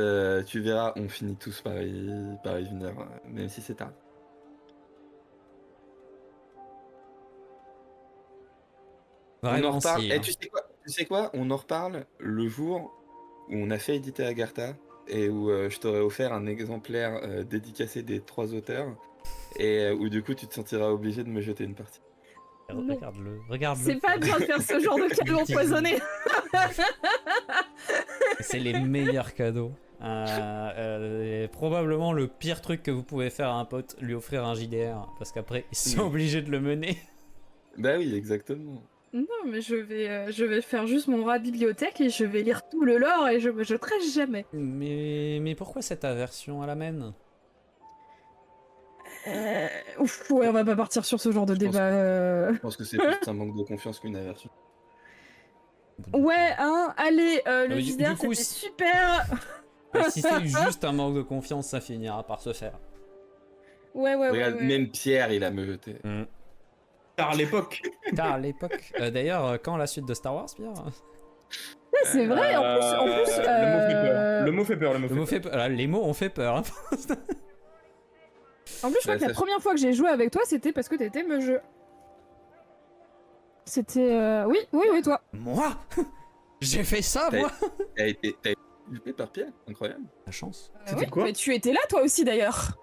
tu verras, on finit tous par y venir, même si c'est tard. On en Vraiment reparle. si. Eh, hein. tu sais quoi? On en reparle le jour où on a fait éditer Agartha et où je t'aurais offert un exemplaire dédicacé des 3 auteurs et où du coup tu te sentiras obligé de me jeter une partie. Non. Regarde-le, regarde-le. C'est pas bien de faire ce genre de cadeau empoisonné. C'est les meilleurs cadeaux. Probablement le pire truc que vous pouvez faire à un pote, lui offrir un JDR, parce qu'après ils sont obligés de le mener. Bah oui, exactement. Non, mais je vais faire juste mon rat de bibliothèque et je vais lire tout le lore et je me jetterai jamais. Mais pourquoi cette aversion à la mène? Ouf, ouais, on va pas partir sur ce genre de Je pense débat. Je pense que c'est plus un manque de confiance qu'une aversion. Ouais, hein, allez, le mais viseur, du coup, c'était si- super. Si c'est juste un manque de confiance, ça finira par se faire. Ouais, Regarde, ouais. même Pierre, il a me jeté. Car à l'époque. Car à l'époque. D'ailleurs, quand la suite de Star Wars, Pierre? Ouais, c'est vrai, en plus, Le mot fait peur. Le mot fait peur. Les mots ont fait peur. Hein. En plus, je crois Ouais, que la ça- première fois que j'ai joué avec toi, c'était parce que t'étais me jeu. C'était. Oui, toi. Moi? J'ai fait ça, T'as- moi? T'as été joué par Pierre, incroyable. La chance. C'était quoi Mais tu étais là, toi aussi, d'ailleurs.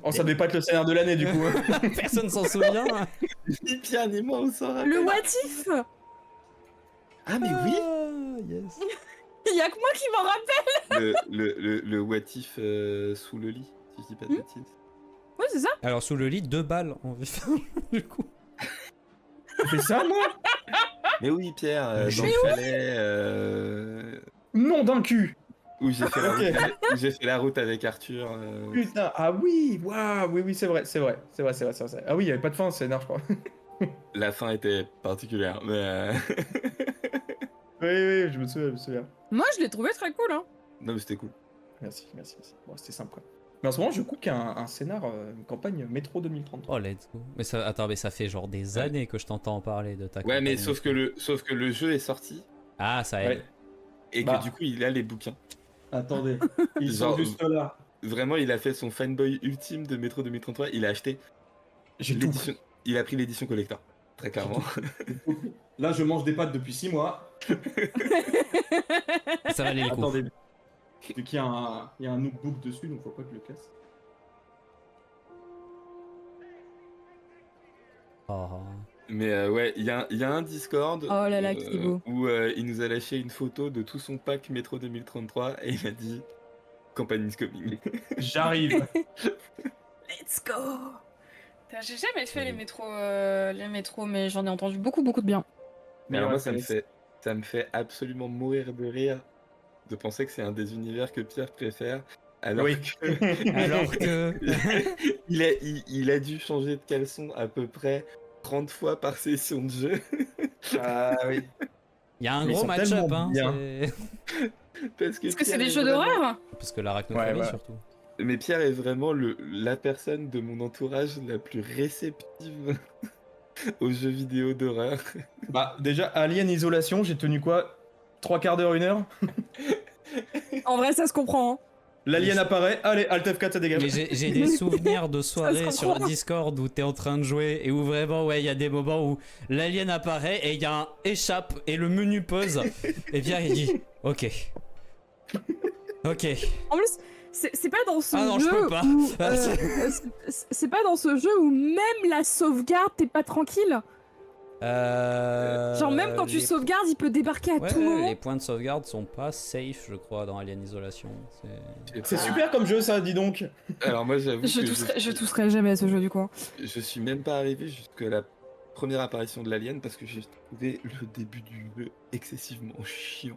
Oh, ça devait pas être le scénario de l'année, du coup. Personne s'en souvient. Hein. Ni Pierre ni moi, on s'en rappelle. Le what if. Ah, mais oui. Ah, yes. Il y a que moi qui m'en rappelle. Le what if sous le lit, si je dis pas de bêtises. Ouais, c'est ça. Alors, sous le lit, 2 balles en vif. Du coup. T'as fait ça, moi Mais oui, Pierre, Mais dans le chalet Non, d'un cul. où j'ai fait, Ok. où j'ai fait la route avec Arthur. Putain, ah oui, waouh, oui, c'est vrai. Ah oui, il y avait pas de fin, c'est énorme, je crois. La fin était particulière, mais Oui, je me souviens. Moi, je l'ai trouvé très cool, hein. non, mais c'était cool. Merci. Bon, c'était simple, quoi. Mais en ce moment, je cook un scénar, une campagne Métro 2033. Oh, let's go. Mais ça, attends, mais ça fait genre des années que je t'entends parler de ta Ouais, mais campagne. sauf que le jeu est sorti Ah, ça aide. Ouais. et Bah. que du coup, il a les bouquins. Attendez, ils Genre- sont juste là. Vraiment, il a fait son fanboy ultime de Metro 2033. Il a acheté J'ai tout l'édition. Il a pris l'édition collector, très clairement. Là, je mange des pâtes depuis 6 mois. Ça valait le coup. Attendez. Vu qu'il y a un notebook dessus, donc faut pas que je le casse. Oh. Mais ouais, il y a un Discord Oh là là, qui beau. où il nous a lâché une photo de tout son pack Metro 2033 et il a dit campagne is coming. J'arrive. Let's go. Putain, j'ai jamais fait les métros, mais j'en ai entendu beaucoup de bien. Mais alors ouais, moi, ça me fait absolument mourir de rire de penser que c'est un des univers que Pierre préfère. Alors Oui. que Alors que. il a dû changer de caleçon à peu près 30 fois par session de jeu. Ah oui. Il y a un Mais ils gros sont match-up, tellement hein. bien. c'est- Parce que Est-ce que c'est Pierre des est jeux vraiment- d'horreur? Parce que l'arachnophobie, Ouais, voilà. surtout. Mais Pierre est vraiment la personne de mon entourage la plus réceptive aux jeux vidéo d'horreur. Bah, déjà, Alien Isolation, j'ai tenu quoi 3 quarts d'heure, 1 heure. En vrai, ça se comprend. Hein. L'alien apparaît, allez, Alt F4, ça dégage. Mais j'ai des souvenirs de soirées se sur comprend. Discord où t'es en train de jouer et où vraiment, ouais, il y a des moments où l'alien apparaît et il y a un échappe et le menu pause. Et Pierre, il dit ok. Ok. En plus, c'est pas dans ce Ah non, je jeu peux pas. où Ah, c'est pas dans ce jeu où même la sauvegarde t'es pas tranquille. Genre même quand tu les- sauvegardes, il peut débarquer à Ouais, tout moment. les points de sauvegarde sont pas safe, je crois, dans Alien Isolation. C'est super comme jeu, ça, dis donc. Alors moi j'avoue que Je tousserai jamais à ce jeu du coup. je suis même pas arrivé jusqu'à la première apparition de l'alien parce que j'ai trouvé le début du jeu excessivement chiant.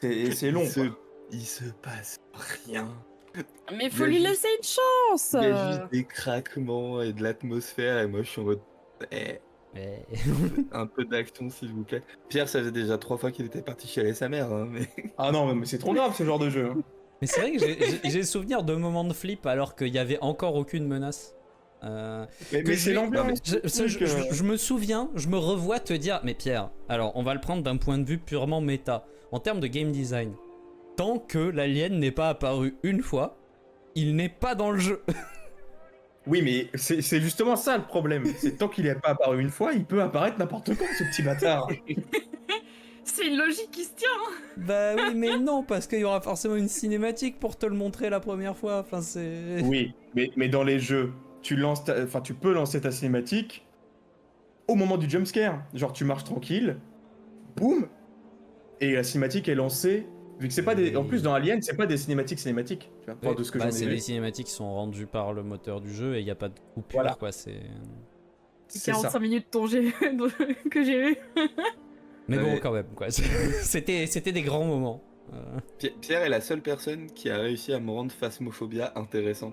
C'est long, quoi. Il se passe rien. Mais faut Il y lui a laisser une chance. Il y a juste des craquements et de l'atmosphère et moi je suis en mode Mais- un peu d'action s'il vous plaît. Pierre ça faisait déjà 3 fois qu'il était parti chialer sa mère hein, mais Ah non, mais c'est trop grave, ce genre de jeu. hein. Mais c'est vrai que j'ai souvenir de moments de flip alors qu'il y avait encore aucune menace. Mais Que c'est je- l'ambiance. Je me souviens, je me revois te dire, mais Pierre, alors on va le prendre d'un point de vue purement méta. En termes de game design, tant que l'alien n'est pas apparu une fois, il n'est pas dans le jeu. Oui, mais c'est justement ça le problème. C'est tant qu'il n'est pas apparu une fois, il peut apparaître n'importe quand, ce petit bâtard. C'est une logique qui se tient. Bah oui, mais non, parce qu'il y aura forcément une cinématique pour te le montrer la première fois. Enfin, c'est. Oui, mais dans les jeux, tu peux lancer ta cinématique au moment du jumpscare. Genre, tu marches tranquille, boum, et la cinématique est lancée. Vu que c'est pas des. En plus, dans Alien, c'est pas des cinématiques. Tu vois, enfin, de ce que Bah, j'en ai c'est vu. les cinématiques qui sont rendues par le moteur du jeu et il n'y a pas de coupure, Voilà. quoi. C'est. C'est 45 ça. minutes de ton G que j'ai eu. Mais bon, Ouais. quand même, quoi. C'était des grands moments. Pierre est la seule personne qui a réussi à me rendre Phasmophobia intéressant.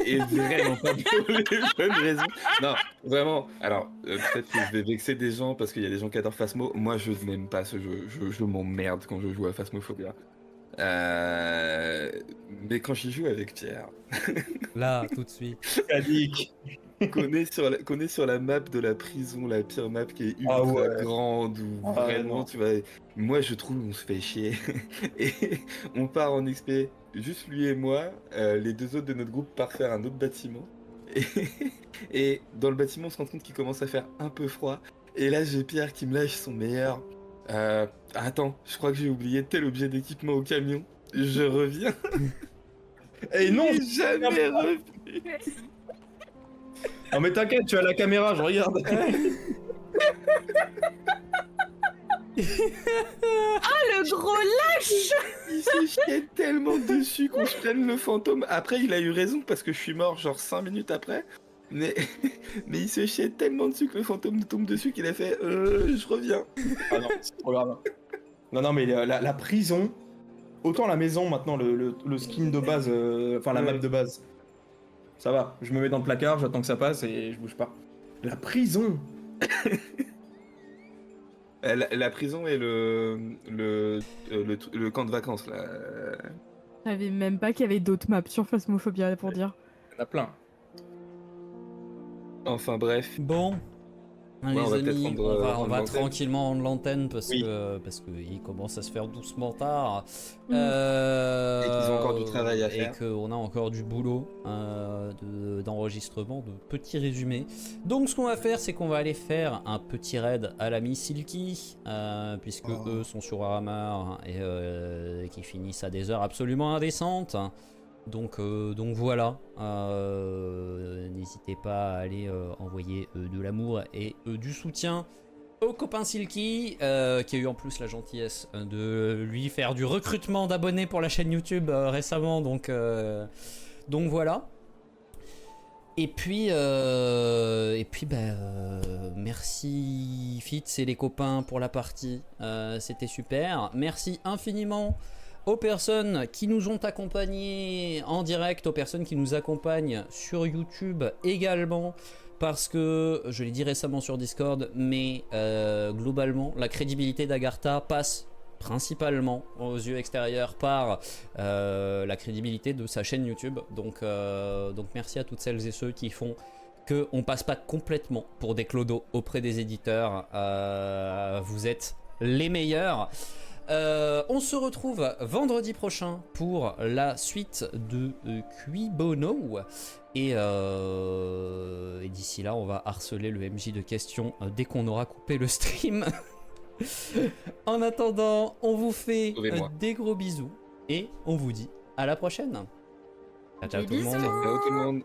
Et vraiment pas pour les bonnes raisons. Non, vraiment. Alors, peut-être que je vais vexer des gens parce qu'il y a des gens qui adorent Phasmo. Moi, je n'aime pas ce jeu. Je m'emmerde quand je joue à Phasmophobia. Mais quand j'y joue avec Pierre, Là, tout de suite. Sadique. qu'on est sur la map de la prison, la pire map qui est ultra Ah ouais. grande, où Ah vraiment, non. tu vois, moi je trouve on se fait chier. Et on part en XP, juste lui et moi, les deux autres de notre groupe partent faire un autre bâtiment. Et, et dans le bâtiment, on se rend compte qu'il commence à faire un peu froid. Et là, j'ai Pierre qui me lâche son meilleur. Attends, je crois que j'ai oublié tel objet d'équipement au camion. Je reviens. Et non, Il est jamais revenu. non mais t'inquiète, tu as la caméra, je regarde. Le gros lâche. Il se chiait tellement dessus qu'on se prenne le fantôme. Après, il a eu raison parce que je suis mort genre 5 minutes après. Mais, mais il se chiait tellement dessus que le fantôme nous tombe dessus qu'il a fait je reviens. Ah non, c'est trop grave. Non, non, mais la prison, autant la maison maintenant, le skin de base, enfin la map de base, ça va. Je me mets dans le placard, j'attends que ça passe et je bouge pas. La prison. La prison et le camp de vacances là. Je savais même pas qu'il y avait d'autres maps sur Phasmophobia pour dire. Il y en a plein. Enfin bref. Bon, Ouais, les on va peut-être amis, rendre, on va rendre l'antenne. tranquillement rendre l'antenne parce Oui. parce qu'il commence à se faire doucement tard. Mm. Et qu'ils ont encore du travail à faire. Et qu'on a encore du boulot d'enregistrement, de petits résumés. Donc ce qu'on va faire, c'est qu'on va aller faire un petit raid à l'ami Silky, puisque eux sont sur Aramar et qui finissent à des heures absolument indécentes. Donc voilà, n'hésitez pas à aller envoyer de l'amour et du soutien au copain Silky, qui a eu en plus la gentillesse de lui faire du recrutement d'abonnés pour la chaîne YouTube récemment, donc voilà. Et puis merci Fitz et les copains pour la partie, c'était super. Merci infiniment aux personnes qui nous ont accompagnés en direct, aux personnes qui nous accompagnent sur YouTube également, parce que, je l'ai dit récemment sur Discord, mais globalement, la crédibilité d'Agartha passe principalement aux yeux extérieurs par la crédibilité de sa chaîne YouTube. Donc merci à toutes celles et ceux qui font qu'on passe pas complètement pour des clodos auprès des éditeurs. Vous êtes les meilleurs. On se retrouve vendredi prochain pour la suite de Cuibono et d'ici là on va harceler le MJ de questions dès qu'on aura coupé le stream. En attendant, on vous fait Sauvez-moi. des gros bisous et on vous dit à la prochaine. Ciao, ciao tout le monde. Ciao tout le monde.